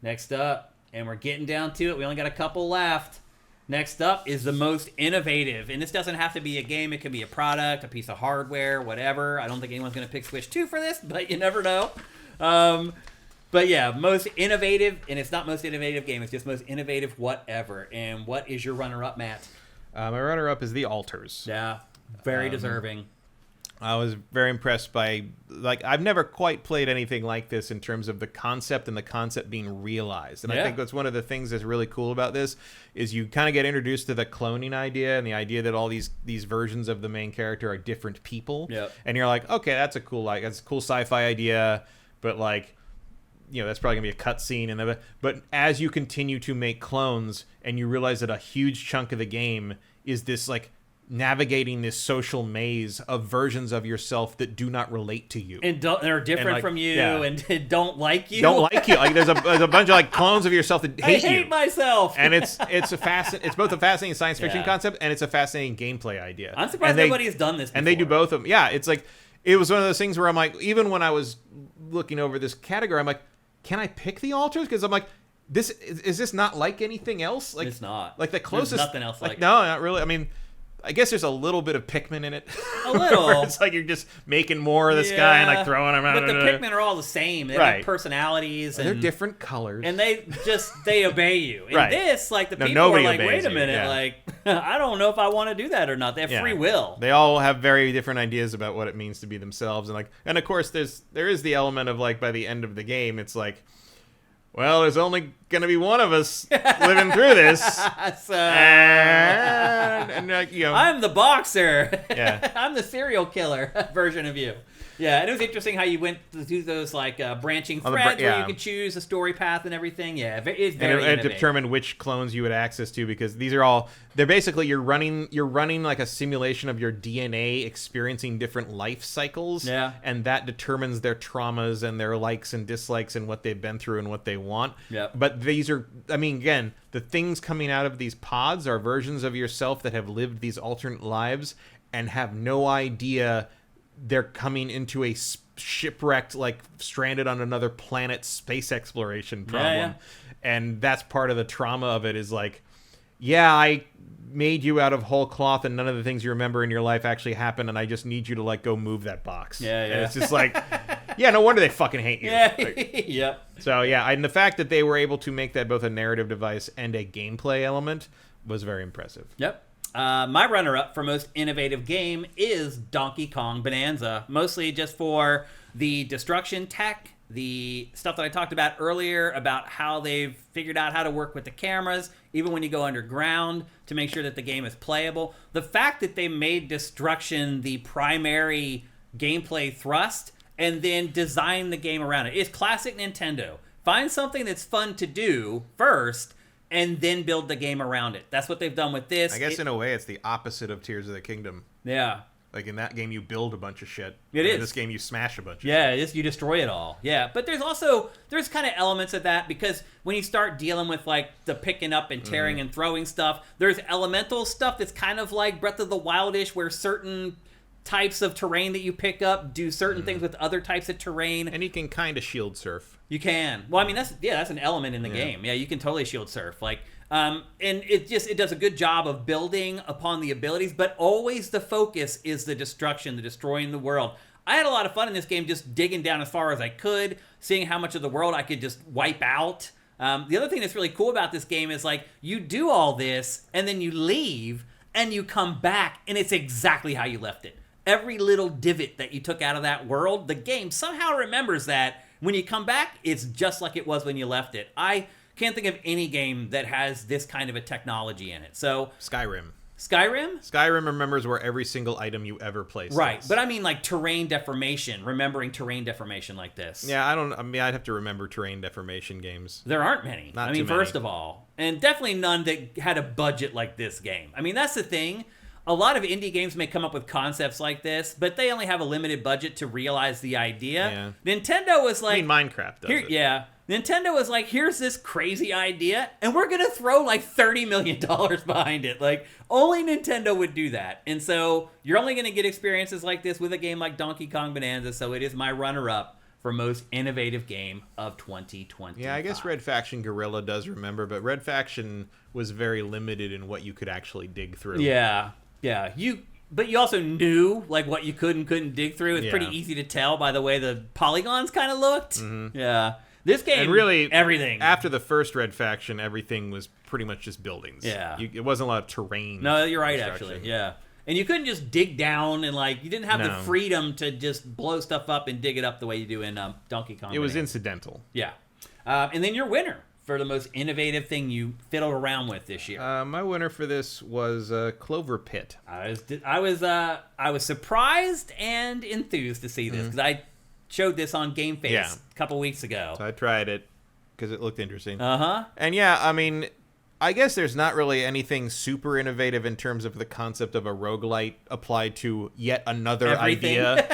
Next up. And we're getting down to it. We only got a couple left. Next up is the most innovative. And this doesn't have to be a game. It could be a product, a piece of hardware, whatever. I don't think anyone's going to pick Switch 2 for this, but you never know. But yeah, most innovative. And it's not most innovative game. It's just most innovative whatever. And what is your runner-up, Matt? My runner-up is The Alters. Yeah, very deserving. I was very impressed by, like, I've never quite played anything like this in terms of the concept and the concept being realized. And I think that's one of the things that's really cool about this is you kind of get introduced to the cloning idea and the idea that all these versions of the main character are different people. Yep. And you're like, okay, that's a cool sci-fi idea, but like, you know, that's probably gonna be a cutscene. But as you continue to make clones and you realize that a huge chunk of the game is this like navigating this social maze of versions of yourself that do not relate to you and they're different from you and don't like you. Like there's a bunch of like clones of yourself that hate you. I hate myself. And it's both a fascinating science fiction concept and it's a fascinating gameplay idea. I'm surprised nobody has done this before. And they do both of them. Yeah, it's like it was one of those things where I'm like, even when I was looking over this category, I'm like, can I pick the altars? Because I'm like, is this not like anything else? Like, it's not. Like the closest. There's nothing else like it. No, not really. I mean, I guess there's a little bit of Pikmin in it. A little. It's like you're just making more of this guy and like throwing him around. But the Pikmin are all the same. They have personalities. And they're different colors. And they obey you. In this, like the people are like, wait a minute, like I don't know if I want to do that or not. They have free will. They all have very different ideas about what it means to be themselves. And of course there is the element of like by the end of the game, it's like, well, there's only going to be one of us living through this. So, and you know, I'm the boxer. Yeah. I'm the serial killer version of you. Yeah, and it was interesting how you went through those like branching threads where you could choose a story path and everything. Yeah, it's very and it determined which clones you had access to because these are all they're basically you're running like a simulation of your DNA experiencing different life cycles. Yeah, and that determines their traumas and their likes and dislikes and what they've been through and what they want. Yeah, but these are, I mean, again, the things coming out of these pods are versions of yourself that have lived these alternate lives and have no idea they're coming into a shipwrecked, like stranded on another planet space exploration problem. Yeah. And that's part of the trauma of it is like, yeah, I made you out of whole cloth and none of the things you remember in your life actually happened and I just need you to like go move that box. Yeah. And it's just like, yeah, no wonder they fucking hate you. Yeah. Like, Yep. So yeah, and the fact that they were able to make that both a narrative device and a gameplay element was very impressive. Yep. My runner-up for most innovative game is Donkey Kong Bonanza, mostly just for the destruction tech, the stuff that I talked about earlier about how they've figured out how to work with the cameras, even when you go underground, to make sure that the game is playable. The fact that they made destruction the primary gameplay thrust and then designed the game around it is classic Nintendo. Find something that's fun to do first, and then build the game around it. That's what they've done with this. I guess in a way it's the opposite of Tears of the Kingdom. Yeah. Like in that game you build a bunch of shit. It is. In this game you smash a bunch of shit. Yeah, you destroy it all. Yeah, but there's kind of elements of that because when you start dealing with like the picking up and tearing and throwing stuff, there's elemental stuff that's kind of like Breath of the Wild-ish where certain types of terrain that you pick up do certain things with other types of terrain. And you can kind of shield surf. You can. Well, I mean, that's an element in the game. Yeah, you can totally shield surf. Like, and it does a good job of building upon the abilities, but always the focus is the destruction, the destroying the world. I had a lot of fun in this game just digging down as far as I could, seeing how much of the world I could just wipe out. The other thing that's really cool about this game is like you do all this and then you leave and you come back and it's exactly how you left it. Every little divot that you took out of that world, the game somehow remembers that. When you come back, it's just like it was when you left it. I can't think of any game that has this kind of a technology in it. So Skyrim? Skyrim remembers where every single item you ever placed. Right, but I mean like terrain deformation, remembering terrain deformation like this. Yeah, I'd have to remember terrain deformation games. There aren't many. Not too many. First of all, and definitely none that had a budget like this game. I mean, that's the thing. A lot of indie games may come up with concepts like this, but they only have a limited budget to realize the idea. Yeah. Nintendo was like... I mean, Minecraft does it. Yeah. Nintendo was like, here's this crazy idea, and we're going to throw like $30 million behind it. Like, only Nintendo would do that. And so you're only going to get experiences like this with a game like Donkey Kong Bonanza, so it is my runner-up for most innovative game of 2020. Yeah, I guess Red Faction Guerrilla does remember, but Red Faction was very limited in what you could actually dig through. Yeah. Yeah, but you also knew like what you could and couldn't dig through. It's pretty easy to tell by the way the polygons kind of looked. Mm-hmm. Yeah, this game and really everything after the first Red Faction, everything was pretty much just buildings. Yeah, It wasn't a lot of terrain. No, you're right. Actually, yeah. And you couldn't just dig down and you didn't have the freedom to just blow stuff up and dig it up the way you do in Donkey Kong. It was incidental. Yeah. And then your winner for the most innovative thing you fiddled around with this year. My winner for this was Clover Pit. I was surprised and enthused to see this because I showed this on Game Face a couple weeks ago. So I tried it because it looked interesting. Uh-huh. And yeah, I mean, I guess there's not really anything super innovative in terms of the concept of a roguelite applied to yet another idea.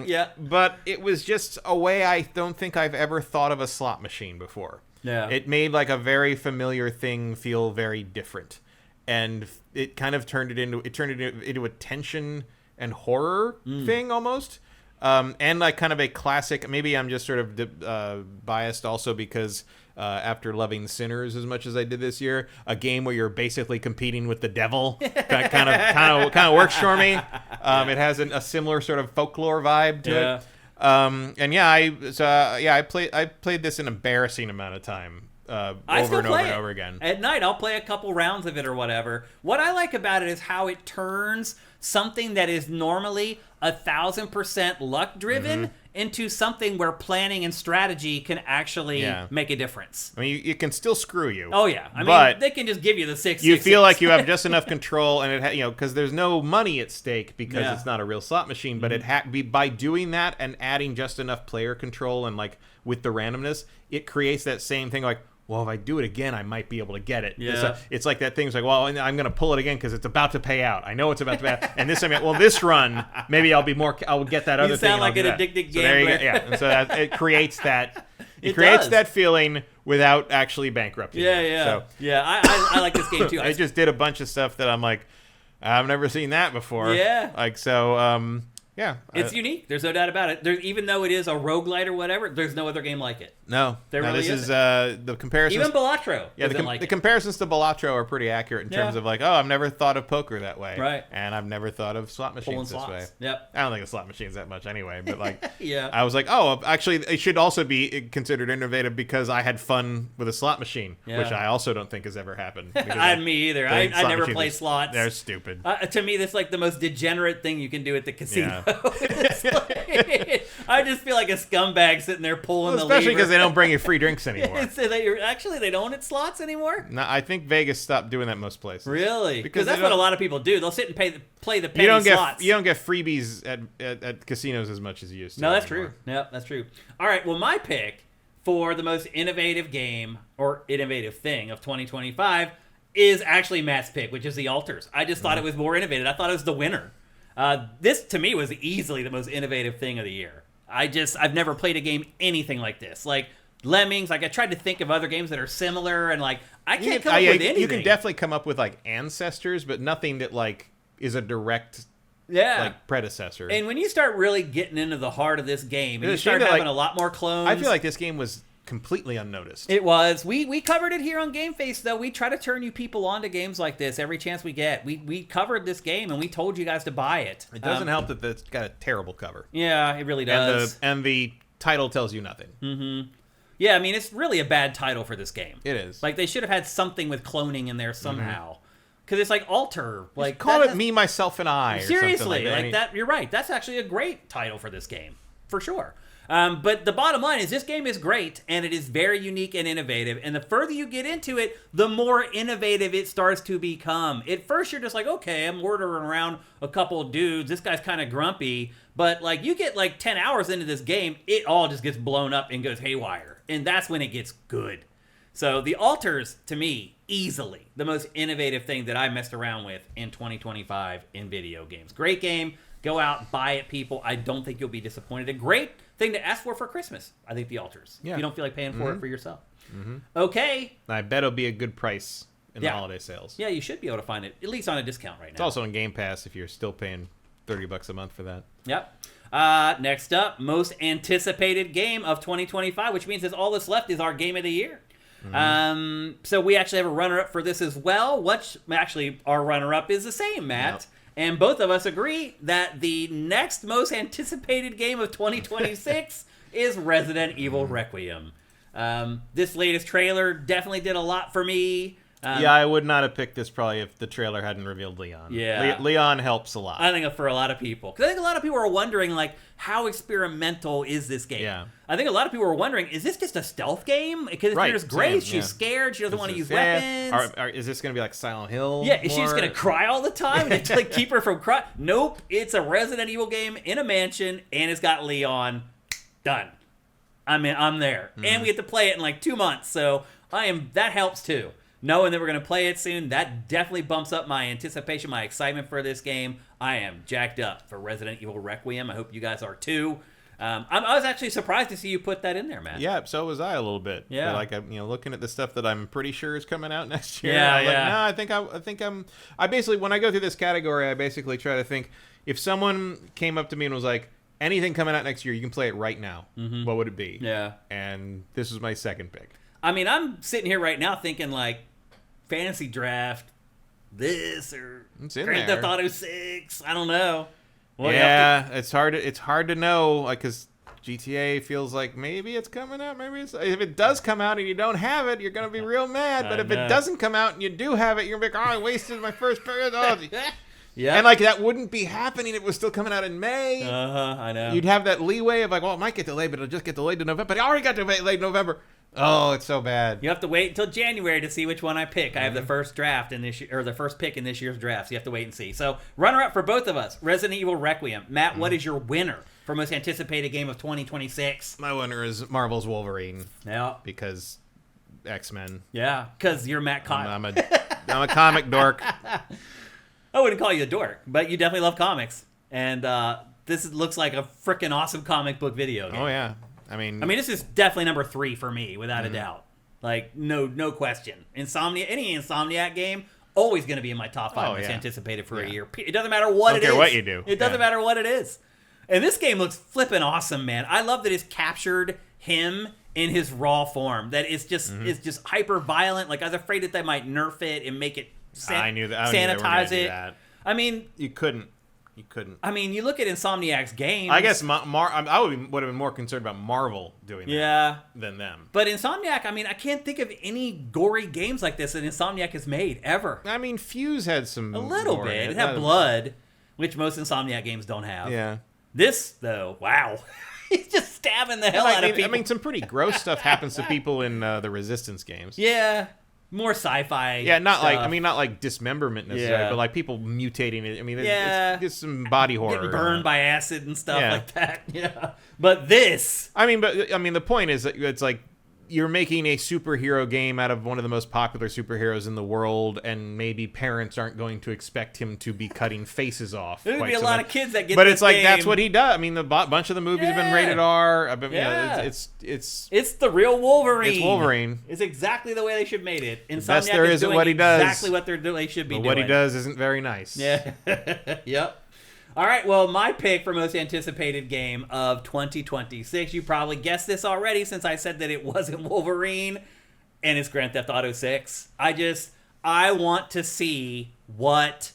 Yeah. But it was just a way I don't think I've ever thought of a slot machine before. Yeah. It made a very familiar thing feel very different. And it kind of turned it into a tension and horror thing almost. And kind of a classic, maybe I'm just sort of biased also because after loving Sinners as much as I did this year, a game where you're basically competing with the devil kind of works for me. It has a similar sort of folklore vibe to it. I played this an embarrassing amount of time over and over again. At night, I'll play a couple rounds of it or whatever. What I like about it is how it turns something that is normally 1,000% luck driven into something where planning and strategy can actually make a difference. I mean, it can still screw you. Oh yeah, I mean, they can just give you the 6. You feel like you have just enough control, and because there's no money at stake because it's not a real slot machine. But by doing that and adding just enough player control and with the randomness, it creates that same thing well, if I do it again, I might be able to get it. Yeah. It's like that thing. It's well, I'm going to pull it again because it's about to pay out. I know it's about to pay out. And this time, this run, maybe I'll get that other thing. You sound like an addicted gambler. There you go. Yeah. And so it creates that. It creates that feeling without actually bankrupting. Yeah. So, I like this game too. I just did a bunch of stuff that I'm I've never seen that before. Yeah. Yeah. It's unique. There's no doubt about it. Even though it is a roguelite or whatever, there's no other game like it. No. This is the comparisons. Even Balatro. Yeah, the comparisons to Balatro are pretty accurate in terms of I've never thought of poker that way. Right. And I've never thought of slot machines this way. Yep. I don't think of slot machines that much anyway, but yeah. I was actually it should also be considered innovative because I had fun with a slot machine, which I also don't think has ever happened. Me either. I never play slots. They're stupid. To me, that's the most degenerate thing you can do at the casino. Yeah. I just feel like a scumbag sitting there pulling the lever. Especially because they don't bring you free drinks anymore. They don't at slots anymore? No, I think Vegas stopped doing that most places. Really? Because that's what a lot of people do. They'll sit and play the penny slots. You don't get freebies at casinos as much as you used to. No, that's true. Yep, that's true. All right, well, my pick for the most innovative game or innovative thing of 2025 is actually Matt's pick, which is the Altars. I just thought it was more innovative. I thought it was the winner. This, to me, was easily the most innovative thing of the year. I've never played a game anything like this. Lemmings, I tried to think of other games that are similar, and I can't come up with anything. You can definitely come up with Ancestors, but nothing that is a direct predecessor. And when you start really getting into the heart of this game, and you start having a lot more clones. I feel like this game was completely unnoticed. It was. We covered it here on Game Face, though. We try to turn you people onto games like this every chance we get. We covered this game, and we told you guys to buy it. It doesn't help that it's got a terrible cover. Yeah, it really does. And the title tells you nothing. Mm-hmm. Yeah, I mean, it's really a bad title for this game. It is. They should have had something with cloning in there somehow. Because it's Alter. Call it Me, Myself, and I. Seriously, or something that. You're right. That's actually a great title for this game, for sure. But the bottom line is this game is great, and it is very unique and innovative. And the further you get into it, the more innovative it starts to become. At first, you're just okay, I'm ordering around a couple of dudes. This guy's kind of grumpy. But you get 10 hours into this game, it all just gets blown up and goes haywire. And that's when it gets good. So the Altars, to me, easily the most innovative thing that I messed around with in 2025 in video games. Great game. Go out, buy it, people. I don't think you'll be disappointed. A great thing to ask for Christmas, I think, the Altars. Yeah. If you don't feel like paying for it for yourself. Mm-hmm. Okay. I bet it'll be a good price in the holiday sales. Yeah, you should be able to find it, at least on a discount right now. It's also on Game Pass if you're still paying $30 a month for that. Yep. Next up, most anticipated game of 2025, which means that all that's left is our game of the year. Mm-hmm. So we actually have a runner-up for this as well. Our runner-up is the same, Matt. Yep. And both of us agree that the next most anticipated game of 2026 is Resident Evil Requiem. This latest trailer definitely did a lot for me. Yeah, I would not have picked this probably if the trailer hadn't revealed Leon. Yeah. Leon helps a lot. I think for a lot of people. Because I think a lot of people are wondering, like, how experimental is this game? Yeah. I think a lot of people are wondering, is this just a stealth game? Because There's Grace, she's scared, she doesn't want to use weapons. Is this going to be like Silent Hill? Yeah, is she just going to cry all the time and like keep her from crying? Nope, it's a Resident Evil game in a mansion, and it's got Leon. Done. I mean, I'm there. And we get to play it in like 2 months, so that helps too. Knowing that we're going to play it soon, that definitely bumps up my anticipation, my excitement for this game. I am jacked up for Resident Evil Requiem. I hope you guys are too. I was actually surprised to see you put that in there, Matt. Yeah, so was I a little bit. Yeah, but like looking at the stuff that I'm pretty sure is coming out next year. Yeah, like, no, I think I basically, when I go through this category, I basically try to think, if someone came up to me and was like, anything coming out next year, you can play it right now. What would it be? Yeah, and this was my second pick. I mean, I'm sitting here right now thinking like Fantasy Draft, this or Grand Theft Auto 6. I don't know. It's hard to know, like, because GTA feels like maybe it's coming out, if it does come out and you don't have it, you're gonna be real mad. But if it doesn't come out and you do have it, you're gonna be like, I wasted my first period. Yeah, and like that wouldn't be happening. It was still coming out in May. I know. You'd have that leeway of like, well, it might get delayed, but it'll just get delayed to November. But it already got delayed in November. Oh, it's so bad. You have to wait until January to see which one I pick. I have the first draft in this or the first pick in this year's draft, so you have to wait and see. So, runner-up for both of us, Resident Evil Requiem. Matt, what is your winner for most anticipated game of 2026? My winner is Marvel's Wolverine. Yeah. Because X-Men. Yeah, because you're Matt Keil. I'm a comic dork. I wouldn't call you a dork, but you definitely love comics. And this looks like a freaking awesome comic book video game. Oh, yeah. I mean, this is definitely number 3 for me, without a doubt. Like, no question. Any Insomniac game, always going to be in my top 5 most anticipated for a year. It doesn't matter what it is. Don't care what you do. It doesn't matter what it is. And this game looks flipping awesome, man. I love that it's captured him in his raw form. That it's just hyper violent. Like, I was afraid that they might nerf it and make it sanitize it. I mean, you couldn't. I mean, you look at Insomniac's games. I guess I would have been more concerned about Marvel doing that than them. But Insomniac, I can't think of any gory games like this that Insomniac has made, ever. I mean, Fuse had some a little bit. It had blood, which most Insomniac games don't have. Yeah. This, though, wow. He's just stabbing the hell out of people. I mean, some pretty gross stuff happens to people in the Resistance games. Yeah. More sci-fi. Yeah, not stuff. like dismemberment necessarily, but like people mutating it. I mean, it's just some body horror. Getting burned by acid and stuff like that. Yeah. But this. The point is that it's like you're making a superhero game out of one of the most popular superheroes in the world, and maybe parents aren't going to expect him to be cutting faces off. There's going to be a lot of kids that get But this it's like game. That's what he does. I mean, a bunch of the movies have been rated R. It's the real Wolverine. It's Wolverine. It's exactly the way they should have made it. Insomniac is doing what he does. Exactly what they should be doing. What he does isn't very nice. Yeah. Yep. All right, well, my pick for most anticipated game of 2026, you probably guessed this already since I said that it wasn't Wolverine, and it's Grand Theft Auto 6. I want to see what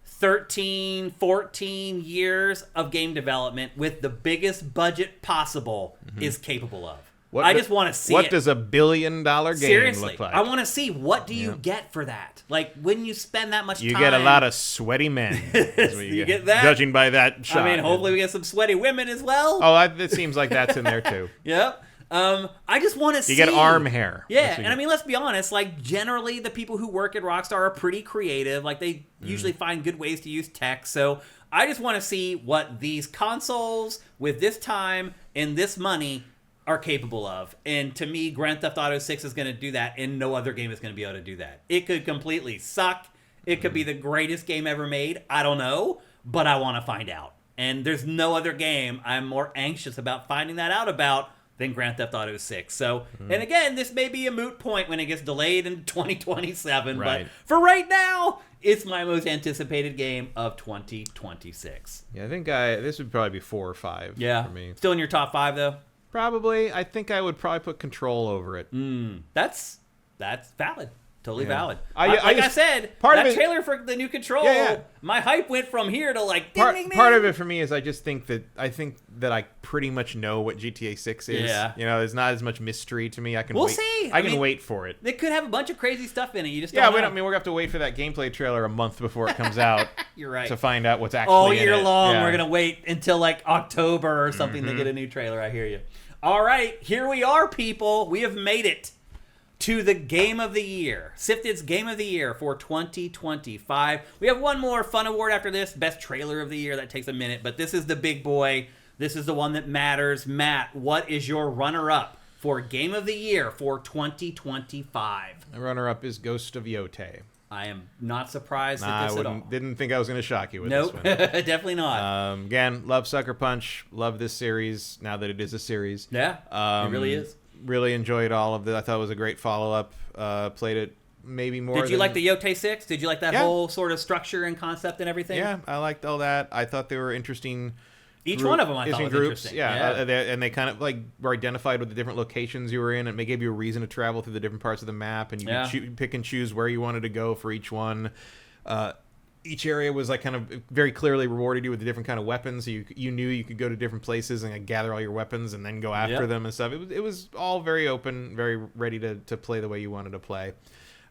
13, 14 years of game development with the biggest budget possible is capable of. I just want to see what does $1 billion game look like? I want to see what do you get for that. Like, when you spend that much time. You get a lot of sweaty men. you get that? Judging by that shot. I mean, hopefully we get some sweaty women as well. Oh, it seems like that's in there too. Yep. I just want to see. You get arm hair. Yeah, and I mean, let's be honest. Like, generally, the people who work at Rockstar are pretty creative. Like, they usually find good ways to use tech. So I just want to see what these consoles with this time and this money are capable of. And to me, Grand Theft Auto 6 is going to do that, and no other game is going to be able to do that. It could completely suck. It could be the greatest game ever made. I don't know, but I want to find out. And there's no other game I'm more anxious about finding that out about than Grand Theft Auto 6. So, and again, this may be a moot point when it gets delayed in 2027, but for right now, it's my most anticipated game of 2026. Yeah, I think this would probably be 4 or 5 for me. Still in your top 5, though? Probably. I think I would probably put Control over it. That's valid. Totally valid. I said, part that of it, trailer for the new Control, my hype went from here to like part of it for me is I think that I pretty much know what GTA 6 is. Yeah. You know, there's not as much mystery to me. I can we'll wait. see. I can wait for it. They could have a bunch of crazy stuff in it. You just don't know. We're gonna have to wait for that gameplay trailer a month before it comes out. You're right. To find out what's actually all year in it. long. Yeah. We're gonna wait until like October or something to get a new trailer. I hear you. All right, here we are, people. We have made it to the Game of the Year. SIFTD's Game of the Year for 2025. We have one more fun award after this. Best Trailer of the Year. That takes a minute, but this is the big boy. This is the one that matters. Matt, what is your runner-up for Game of the Year for 2025? The runner-up is Ghost of Yotei. I am not surprised at this at all. Didn't think I was going to shock you with this one. Definitely not. Again, love Sucker Punch. Love this series, now that it is a series. Yeah, it really is. Really enjoyed all of it. I thought it was a great follow-up. Played it maybe more Did you like the Yotei 6? Did you like that whole sort of structure and concept and everything? Yeah, I liked all that. I thought they were interesting. Each one of them I thought was interesting. Yeah. And they kind of like were identified with the different locations you were in, and it gave you a reason to travel through the different parts of the map, and you could pick and choose where you wanted to go for each one. Each area was like kind of very clearly rewarded you with a different kind of weapons. So you knew you could go to different places and like, gather all your weapons and then go after them and stuff. It was all very open, very ready to play the way you wanted to play.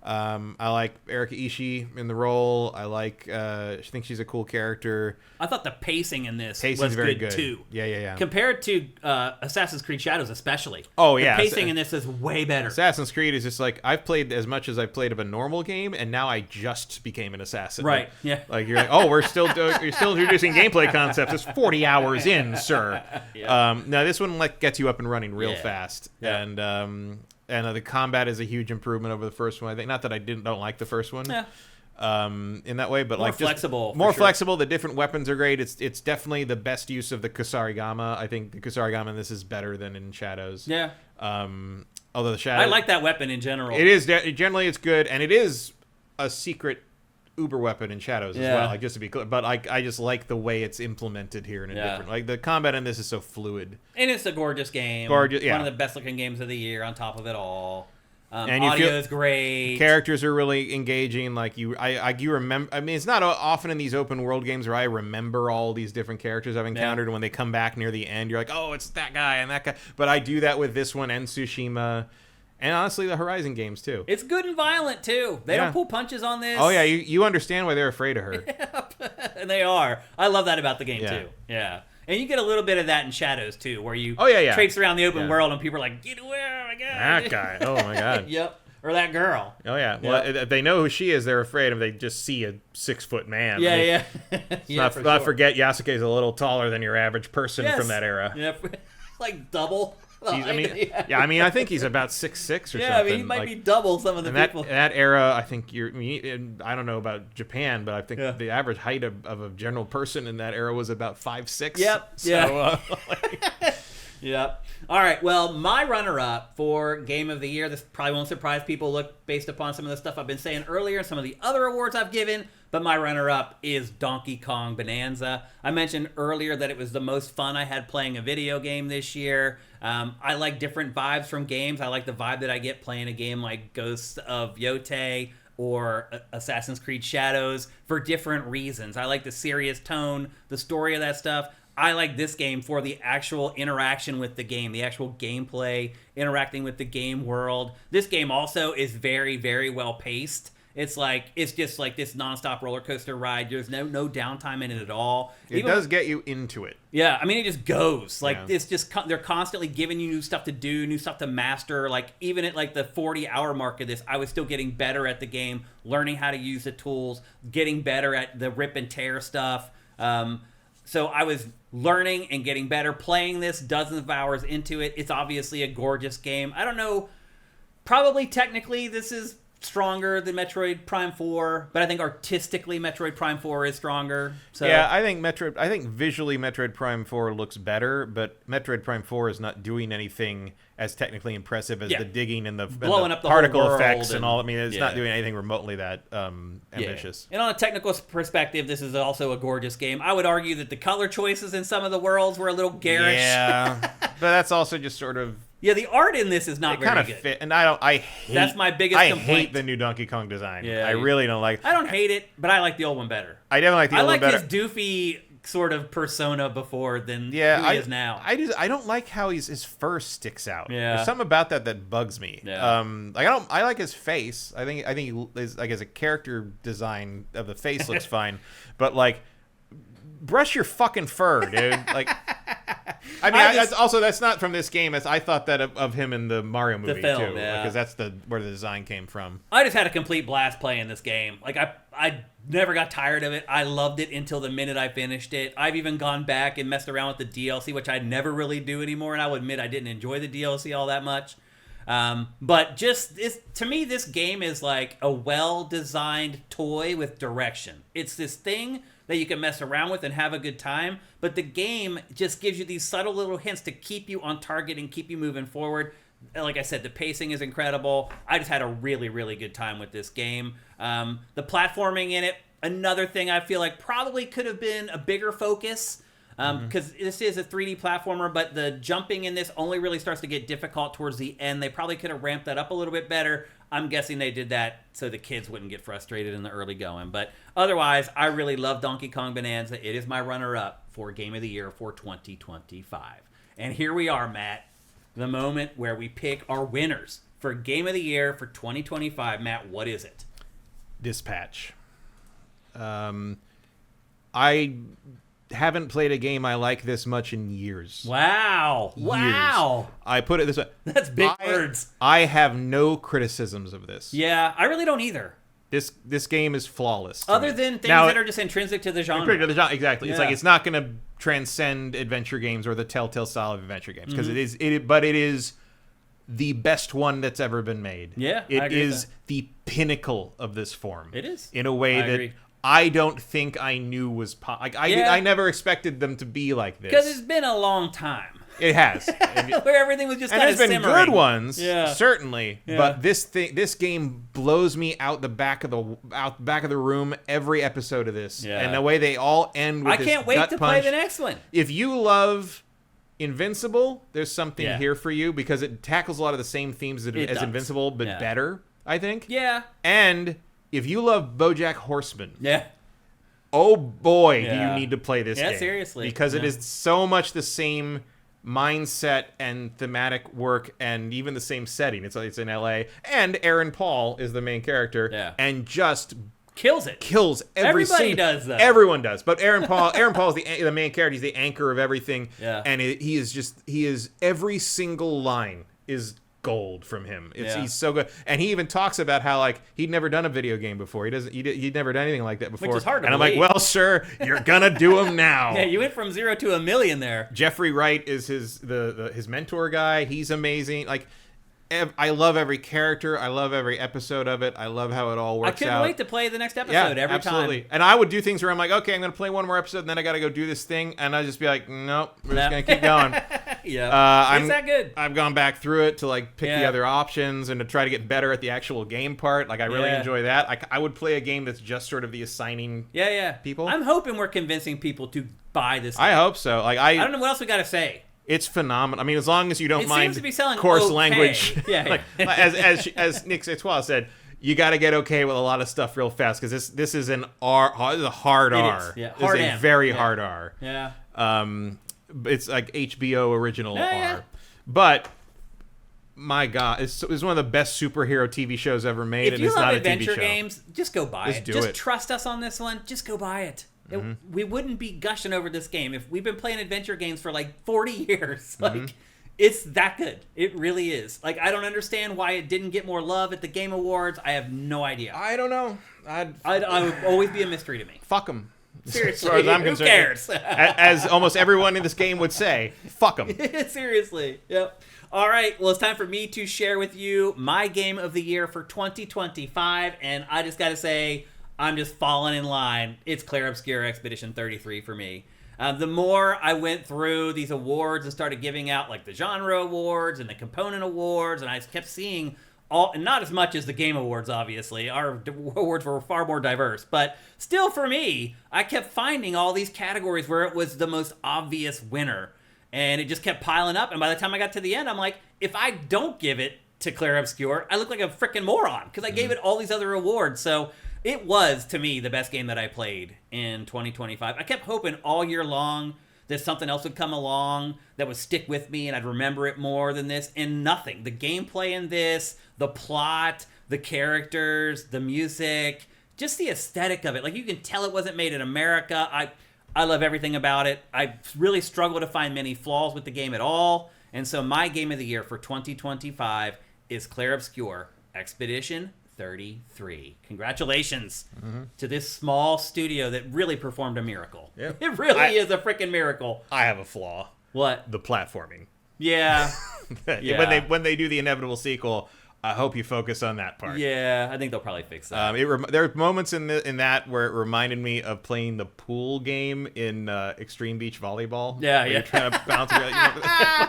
I like Erika Ishii in the role. I think she's a cool character. I thought the pacing in this was very good too. Yeah. Compared to Assassin's Creed Shadows especially. Oh, yeah. The pacing in this is way better. Assassin's Creed is just like, I've played as much as I've played of a normal game, and now I just became an assassin. Right, yeah. Like, you're like, oh, you're still introducing gameplay concepts. It's 40 hours in, sir. Yeah. Now, this one gets you up and running real fast. Yeah. And the combat is a huge improvement over the first one. I think not that I don't like the first one, in that way, but more flexible. More flexible. The different weapons are great. It's definitely the best use of the Kusarigama. I think the Kusarigama in this is better than in Shadows. Yeah. Although the Shadows, I like that weapon in general. It is generally it's good, and it is a secret uber weapon in Shadows as well. Like, just to be clear, but I just like the way it's implemented here in a different. Like the combat in this is so fluid, and it's a gorgeous game. One of the best looking games of the year. On top of it all, and audio is great. Characters are really engaging. Like you remember. I mean, it's not often in these open world games where I remember all these different characters I've encountered, and when they come back near the end, you're like, oh, it's that guy and that guy. But I do that with this one and Tsushima. And honestly, the Horizon games, too. It's good and violent, too. They don't pull punches on this. Oh, yeah. You understand why they're afraid of her. And they are. I love that about the game, too. Yeah. And you get a little bit of that in Shadows, too, where you traipse around the open world and people are like, get away, oh, my God. That guy. Oh, my God. Yep. Or that girl. Oh, yeah. Well, if they know who she is, they're afraid if they just see a 6-foot man. Yeah, Forget Yasuke's a little taller than your average person from that era. Yeah. Like double. I mean, I think he's about 6'6" or something. Yeah, I mean, he might be double some of the people. That era, I think I don't know about Japan, but I think the average height of a general person in that era was about 5'6". Yep. So, Yep. All right. Well, my runner-up for Game of the Year, this probably won't surprise people, look based upon some of the stuff I've been saying earlier and some of the other awards I've given, but my runner-up is Donkey Kong Bonanza. I mentioned earlier that it was the most fun I had playing a video game this year. I like different vibes from games. I like the vibe that I get playing a game like Ghosts of Yotei or Assassin's Creed Shadows for different reasons. I like the serious tone, the story of that stuff. I like this game for the actual interaction with the game, the actual gameplay, interacting with the game world. This game also is very, very well paced. It's just like this nonstop roller coaster ride. There's no downtime in it at all. It does get you into it. Yeah, I mean, it just goes. It's just they're constantly giving you new stuff to do, new stuff to master. Like, even at the 40-hour mark of this, I was still getting better at the game, learning how to use the tools, getting better at the rip and tear stuff. So I was learning and getting better playing this, dozens of hours into it. It's obviously a gorgeous game. I don't know, probably technically this is stronger than Metroid Prime 4, but I think artistically Metroid Prime 4 is stronger. So yeah, I think visually Metroid Prime 4 looks better, but Metroid Prime 4 is not doing anything as technically impressive as the digging and the blowing up the particle effects and all. I mean, it's not doing anything remotely that ambitious. And on a technical perspective, this is also a gorgeous game. I would argue that the color choices in some of the worlds were a little garish. Yeah, but that's also just sort of Yeah, the art in this is not very good. Fit, and I hate. That's my biggest complaint. I hate the new Donkey Kong design. Yeah, I really don't like. I don't hate it, but I like the old one better. I definitely like the old one better. I like his doofy sort of persona before than who he is now. I don't like how his fur sticks out. Yeah. There's something about that bugs me. Yeah. I like his face. I think he is, like, as a character design of the face looks fine, but like, brush your fucking fur, dude. Like, I mean, that's not from this game. As I thought that of him in the Mario movie film, too, because that's where the design came from. I just had a complete blast playing this game. Like, I never got tired of it. I loved it until the minute I finished it. I've even gone back and messed around with the DLC, which I never really do anymore. And I will admit I didn't enjoy the DLC all that much. But to me, this game is like a well-designed toy with direction. It's this thing that you can mess around with and have a good time, but the game just gives you these subtle little hints to keep you on target and keep you moving forward. Like I said, the pacing is incredible. I just had a really, really good time with this game. The platforming in it, another thing I feel like probably could have been a bigger focus, because this is a 3D platformer, but the jumping in this only really starts to get difficult towards the end. They probably could have ramped that up a little bit better. I'm guessing they did that so the kids wouldn't get frustrated in the early going. But otherwise, I really love Donkey Kong Bonanza. It is my runner-up for Game of the Year for 2025. And here we are, Matt, the moment where we pick our winners for Game of the Year for 2025. Matt, what is it? Dispatch. I haven't played a game I like this much in years. Wow. Wow. I put it this way. That's big words. I have no criticisms of this. Yeah, I really don't either. This game is flawless. Other than things that are just intrinsic to the genre. Exactly. Yeah. It's like, it's not going to transcend adventure games or the Telltale style of adventure games, because but it is the best one that's ever been made. Yeah, it is the pinnacle of this form. It is. In a way that I don't think I knew was I never expected them to be like this. Because it's been a long time. It has. Where everything was just kind of simmering. And there's been good ones, certainly. Yeah. But this game blows me out the back of the room every episode of this. Yeah. And the way they all end with this gut punch. I can't wait to play the next one. If you love Invincible, there's something here for you, because it tackles a lot of the same themes as Invincible, but better, I think. Yeah. And if you love BoJack Horseman, oh boy, do you need to play this game. Seriously. Because it is so much the same mindset and thematic work, and even the same setting. It's in LA, and Aaron Paul is the main character, and just kills it. Kills everybody does though. Everyone does, but Aaron Paul is the main character. He's the anchor of everything, and he is every single line is gold from him. He's so good, and he even talks about how, like, he'd never done a video game before. He'd never done anything like that before. Which is hard to believe. I'm like, well, sir, you're gonna do them now. Yeah, you went from 0 to 1,000,000 there. Jeffrey Wright is his mentor guy. He's amazing. Like, I love every character. I love every episode of it. I love how it all works out. I couldn't wait to play the next episode every absolutely. time. And I would do things where I'm like, okay, I'm going to play one more episode, and then I got to go do this thing, and I'd just be like, nope, we're just going to keep going. It's that good. I've gone back through it to, like, pick the other options and to try to get better at the actual game part. Like, I really enjoy that. I would play a game that's just sort of the assigning people. I'm hoping we're convincing people to buy this game. I hope so. Like, I don't know what else we got to say. It's phenomenal. I mean, as long as you don't mind coarse language. As Nick Etoile said, you got to get okay with a lot of stuff real fast, because this is a hard R. Yeah, hard M. Very hard R. Yeah. It's like HBO original R. But my God, it's one of the best superhero TV shows ever made. If you love adventure games, just go buy it. Just trust us on this one. Just go buy it. We wouldn't be gushing over this game if we've been playing adventure games for like 40 years. Like, it's that good. It really is. Like, I don't understand why it didn't get more love at the Game Awards. I have no idea. I don't know. I would always be a mystery to me. Fuck them. Seriously, as far as I'm who cares? As almost everyone in this game would say, fuck them. Seriously. Yep. All right. Well, it's time for me to share with you my game of the year for 2025, and I just got to say, I'm just falling in line. It's Clair Obscur Expedition 33 for me. The more I went through these awards and started giving out, like, the genre awards and the component awards, and I kept seeing and not as much as the game awards, obviously. Our awards were far more diverse. But still, for me, I kept finding all these categories where it was the most obvious winner. And it just kept piling up. And by the time I got to the end, I'm like, if I don't give it to Clair Obscur, I look like a freaking moron because I gave it all these other awards. So it was, to me, the best game that I played in 2025. I kept hoping all year long that something else would come along that would stick with me and I'd remember it more than this. And nothing. The gameplay in this, the plot, the characters, the music, just the aesthetic of it. Like, you can tell it wasn't made in America. I love everything about it. I really struggle to find many flaws with the game at all. And so my game of the year for 2025 is Clair Obscur Expedition 33. Congratulations to this small studio that really performed a miracle. Yeah. It really is a freaking miracle. I have a flaw. What? The platforming. Yeah. Yeah. When they do the inevitable sequel, I hope you focus on that part. Yeah, I think they'll probably fix that. There are moments in that where it reminded me of playing the pool game in Extreme Beach Volleyball. Yeah, You're trying to bounce around.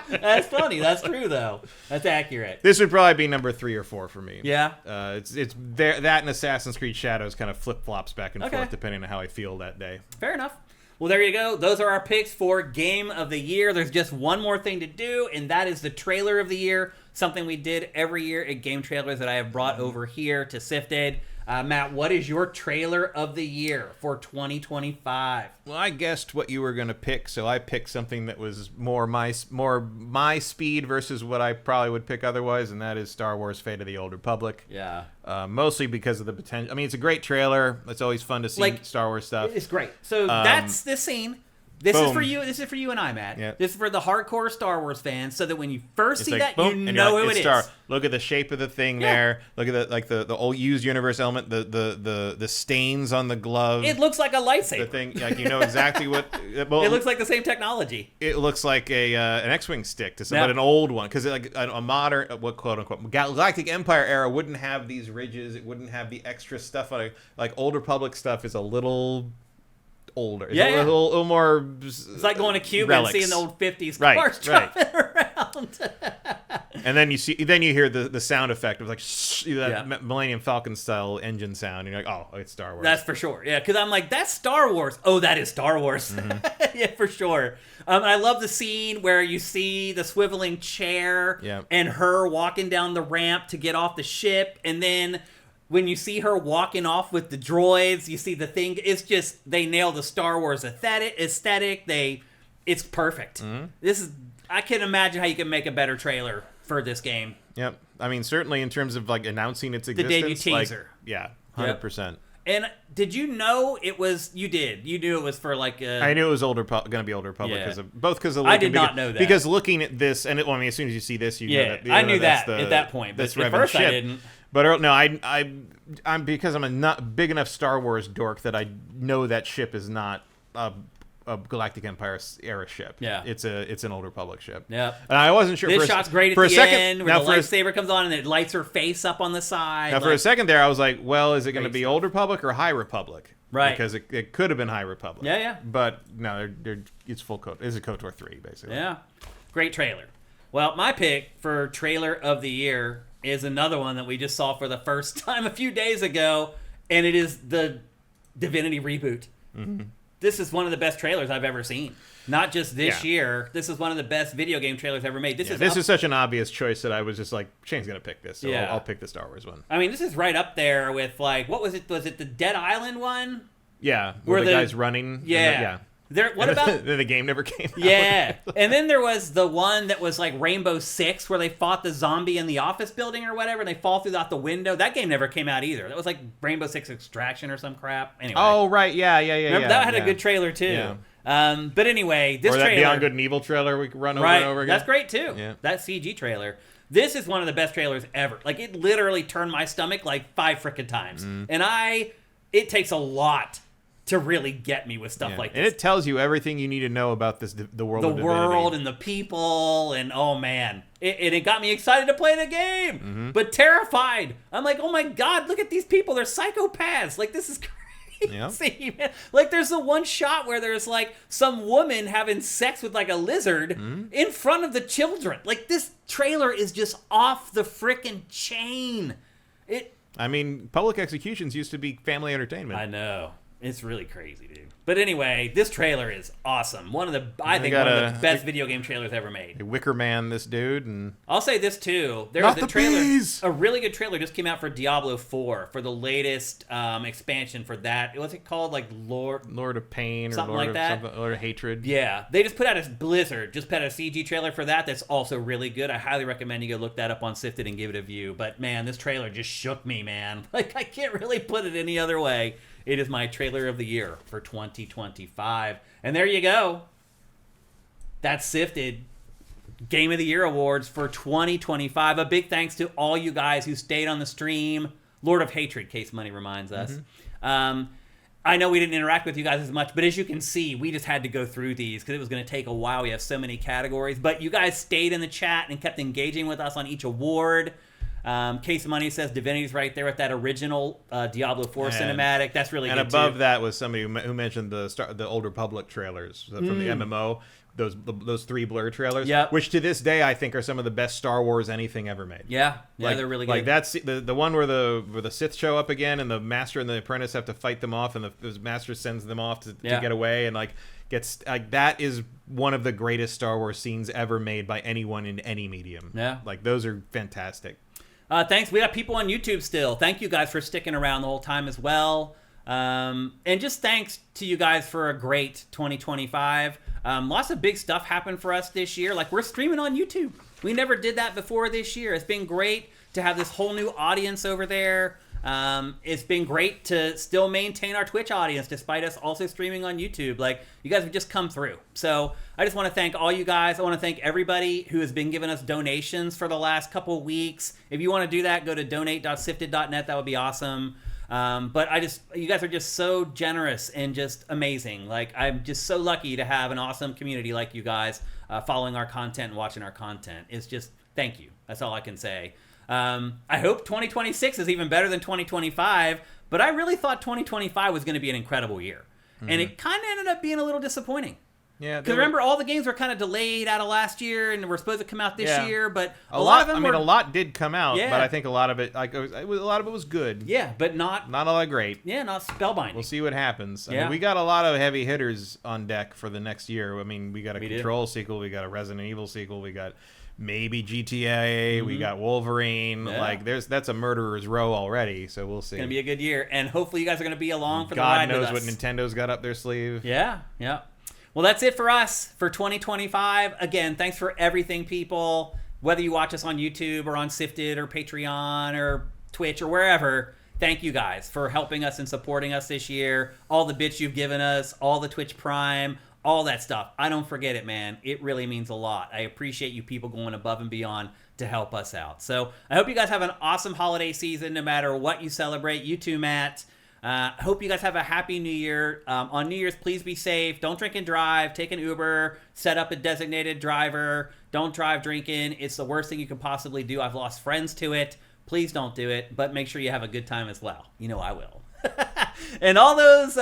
That's funny. That's true, though. That's accurate. This would probably be number 3 or 4 for me. Yeah. It's there. That and Assassin's Creed Shadows kind of flip flops back and forth depending on how I feel that day. Fair enough. Well, there you go. Those are our picks for Game of the Year. There's just one more thing to do, and that is the Trailer of the Year, something we did every year at Game Trailers that I have brought over here to SIFTD. Matt, what is your Trailer of the Year for 2025? Well, I guessed what you were going to pick, so I picked something that was more my speed versus what I probably would pick otherwise, and that is Star Wars: Fate of the Old Republic. Yeah. Mostly because of the potential. I mean, it's a great trailer. It's always fun to see Star Wars stuff. It's great. So that's the scene. This boom. is for you. This is for you and I, Matt. Yep. This is for the hardcore Star Wars fans, so that when you first see that, boom, you know who it is. Look at the shape of the thing there. Look at the old used universe element. The stains on the glove. It looks like a lightsaber. The thing, like, you know exactly what. Well, it looks like the same technology. It looks like an X-wing stick but an old one, because like a modern, what quote unquote Galactic Empire era wouldn't have these ridges. It wouldn't have the extra stuff on it. Like Old Republic stuff is a little older. It's a little more. It's like going to Cuba and seeing the old 50s cars driving around. And then you hear the sound effect of like that Millennium Falcon style engine sound. And you're like, oh, it's Star Wars. That's for sure. Yeah, because I'm like, that's Star Wars. Oh, that is Star Wars. Yeah, for sure. I love the scene where you see the swiveling chair and her walking down the ramp to get off the ship, and then when you see her walking off with the droids, you see the thing. It's just, they nail the Star Wars aesthetic. It's perfect. I can't imagine how you can make a better trailer for this game. Yep. I mean, certainly in terms of like announcing its existence. The debut teaser. 100%. And did you know it was? You did. You knew it was for like. I knew it was going to be Old Republic because of. I did not know that, because looking at this, and as soon as you see this, you know that. I knew that at that point, but at first I didn't. But no, I'm because I'm a not big enough Star Wars dork that I know that ship is not a Galactic Empire era ship. Yeah, it's an Old Republic ship. Yeah, and I wasn't sure. This shot's great at the end where the lightsaber comes on and it lights her face up on the side. Now, for a second there, I was like, well, is it going to be Old Republic or High Republic? Right, because it could have been High Republic. Yeah. But no, it's full code. It's a KOTOR 3 basically. Yeah, great trailer. Well, my pick for Trailer of the Year is another one that we just saw for the first time a few days ago, and it is the Divinity reboot. This is one of the best trailers I've ever seen. Not just this year. This is one of the best video game trailers ever made. This is such an obvious choice that I was just like, Shane's going to pick this, so I'll pick the Star Wars one. I mean, this is right up there with, like, what was it? Was it the Dead Island one? Yeah, where the guy's running. Yeah. What about the game never came out? Yeah. And then there was the one that was like Rainbow Six, where they fought the zombie in the office building or whatever, and they fall through out the window. That game never came out either. That was like Rainbow Six Extraction or some crap. Anyway. Oh, right. Yeah. Remember, that had a good trailer too. Yeah. But anyway, this trailer, Beyond Good and Evil trailer we could run over and over again. That's great too. Yeah. That CG trailer. This is one of the best trailers ever. Like, it literally turned my stomach like 5 frickin' times. And it takes a lot to really get me with stuff like this. And it tells you everything you need to know about the world of Divinity. The world and the people, and oh man. It got me excited to play the game, but terrified. I'm like, oh my god, look at these people. They're psychopaths. Like, this is crazy, man. Like, there's the one shot where there's like some woman having sex with like a lizard in front of the children. Like, this trailer is just off the frickin' chain. I mean, public executions used to be family entertainment. I know. It's really crazy, dude. But anyway, this trailer is awesome. I think one of the best video game trailers ever made. Wicker Man, this dude, and I'll say this too. There was a trailer. A really good trailer just came out for Diablo 4 for the latest expansion for that. What's it called? Like Lord of Pain or something Lord like that. Lord of Hatred. Yeah, they just put out Blizzard just put out a CG trailer for that. That's also really good. I highly recommend you go look that up on Sifted and give it a view. But man, this trailer just shook me, man. Like I can't really put it any other way. It is my trailer of the year for 2025. And there you go. That's Sifted Game of the Year Awards for 2025. A big thanks to all you guys who stayed on the stream. Lord of Hatred, Case Money reminds us. I know we didn't interact with you guys as much, but as you can see, we just had to go through these because it was going to take a while. We have so many categories. But you guys stayed in the chat and kept engaging with us on each award. Case Money says Divinity's right there with that original Diablo 4 cinematic. That's really good. And above that was somebody who mentioned the Old Republic trailers from the MMO. Those 3 Blur trailers, which to this day I think are some of the best Star Wars anything ever made. Yeah, they're really good. Like that's the one where the Sith show up again, and the Master and the Apprentice have to fight them off, and the Master sends them off to get away, and that is one of the greatest Star Wars scenes ever made by anyone in any medium. Yeah, like those are fantastic. Thanks. We got people on YouTube still. Thank you guys for sticking around the whole time as well. And just thanks to you guys for a great 2025. Lots of big stuff happened for us this year. Like we're streaming on YouTube. We never did that before this year. It's been great to have this whole new audience over there. It's been great to still maintain our Twitch audience despite us also streaming on YouTube. Like you guys have just come through. So I just want to thank all you guys. I want to thank everybody who has been giving us donations for the last couple of weeks. If you want to do that, go to donate.sifted.net. That would be awesome. But you guys are just so generous and just amazing. Like I'm just so lucky to have an awesome community like you guys following our content and watching our content. It's just thank you. That's all I can say. I hope 2026 is even better than 2025, but I really thought 2025 was going to be an incredible year. And it kind of ended up being a little disappointing. Yeah, because remember, all the games were kind of delayed out of last year, and were supposed to come out this year. But a lot of them. A lot did come out, but I think a lot of it, a lot of it was good. Yeah, but not a lot great. Yeah, not spellbinding. We'll see what happens. I mean, we got a lot of heavy hitters on deck for the next year. I mean, we got a Control sequel, we got a Resident Evil sequel, we got maybe GTA, we got Wolverine. Like that's a murderer's row already. So we'll see. It's gonna be a good year, and hopefully you guys are gonna be along for the ride with us. God knows what Nintendo's got up their sleeve. Yeah. Well, that's it for us for 2025. Again, thanks for everything, people. Whether you watch us on YouTube or on Sifted or Patreon or Twitch or wherever, thank you guys for helping us and supporting us this year. All the bits you've given us, all the Twitch Prime, all that stuff. I don't forget it, man. It really means a lot. I appreciate you people going above and beyond to help us out. So I hope you guys have an awesome holiday season no matter what you celebrate. You too, Matt. Hope you guys have a happy New Year. On New Year's, please be safe. Don't drink and drive. Take an Uber. Set up a designated driver. Don't drive drinking. It's the worst thing you can possibly do. I've lost friends to it. Please don't do it, but make sure you have a good time as well. You know I will. And all those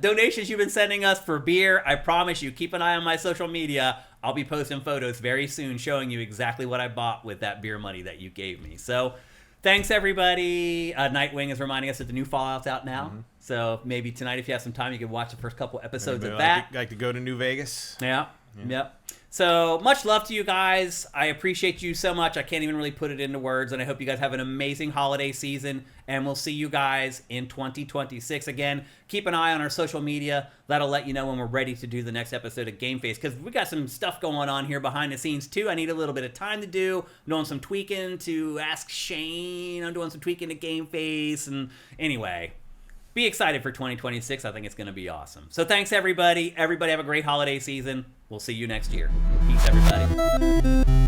donations you've been sending us for beer, I promise you, keep an eye on my social media. I'll be posting photos very soon showing you exactly what I bought with that beer money that you gave me. So thanks, everybody. Nightwing is reminding us that the new Fallout's out now. So maybe tonight, if you have some time, you can watch the first couple episodes of that. Like to go to New Vegas. Yep. So much love to you guys. I appreciate you so much. I can't even really put it into words. And I hope you guys have an amazing holiday season. And we'll see you guys in 2026. Again, keep an eye on our social media. That'll let you know when we're ready to do the next episode of Game Face. Because we got some stuff going on here behind the scenes, too. I need a little bit of time to do. I'm doing some tweaking to Ask Shane. I'm doing some tweaking to Game Face. And anyway, be excited for 2026. I think it's going to be awesome. So thanks, everybody. Everybody have a great holiday season. We'll see you next year. Peace, everybody.